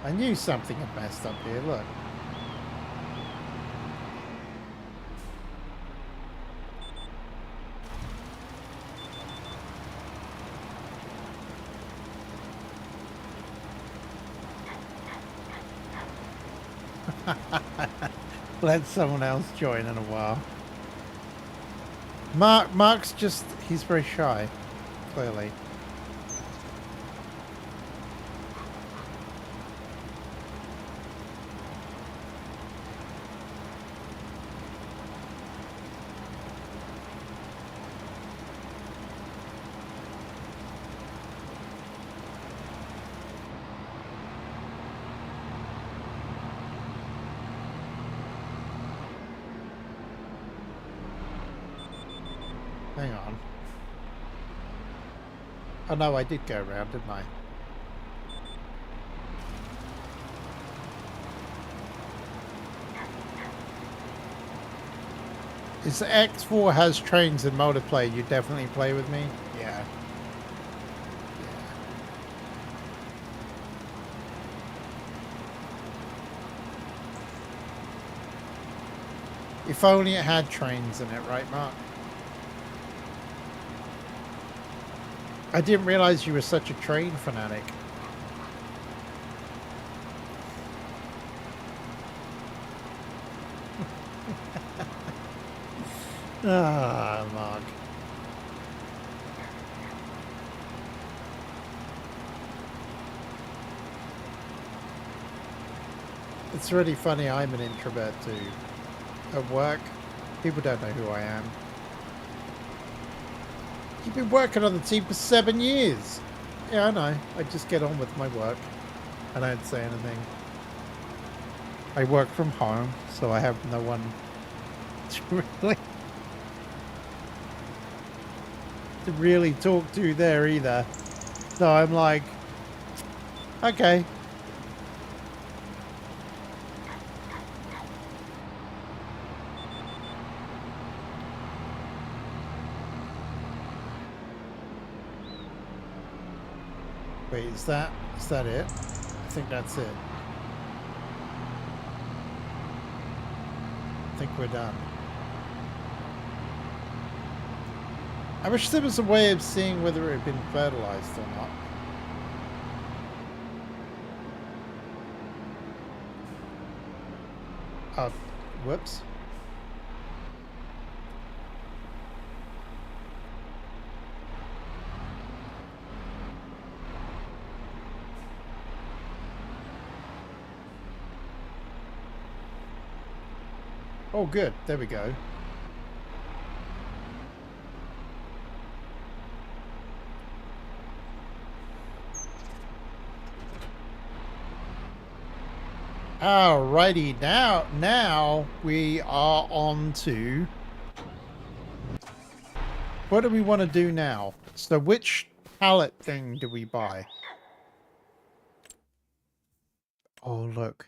A: I knew something had messed up here, look. Let someone else join in a while. Mark's just, he's very shy, clearly. Hang on. Oh no, I did go around, didn't I? If X4 has trains in multiplayer, you definitely play with me? Yeah. If only it had trains in it, right, Mark? I didn't realize you were such a train fanatic. Ah, Mark. It's really funny, I'm an introvert too. At work, people don't know who I am. You've been working on the team for 7 years. Yeah, I know. I just get on with my work. I don't say anything. I work from home, so I have no one to really talk to there either. So I'm like, okay. Wait, is that it? I think that's it. I think we're done. I wish there was a way of seeing whether it had been fertilized or not. Oh, whoops. Oh, good. There we go. Alrighty, now we are on to what do we want to do now? So which pallet thing do we buy? Oh, look.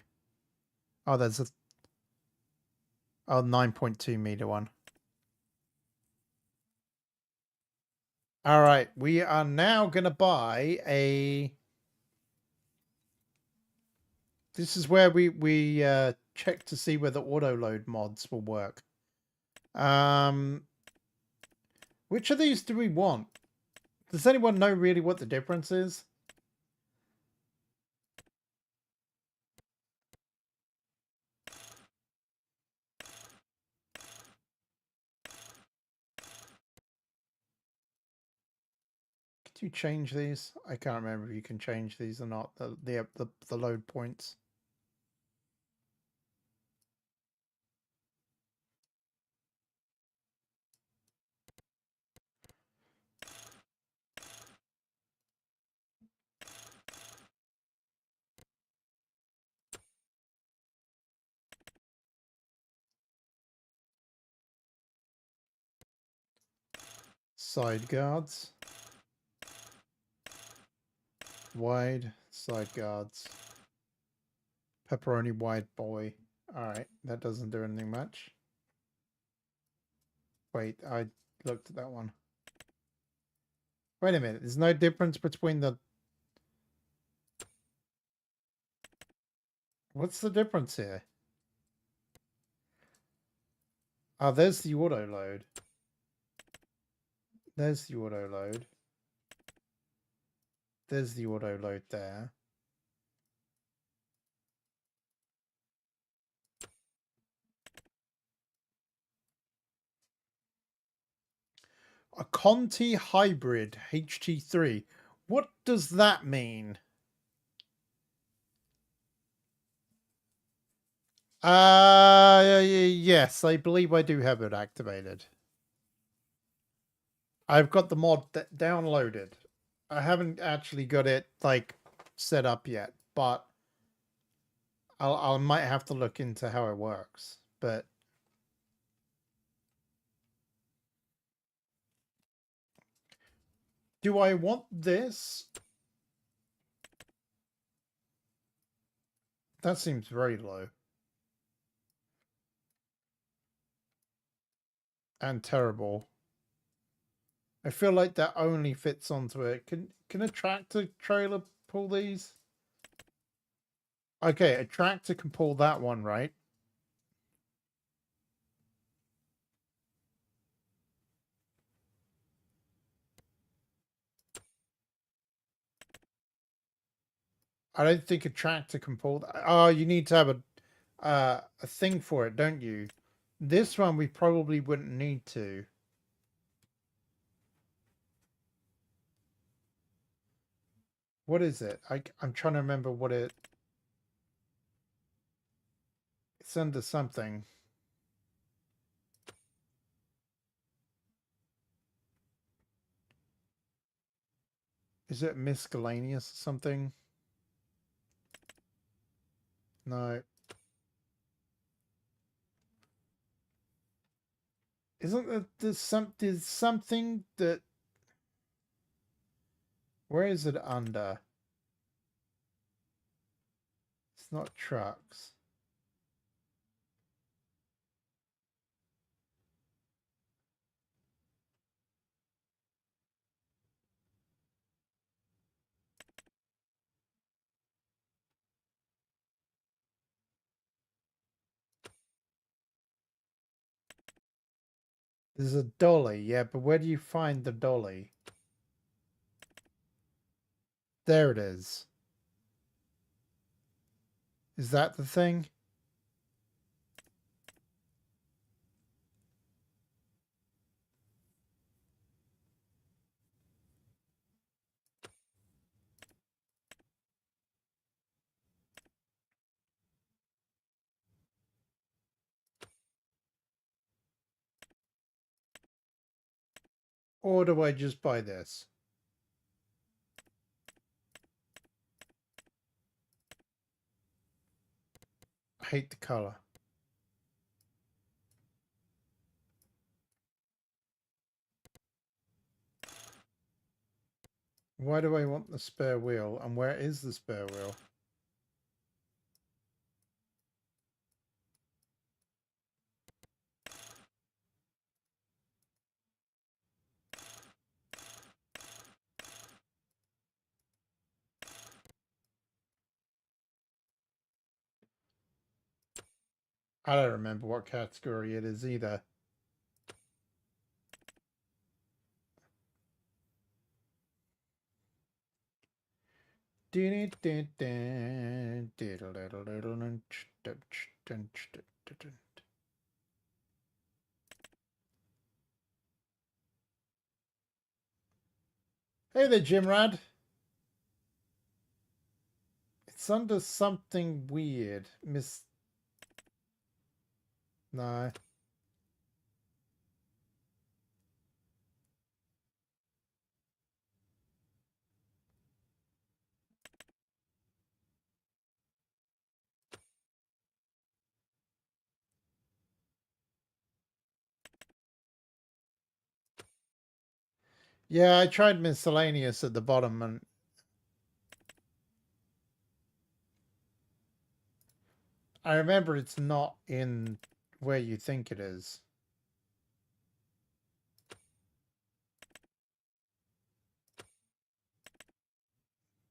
A: Oh, there's a 9.2 meter one. All right, we are now going to buy a... This is where we check to see whether auto load mods will work. Which of these do we want? Does anyone know really what the difference is? Could you change these? I can't remember if you can change these or not. The load points. Side guards. Wide side guards. Pepperoni wide boy. Alright, that doesn't do anything much. Wait, I looked at that one. Wait a minute, there's no difference between the... What's the difference here? Oh, there's the auto load. There's the auto load. There's the auto load there. A Conti Hybrid HT3. What does that mean? Yes, I believe I do have it activated. I've got the mod downloaded. I haven't actually got it like set up yet, but I might have to look into how it works. But do I want this? That seems very low. And terrible. I feel like that only fits onto it. Can a tractor trailer pull these? Okay, a tractor can pull that one, right? I don't think a tractor can pull that. Oh, you need to have a thing for it, don't you? This one we probably wouldn't need to. What is it? I'm trying to remember what it... It's under something. Is it miscellaneous or something? No. Isn't it there's something that... Where is it under? It's not trucks. There's a dolly, yeah, but where do you find the dolly? There it is. Is that the thing? Or do I just buy this? I hate the color. Why do I want the spare wheel? And where is the spare wheel? I don't remember what category it is either. Hey there, Jimrad. It's under something weird. No. Yeah, I tried miscellaneous at the bottom and I remember it's not in where you think it is.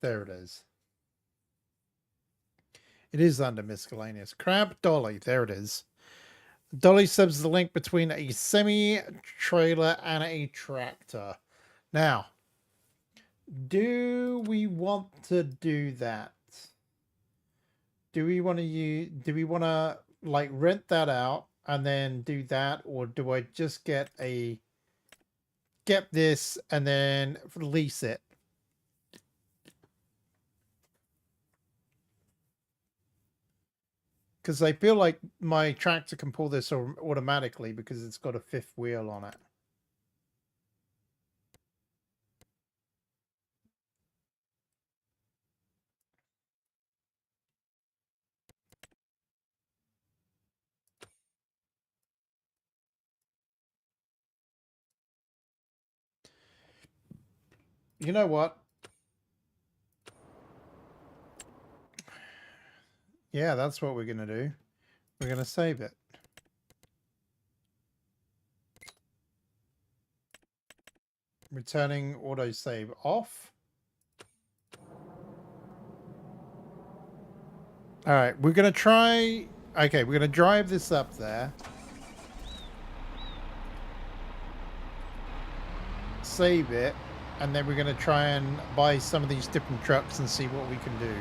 A: There it is. It is under miscellaneous. Crab dolly. There it is. Dolly subs the link between a semi-trailer and a tractor. Now, do we want to do that? Do we want to like rent that out and then do that, or do I just get this and then lease it? Because I feel like my tractor can pull this automatically because it's got a fifth wheel on it. You know what? Yeah, that's what we're going to do. We're going to save it. Returning autosave off. All right, we're going to try... Okay, we're going to drive this up there. Save it. And then we're going to try and buy some of these different trucks and see what we can do.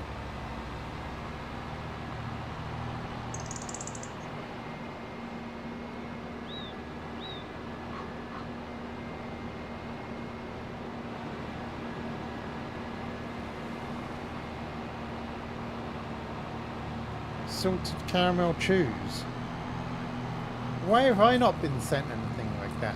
A: Salted caramel chews. Why have I not been sent anything like that?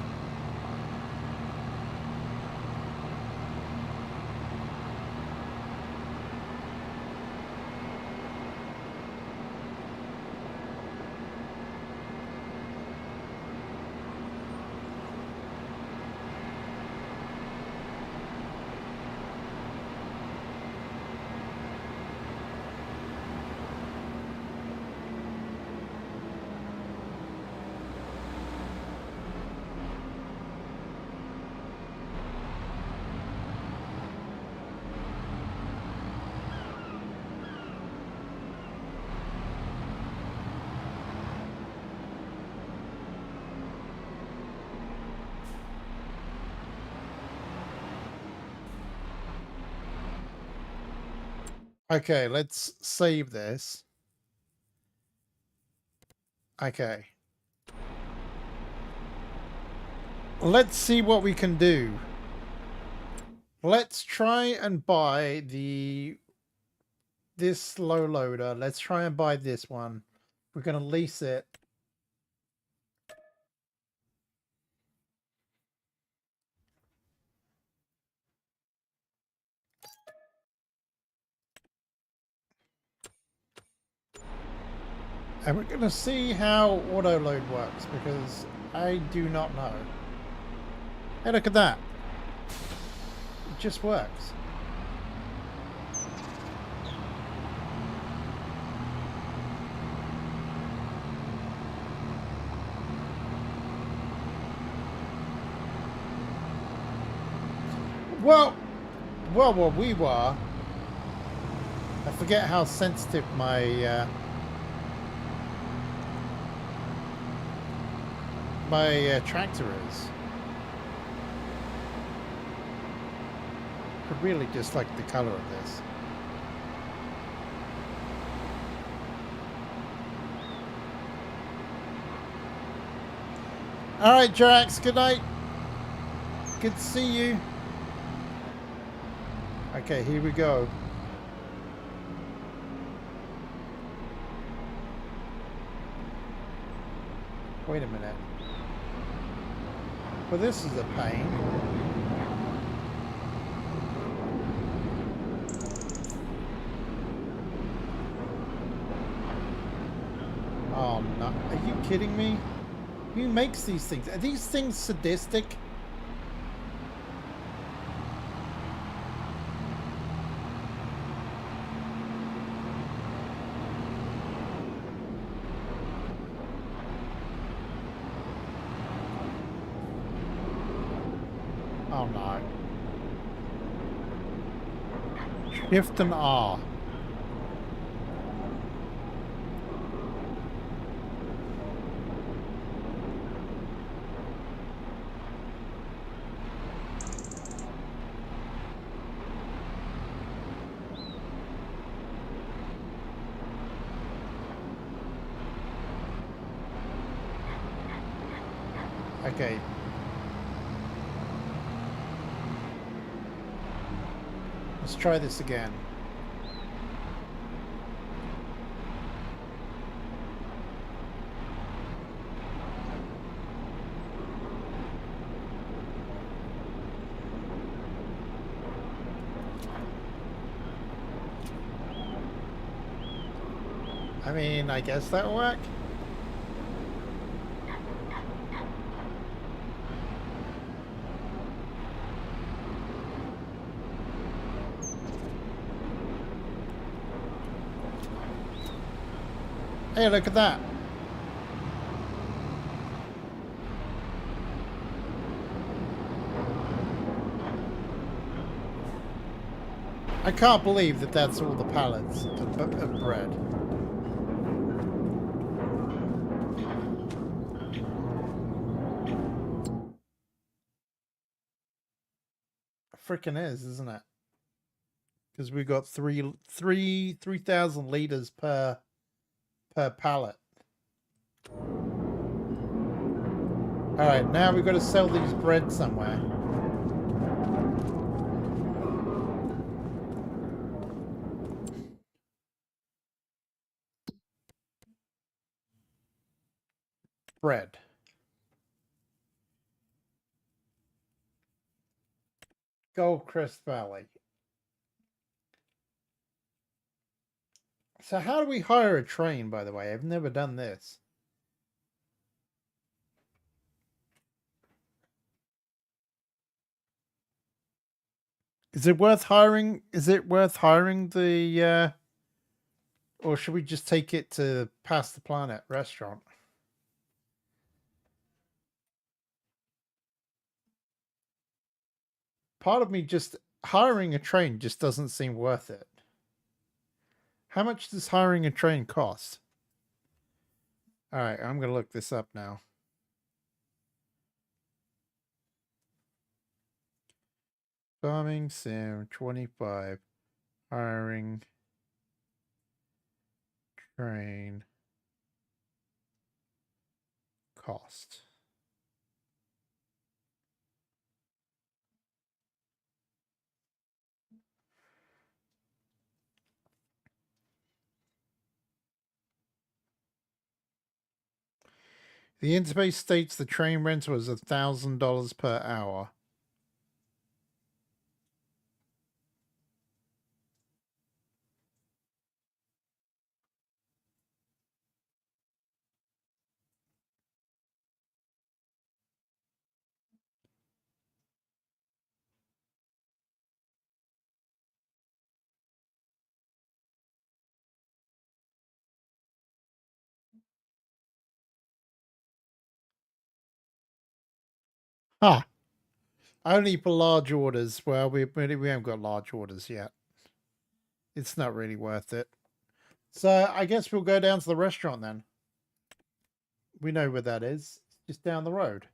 A: Okay, let's save this. Okay. Let's see what we can do. Let's try and buy this low loader. Let's try and buy this one. We're going to lease it. And we're going to see how auto load works because I do not know. Hey, look at that. It just works. Well, we were. I forget how sensitive my tractor is. I really dislike the color of this. All right, Drax. Good night. Good to see you. Okay, here we go. Wait a minute. Well, this is a pain. Oh, no. Are you kidding me? Who makes these things? Are these things sadistic? Oh no. Shift and R. Okay. Let's try this again. I mean, I guess that'll work. Hey, look at that. I can't believe that that's all the pallets of bread. Frickin' is, isn't it? Because we got 3,000 liters per pallet. All right, now we've got to sell these bread somewhere. Bread. Goldcrest Valley. So how do we hire a train, by the way? I've never done this. Is it worth hiring? Is it worth hiring the or should we just take it to Past the Planet restaurant? Part of me just hiring a train just doesn't seem worth it. How much does hiring a train cost? All right, I'm going to look this up now. Farming Sim 25 hiring Train cost. The interface states the train rental is $1,000 per hour. Ah, only for large orders. Well, we haven't got large orders yet. It's not really worth it. So I guess we'll go down to the restaurant then. We know where that is. It's just down the road.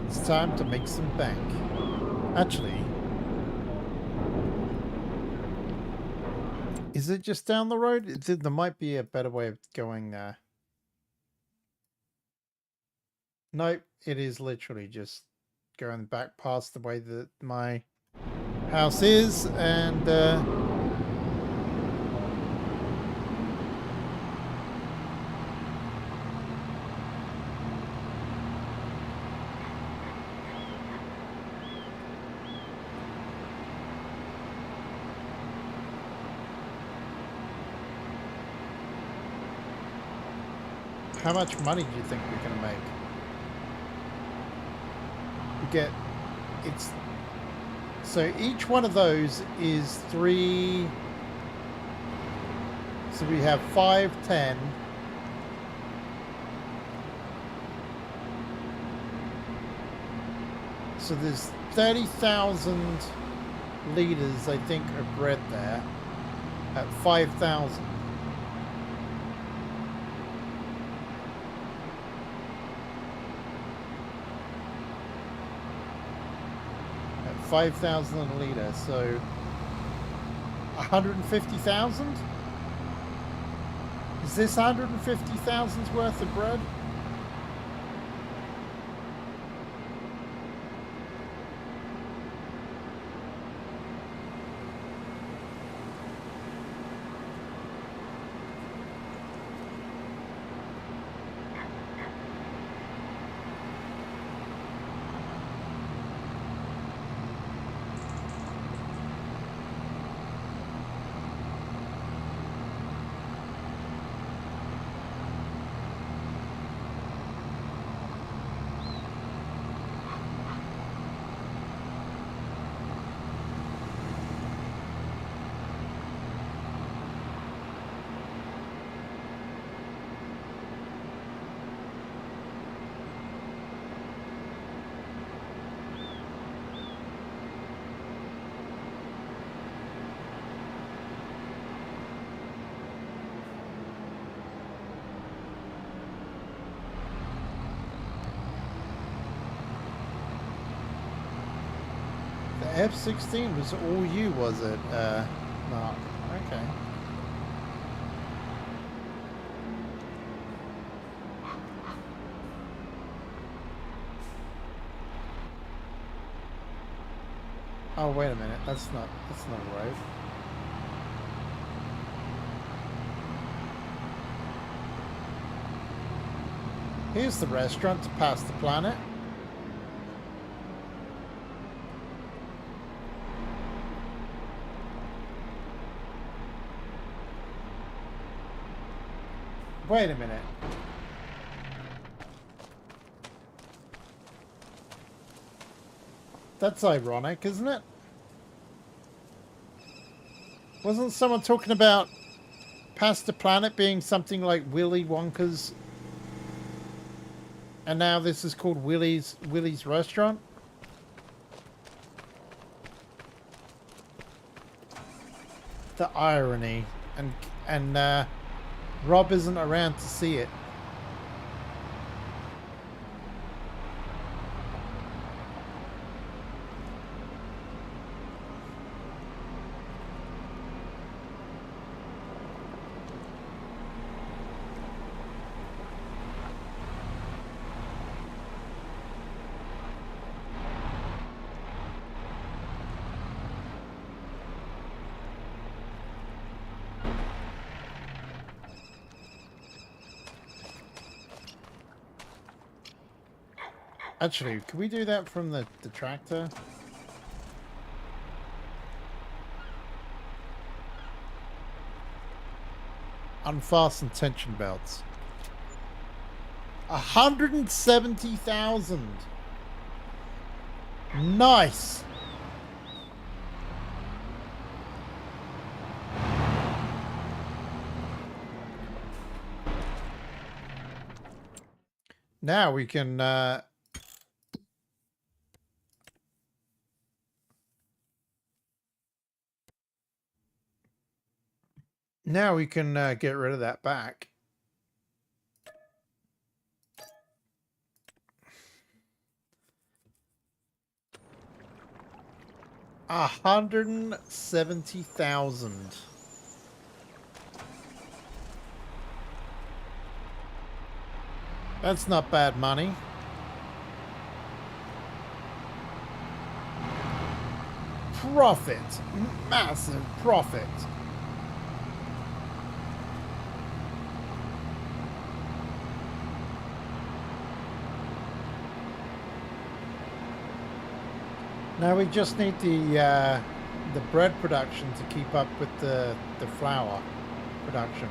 A: It's time to make some bank. Actually, is it just down the road? There might be a better way of going there. Nope, it is literally just going back past the way that my house is, and how much money do you think we're going to make? We get, it's, so each one of those is 3, so we have 5, 10. So there's 30,000 liters, I think, of bread there at 5,000. At 5,000 a liter, so 150,000? Is this 150,000's worth of bread? F-16 was all you, was it, Mark? Okay. Oh, wait a minute. That's not right. Here's the restaurant to pass the planet. Wait a minute. That's ironic, isn't it? Wasn't someone talking about Past the Planet being something like Willy Wonka's, and now this is called Willy's Restaurant? The irony, and Rob isn't around to see it. Actually, can we do that from the tractor? Unfasten tension belts. 170,000. Nice. Now we can get rid of that back. $170,000. That's not bad money. Profit. Massive profit. Now we just need the bread production to keep up with the flour production.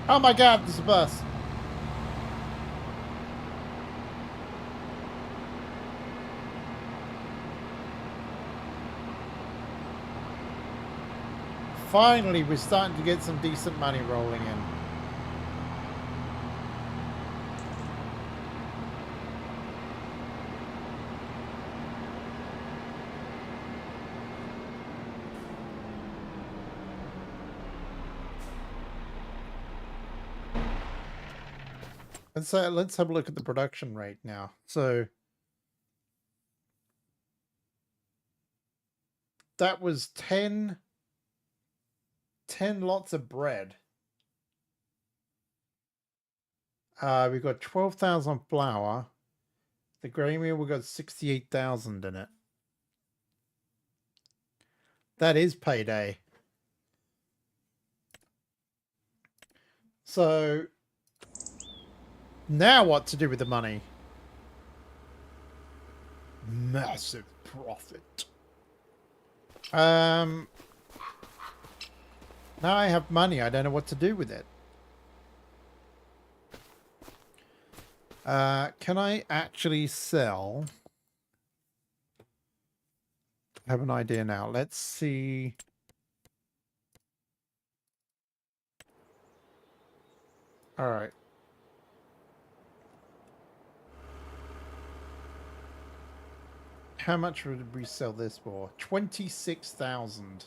A: Oh my God, there's a bus. Finally, we're starting to get some decent money rolling in. Let's have a look at the production rate now. So that was 10 lots of bread. We got 12,000 flour. The grain meal, we got 68,000 in it. That is payday. So now what to do with the money? Massive profit. Now I have money. I don't know what to do with it. Can I actually sell? I have an idea now. Let's see. All right. How much would we sell this for? 26,000.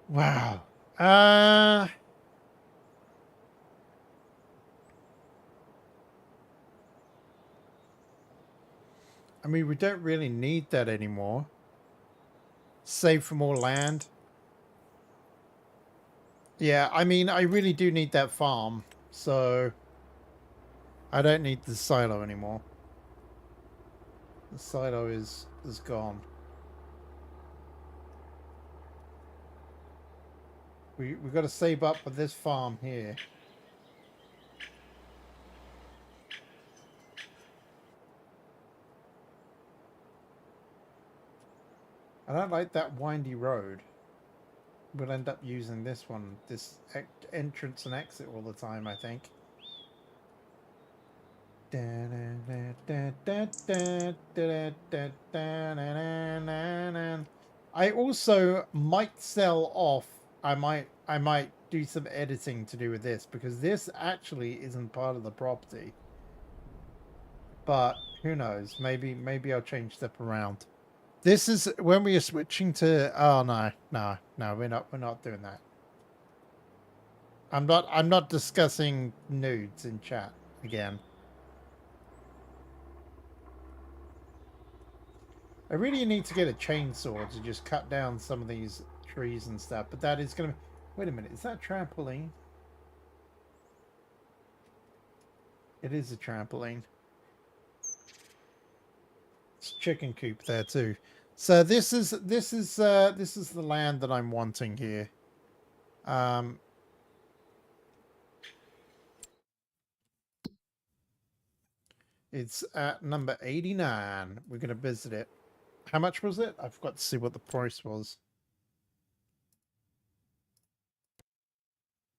A: Wow. I mean, we don't really need that anymore. Save for more land. Yeah, I mean, I really do need that farm, so I don't need the silo anymore. The silo is gone. We got to save up with this farm here. I don't like that windy road. We'll end up using this one, this entrance and exit all the time, I think. I also might sell off. I might do some editing to do with this, because this actually isn't part of the property. But who knows? Maybe I'll change stuff around. This is when we are switching to. Oh no, we're not doing that. I'm not discussing nudes in chat again. I really need to get a chainsaw to just cut down some of these trees and stuff, but that is going to... Wait a minute, is that trampoline? It is a trampoline. It's a chicken coop there too. So this is the land that I'm wanting here. It's at number 89. We're going to visit it. How much was it? I forgot to see what the price was.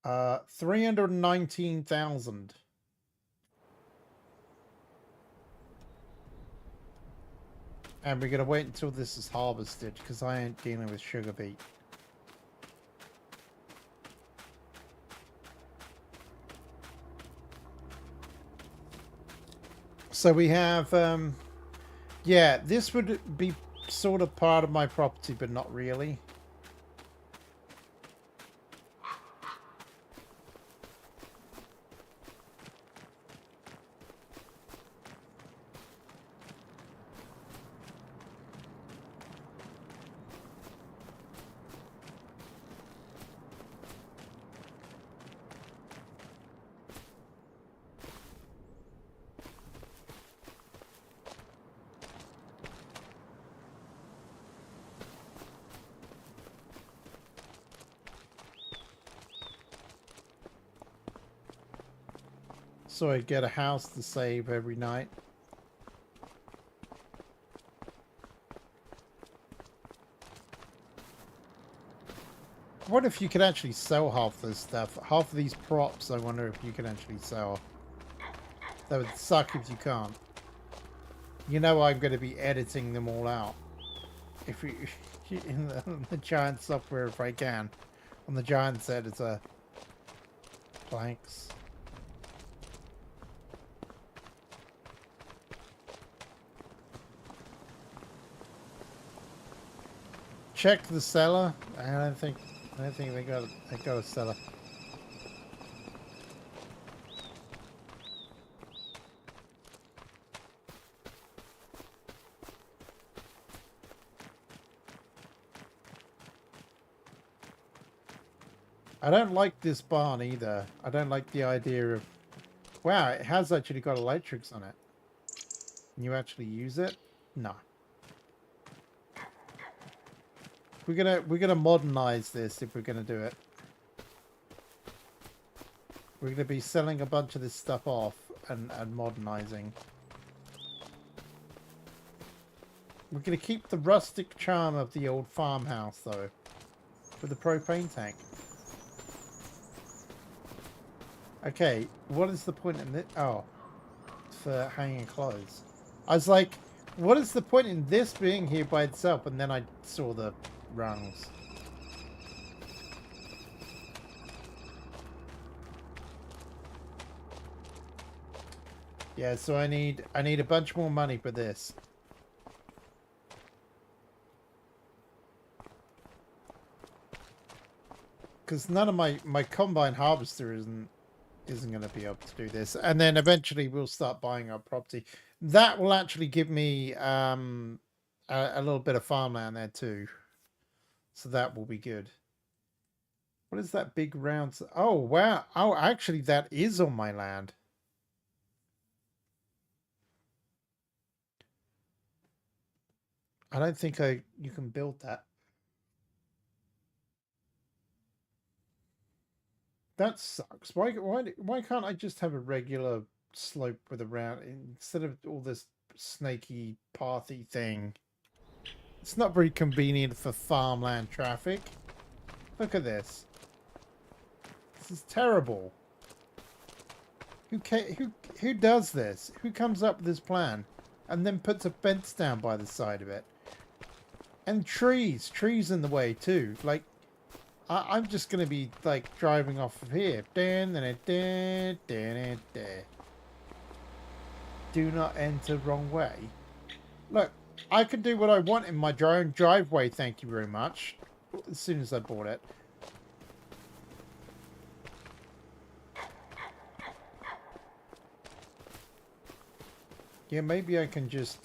A: 319,000. And we're going to wait until this is harvested because I ain't dealing with sugar beet. So we have, yeah, this would be sort of part of my property, but not really. So I get a house to save every night. What if you could actually sell half this stuff? Half of these props, I wonder if you can actually sell. That would suck if you can't. You know I'm going to be editing them all out. If you in the giant software, if I can. On the giant editor. Planks. Check the cellar. I don't think they got a cellar. I don't like this barn either. I don't like the idea of... Wow, it has actually got electrics on it. Can you actually use it? No. We're gonna modernize this if we're gonna do it. We're gonna be selling a bunch of this stuff off and modernizing. We're gonna keep the rustic charm of the old farmhouse though, with the propane tank. Okay, what is the point in this? Oh, for hanging clothes. I was like, what is the point in this being here by itself? And then I saw the rungs. Yeah, so I need a bunch more money for this. Because none of my combine harvester isn't going to be able to do this. And then eventually we'll start buying our property. That will actually give me a little bit of farmland there too. So that will be good. What is that big round? Oh, wow. Oh, actually, that is on my land. I don't think you can build that. That sucks. Why can't I just have a regular slope with a round instead of all this snaky pathy thing? It's not very convenient for farmland traffic. Look at this. This is terrible. Who does this? Who comes up with this plan and then puts a fence down by the side of it? And trees in the way too. Like, I'm just gonna be like driving off of here. Do not enter wrong way. Look, I can do what I want in my own driveway. Thank you very much. As soon as I bought it. Yeah, maybe I can just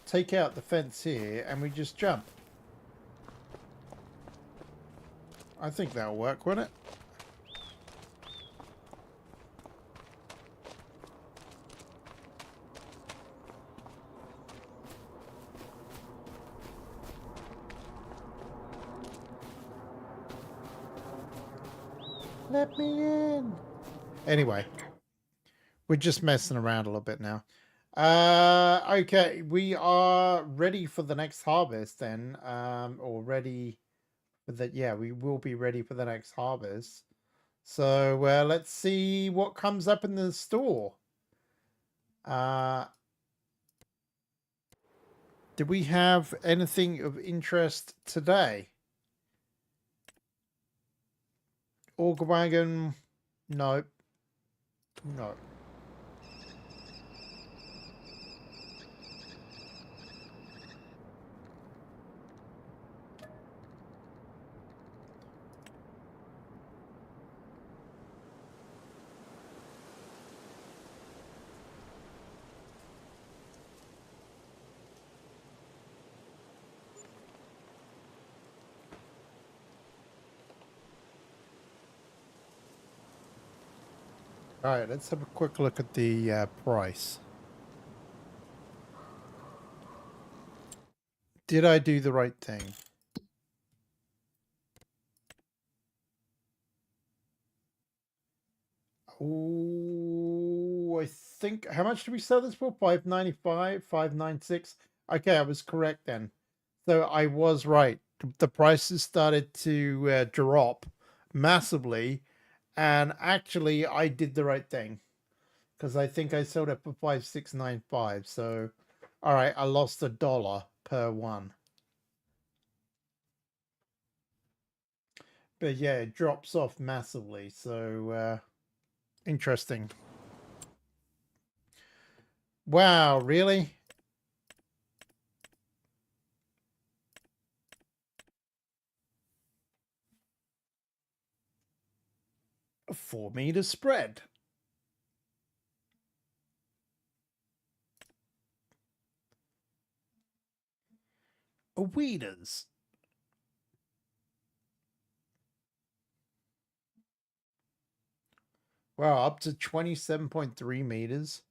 A: take out the fence here and we just jump. I think that'll work, won't it? Let me in. Anyway, we're just messing around a little bit now. Okay, we are ready for the next harvest then. Or ready for the, yeah, we will be ready for the next harvest. So let's see what comes up in the store. Do we have anything of interest today? Auger wagon? No. No. All right, let's have a quick look at the price. Did I do the right thing? Oh, I think, how much did we sell this for? 595, 596. Okay, I was correct then. So I was right. The prices started to drop massively, and actually I did the right thing because I think I sold it for 5695. So, all right, I lost $1 per one. But yeah, it drops off massively. So interesting. Wow, really? A 4 meter spread. A weeders. Wow, up to 27.3 meters.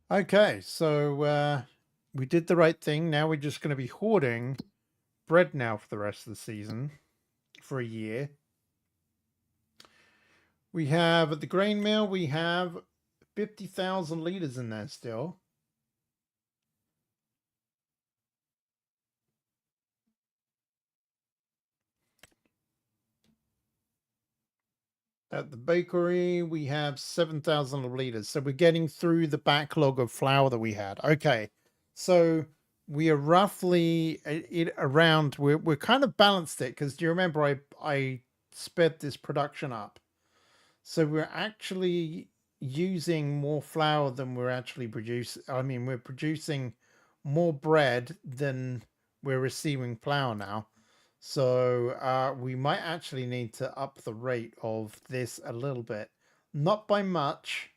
A: Okay, so we did the right thing. Now we're just going to be hoarding bread now for the rest of the season for a year. We have at the grain mill, we have 50,000 liters in there still. At the bakery, we have 7,000 liters. So we're getting through the backlog of flour that we had. Okay. So we are roughly around, we're kind of balanced it because do you remember I sped this production up? So we're actually using more flour than we're actually producing. I mean, we're producing more bread than we're receiving flour now. So we might actually need to up the rate of this a little bit. Not by much.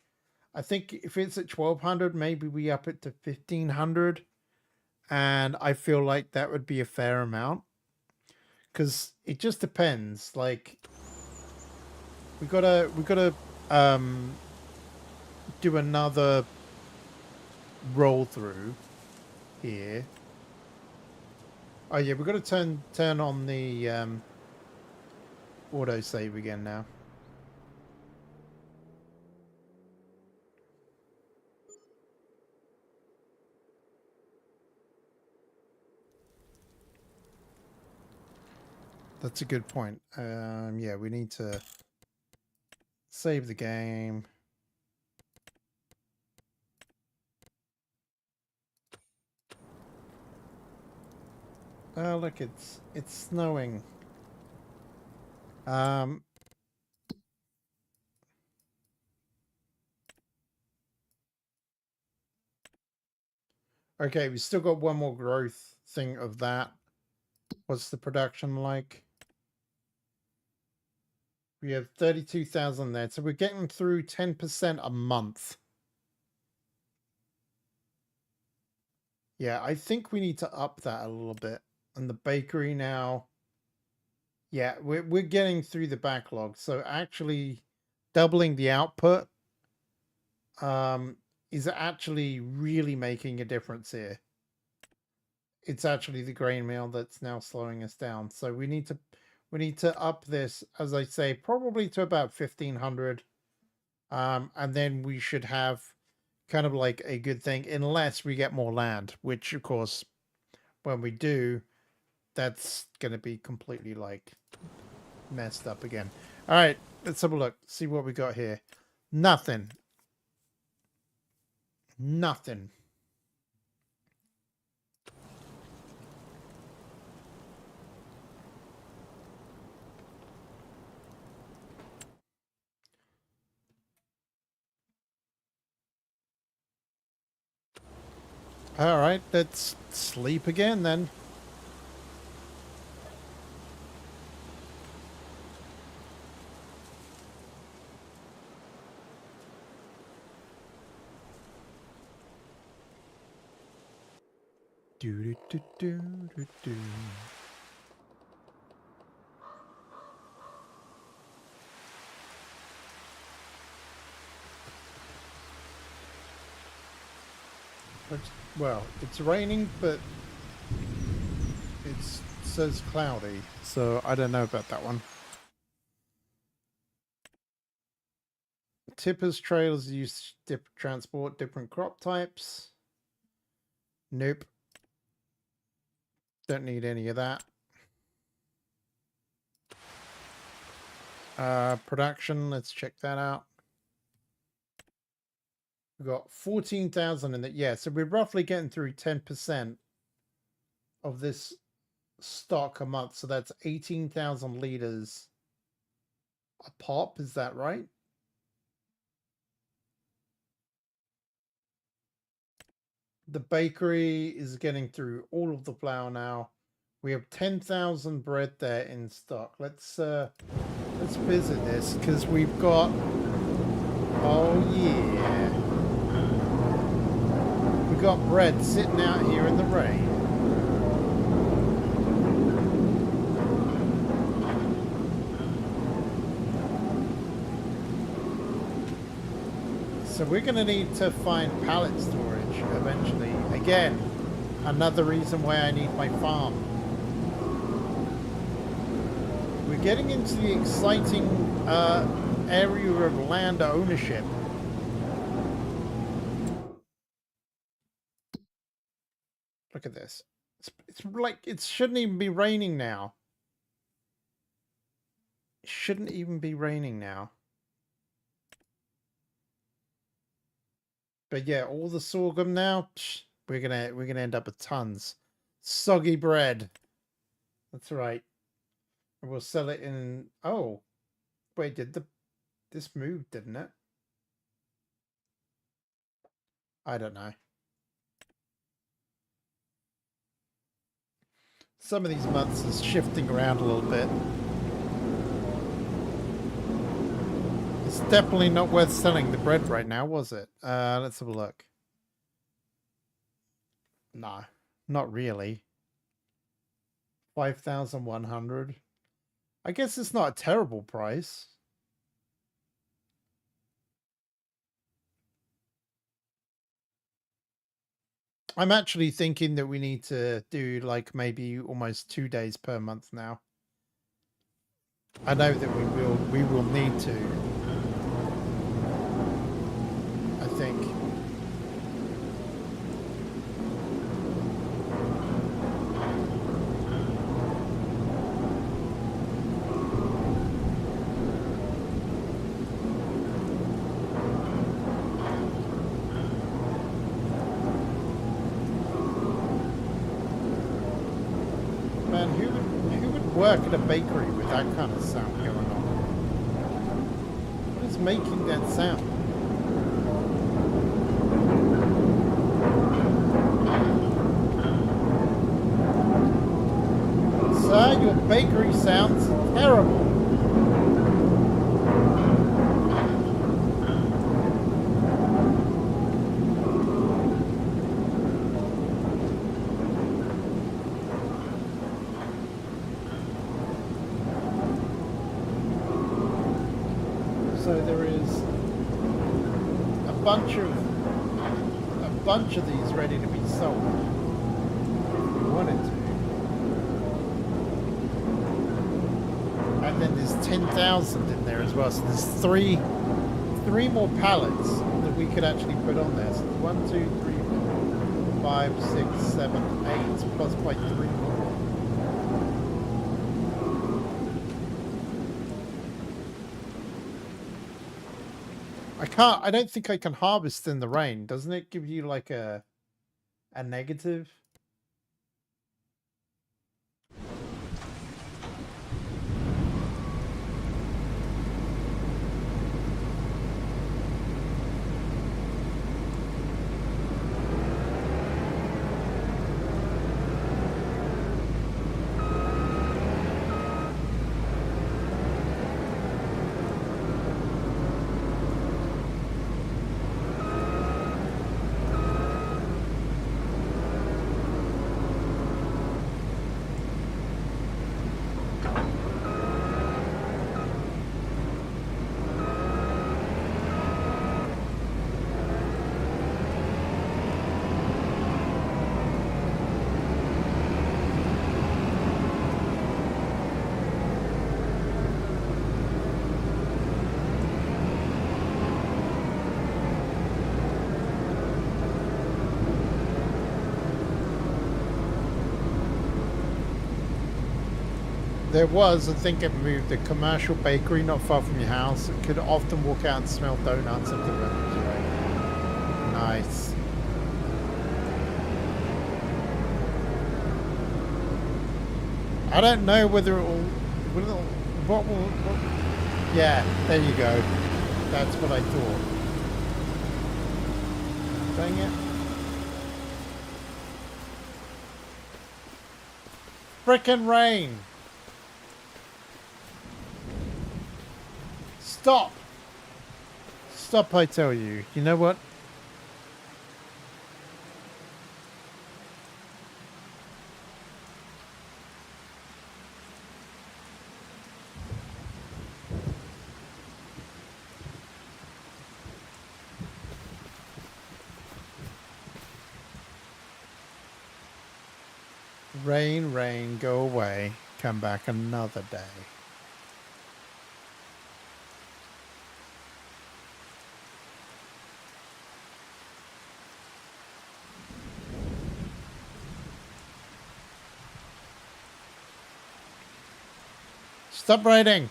A: I think if it's at 1200, maybe we up it to 1500. And I feel like that would be a fair amount. Because it just depends. Like, we gotta do another roll through here. Oh yeah, we've got to turn on the auto save again now. That's a good point. Yeah, we need to save the game. Oh look, it's snowing. Okay, we still got one more growth thing of that. What's the production like? We have 32,000 there. So we're getting through 10% a month. Yeah, I think we need to up that a little bit. And the bakery now. Yeah, we're getting through the backlog. So actually doubling the output is actually really making a difference here. It's actually the grain mill that's now slowing us down. So we need to up this, as I say, probably to about 1,500. And then we should have kind of like a good thing, unless we get more land, which of course, when we do, that's going to be completely like messed up again. All right, let's have a look. See what we got here. Nothing. Nothing. All right, let's sleep again then. Do do do do do do. Well, it's raining, but it says cloudy, so I don't know about that one. Tippers trailers use transport different crop types. Nope. Don't need any of that. Production, let's check that out. We've got 14,000 in that. Yeah, so we're roughly getting through 10% of this stock a month. So that's 18,000 liters a pop. Is that right? The bakery is getting through all of the flour now. We have 10,000 bread there in stock. Let's visit this because we've got. Oh yeah, we got bread sitting out here in the rain. So we're going to need to find pallet storage eventually. Again, another reason why I need my farm. We're getting into the exciting area of land ownership. Look at this. It's like it shouldn't even be raining now. It shouldn't even be raining now. But yeah, all the sorghum now, we're gonna end up with tons. Soggy bread. That's right. And we'll sell it in. Oh, wait, this move, didn't it? I don't know. Some of these months is shifting around a little bit. It's definitely not worth selling the bread right now, was it? Let's have a look. No, not really. 5,100. I guess it's not a terrible price. I'm actually thinking that we need to do like maybe almost 2 days per month now. I know that we will need to. I think. Man, who would work at a bakery with that kind of sound going on? What is making that sound? Sir, your bakery sounds terrible. bunch of these ready to be sold. If we wanted to. And then there's 10,000 in there as well. So there's three more pallets that we could actually put on there. So 1, 2, 3, 4, 5, 6, 7, 8 plus by 3 more. I don't think I can harvest in the rain. Doesn't it give you like a negative? There was, I think it moved, a commercial bakery not far from your house. It could often walk out and smell donuts if the weather was right. Nice. I don't know whether it will, yeah, there you go. That's what I thought. Dang it. Frickin' rain. Stop! Stop, I tell you. You know what? Rain, rain, go away. Come back another day. Stop writing.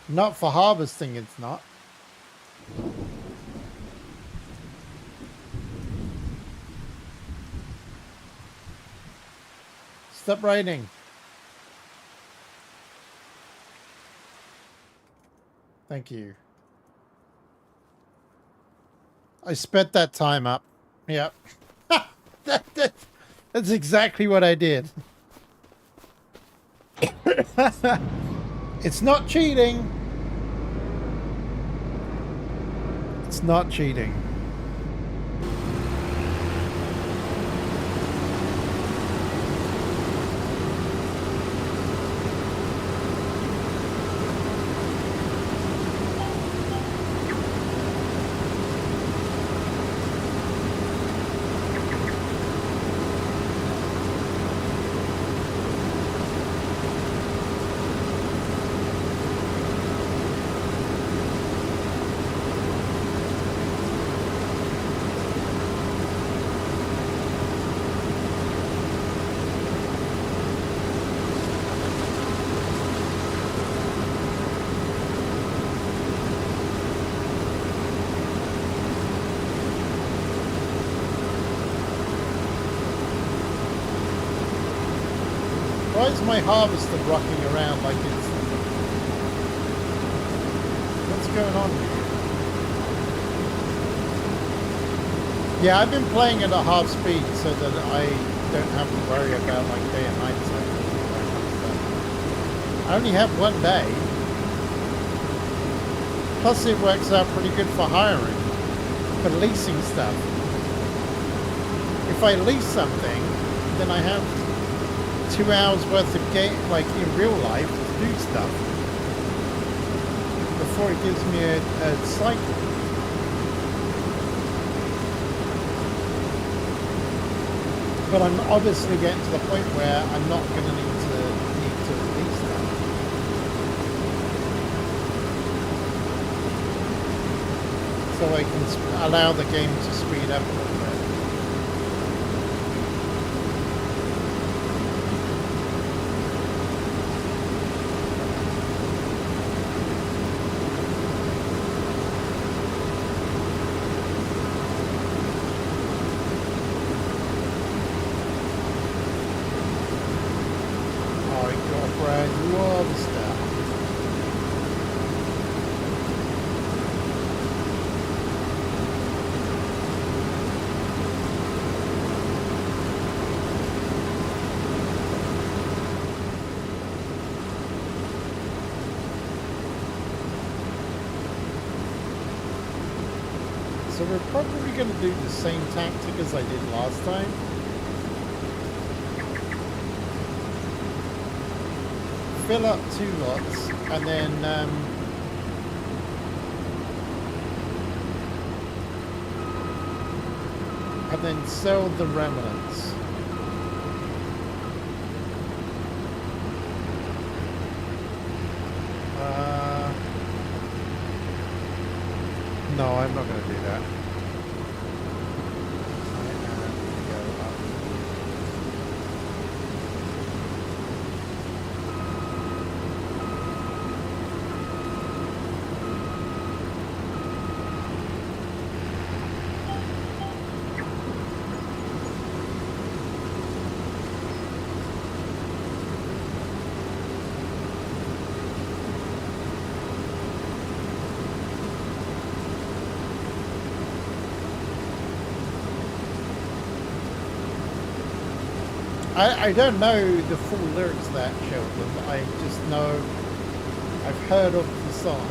A: Not for harvesting, it's not. Stop writing. Thank you. I sped that time up. Yep. That's exactly what I did. It's not cheating. It's not cheating. Why is my harvester rocking around like it's... What's going on here? Yeah, I've been playing at a half speed so that I don't have to worry about like day and night cycles and that kind of stuff. I only have one day. Plus it works out pretty good for hiring, for leasing stuff. If I lease something, then I have 2 hours worth of game, like in real life, to do stuff. before it gives me a cycle. But I'm obviously getting to the point where I'm not going to need to release that. So I can allow the game to speed up a little bit. So we're probably going to do the same tactic as I did last time. Fill up 2 lots and then sell the remnants. No, I'm not going to do that. I don't know the full lyrics of that, Sheldon. I just know I've heard of the song.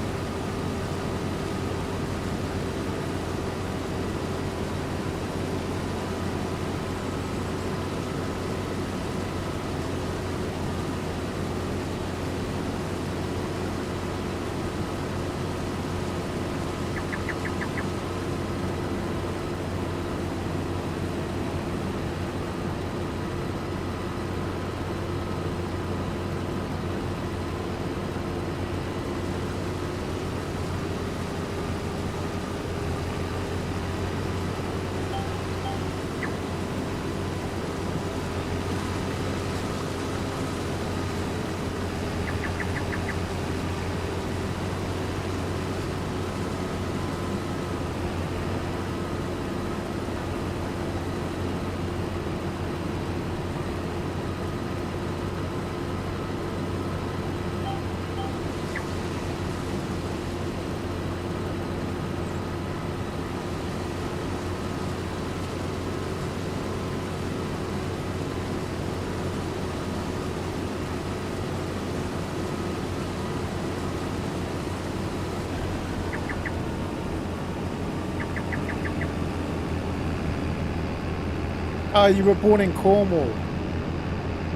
A: You were born in Cornwall,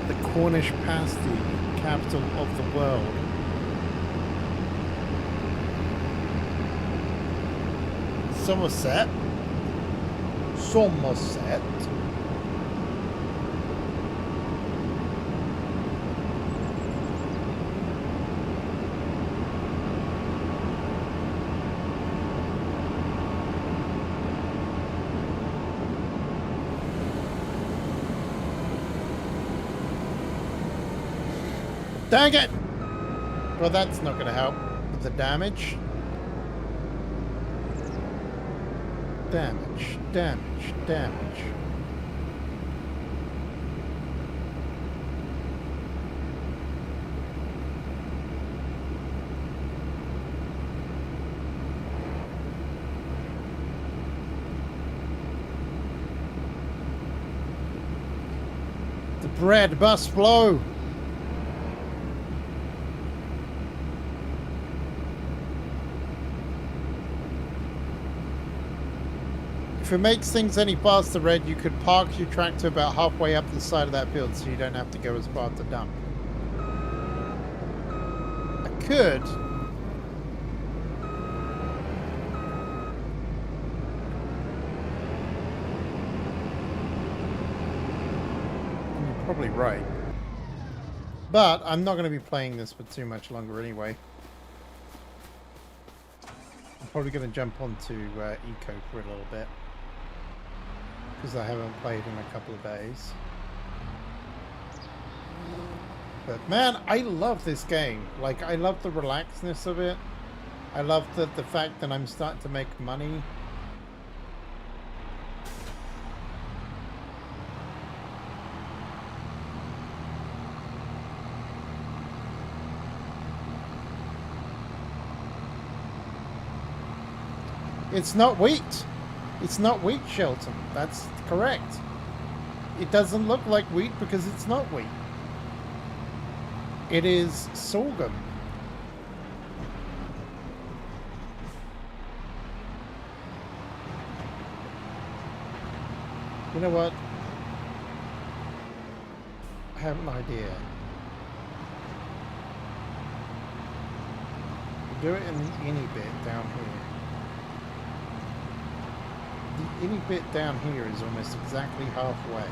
A: the Cornish pasty, capital of the world. Somerset. Somerset. Dang it! Well, that's not going to help with the damage. Damage, damage, damage. The bread must flow. If it makes things any faster, Red, you could park your tractor about halfway up the side of that field so you don't have to go as far to dump. I could. probably right. But I'm not going to be playing this for too much longer anyway. I'm probably going to jump onto Eco for a little bit, because I haven't played in a couple of days. But man, I love this game. Like, I love the relaxedness of it. I love the fact that I'm starting to make money. It's not wheat. It's not wheat, Shelton. That's correct. It doesn't look like wheat because it's not wheat. It is sorghum. You know what? I have an idea. We'll do it in the innie bit down here. The innie bit down here is almost exactly halfway.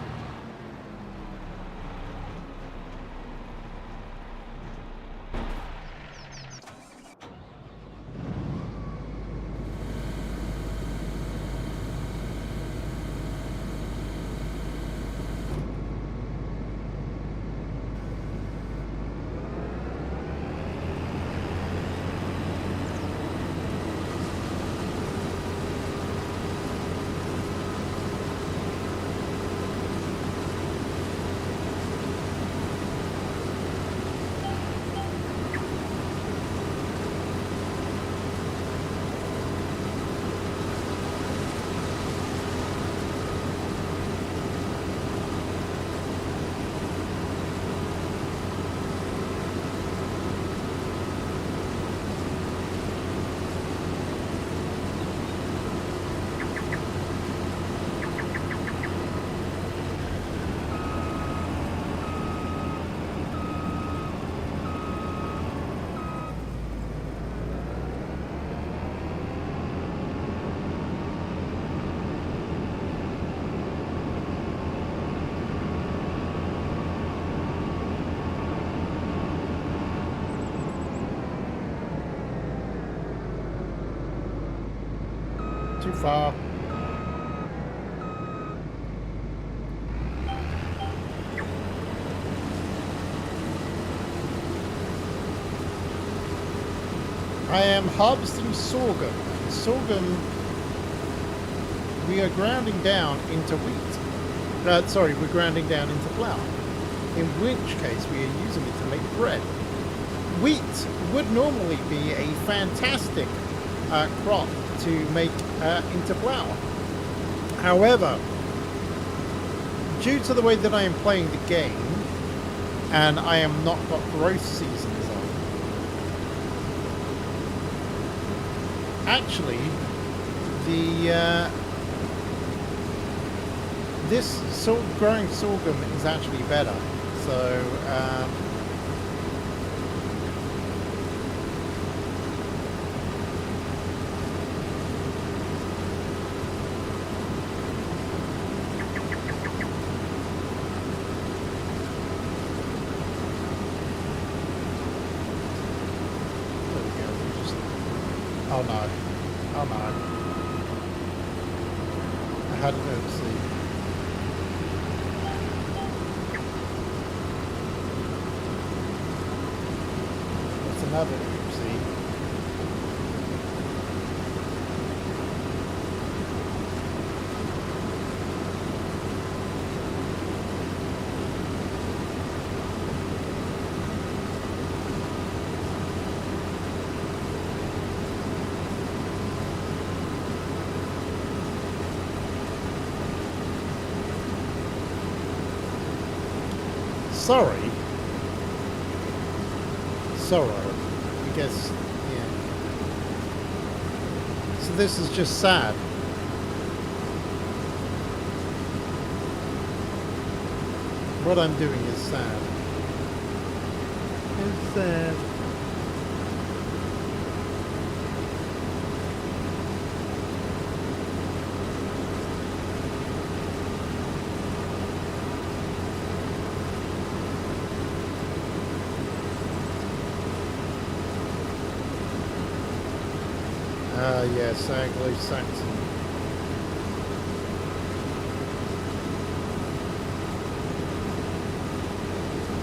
A: Too far. I am harvesting sorghum. Sorghum, we are grounding down into wheat. Sorry, we're grounding down into flour. In which case, we are using it to make bread. Wheat would normally be a fantastic crop to make into flour. However, due to the way that I am playing the game, and I am not got growth seasons on, actually, this growing sorghum is actually better. So. Oh no. Oh no. I had an oopsie. That's another oopsie. Sorry. Sorrow. I guess, yeah. So this is just sad. What I'm doing is sad. It's sad. yes, Anglo-Saxon.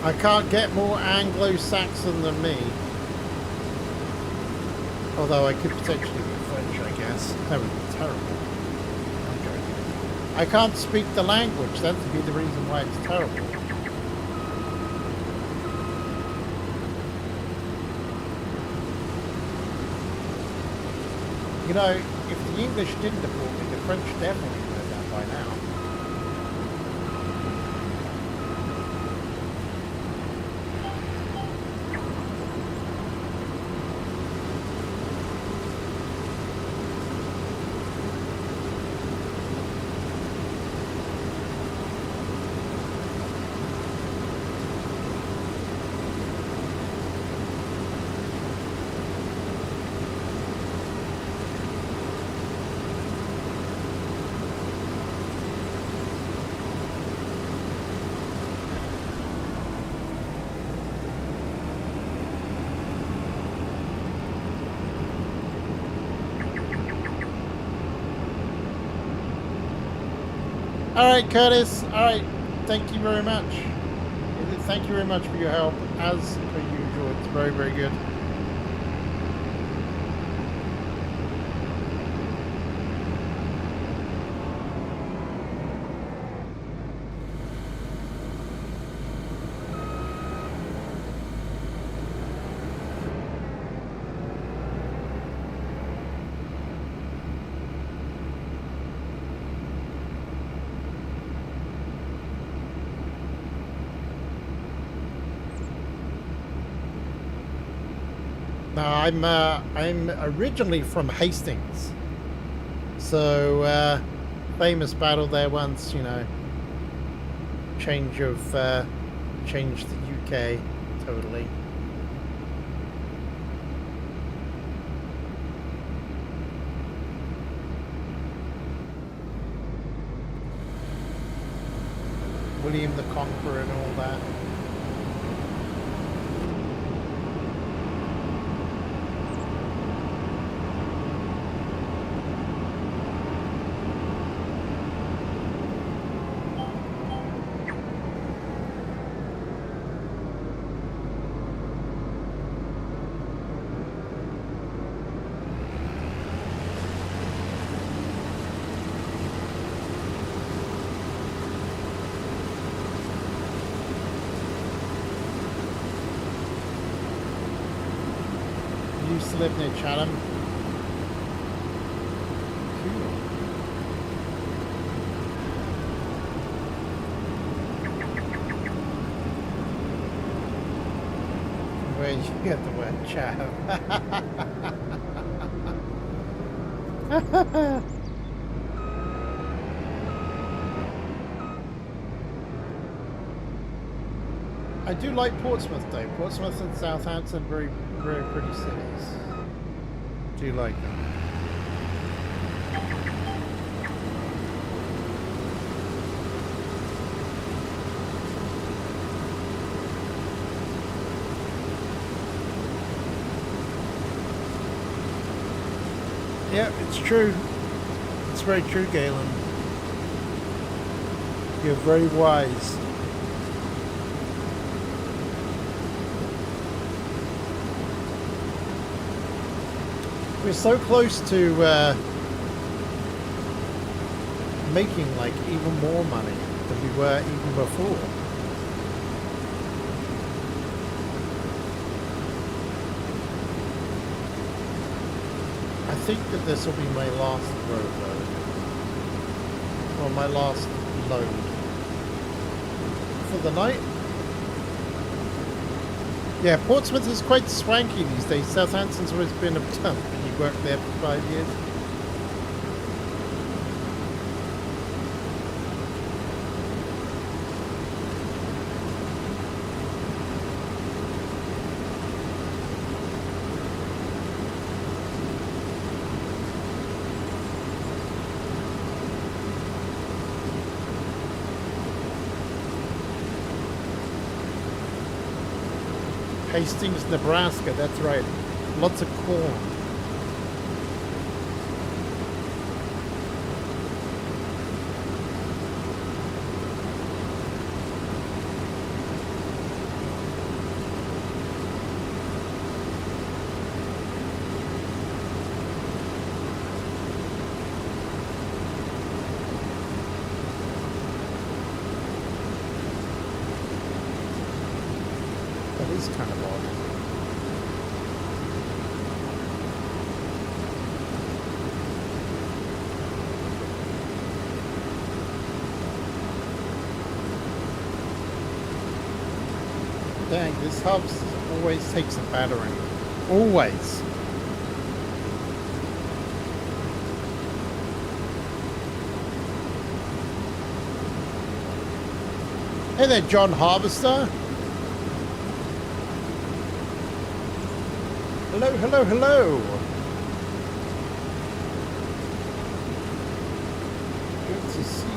A: I can't get more Anglo-Saxon than me. Although I could potentially be French, I guess. That would be terrible. Okay. I can't speak the language. That would be the reason why it's terrible. You know, if the English didn't deport me, the French definitely would have done by now. All right, Curtis. All right. Thank you very much. Thank you very much for your help, as per usual. It's very, very good. No, I'm originally from Hastings, so famous battle there once. You know, changed the UK totally. William the Conqueror and all that. Used to live near Chatham. Cool. Where did you get the word Chatham? I do like Portsmouth though. Portsmouth and Southampton, very, very pretty cities. Do like them. Yeah, it's true. It's very true, Galen. You're very wise. We're so close to making like even more money than we were even before. I think that this will be my last road load. Or my last load for the night. Yeah, Portsmouth is quite swanky these days. Southampton's always been a dump. You worked there for 5 years. Hastings, Nebraska, that's right. Lots of corn. is kind of odd. Dang, this hubs always takes a battering. Always. Hey there, John Harvester. Hello, hello, hello. Good to see you.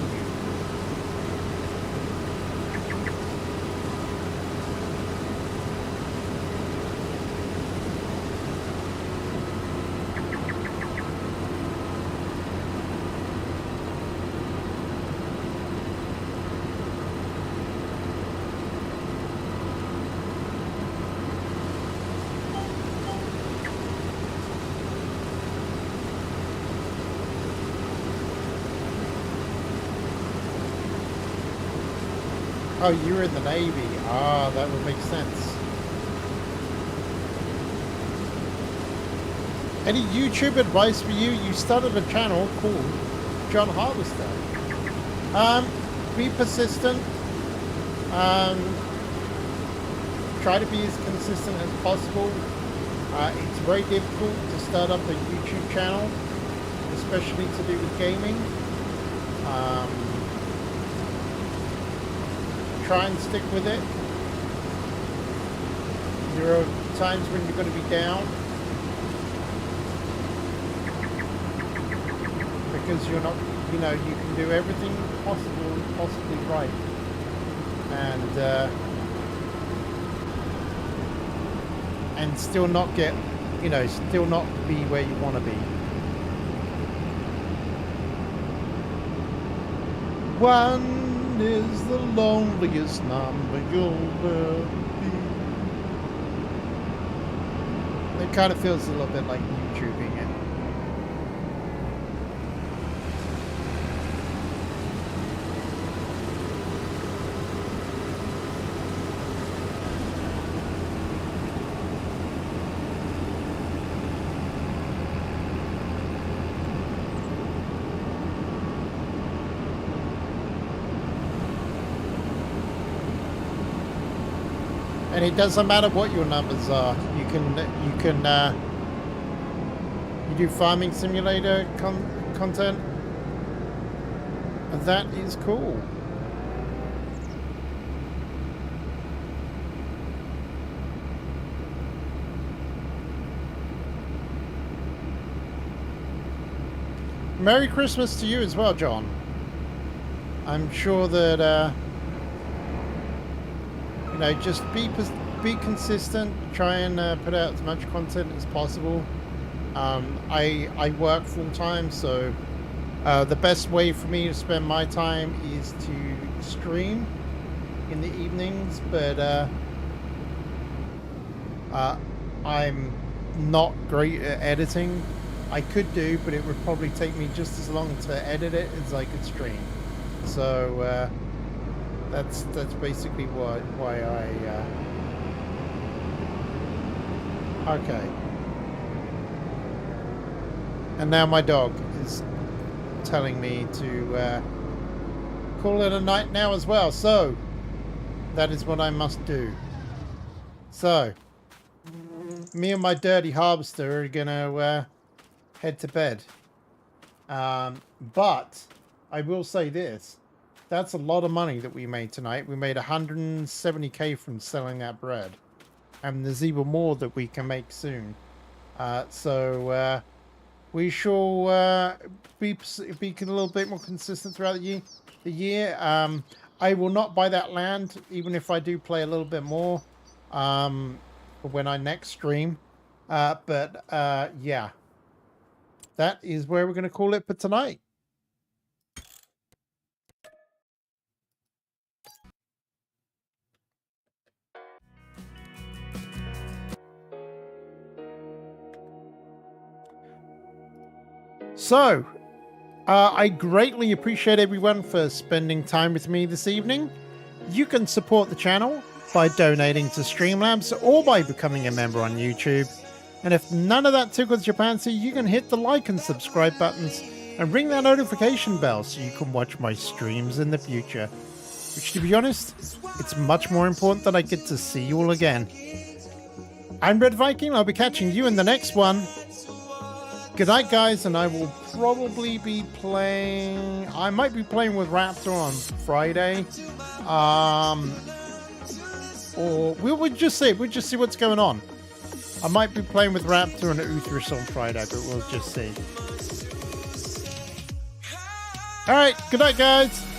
A: Oh, you were in the Navy. Ah, that would make sense. Any YouTube advice for you? You started a channel called John Harvester. Be persistent. Try to be as consistent as possible. It's very difficult to start up a YouTube channel, especially to do with gaming. Try and stick with it. There are times when you're going to be down because you're not, you know, you can do everything possibly right, and still not get, you know, still not be where you want to be. One is the loneliest number you'll ever be. It kind of feels a little bit like YouTubing it. And it doesn't matter what your numbers are. You do farming simulator content. That is cool. Merry Christmas to you as well, John. I'm sure that you know, just be consistent. Try and put out as much content as possible. I work full time, so the best way for me to spend my time is to stream in the evenings. But I'm not great at editing. I could do, but it would probably take me just as long to edit it as I could stream. So that's basically why I okay. And now my dog is telling me to call it a night now as well. So that is what I must do. So me and my dirty harvester are gonna head to bed. But I will say this. That's a lot of money that we made tonight. We made 170k from selling that bread. And there's even more that we can make soon. So we shall be a little bit more consistent throughout the year. I will not buy that land, even if I do play a little bit more when I next stream. But yeah, that is where we're going to call it for tonight. So, I greatly appreciate everyone for spending time with me this evening. You can support the channel by donating to Streamlabs or by becoming a member on YouTube. And if none of that tickles your fancy, you can hit the like and subscribe buttons and ring that notification bell so you can watch my streams in the future. Which, to be honest, it's much more important that I get to see you all again. I'm Red Viking. I'll be catching you in the next one. Good night, guys, and I will probably be playing... I might be playing with Raptor on Friday. Or we'll just see. We'll just see what's going on. I might be playing with Raptor and Uthris on Friday, but we'll just see. Alright, good night, guys.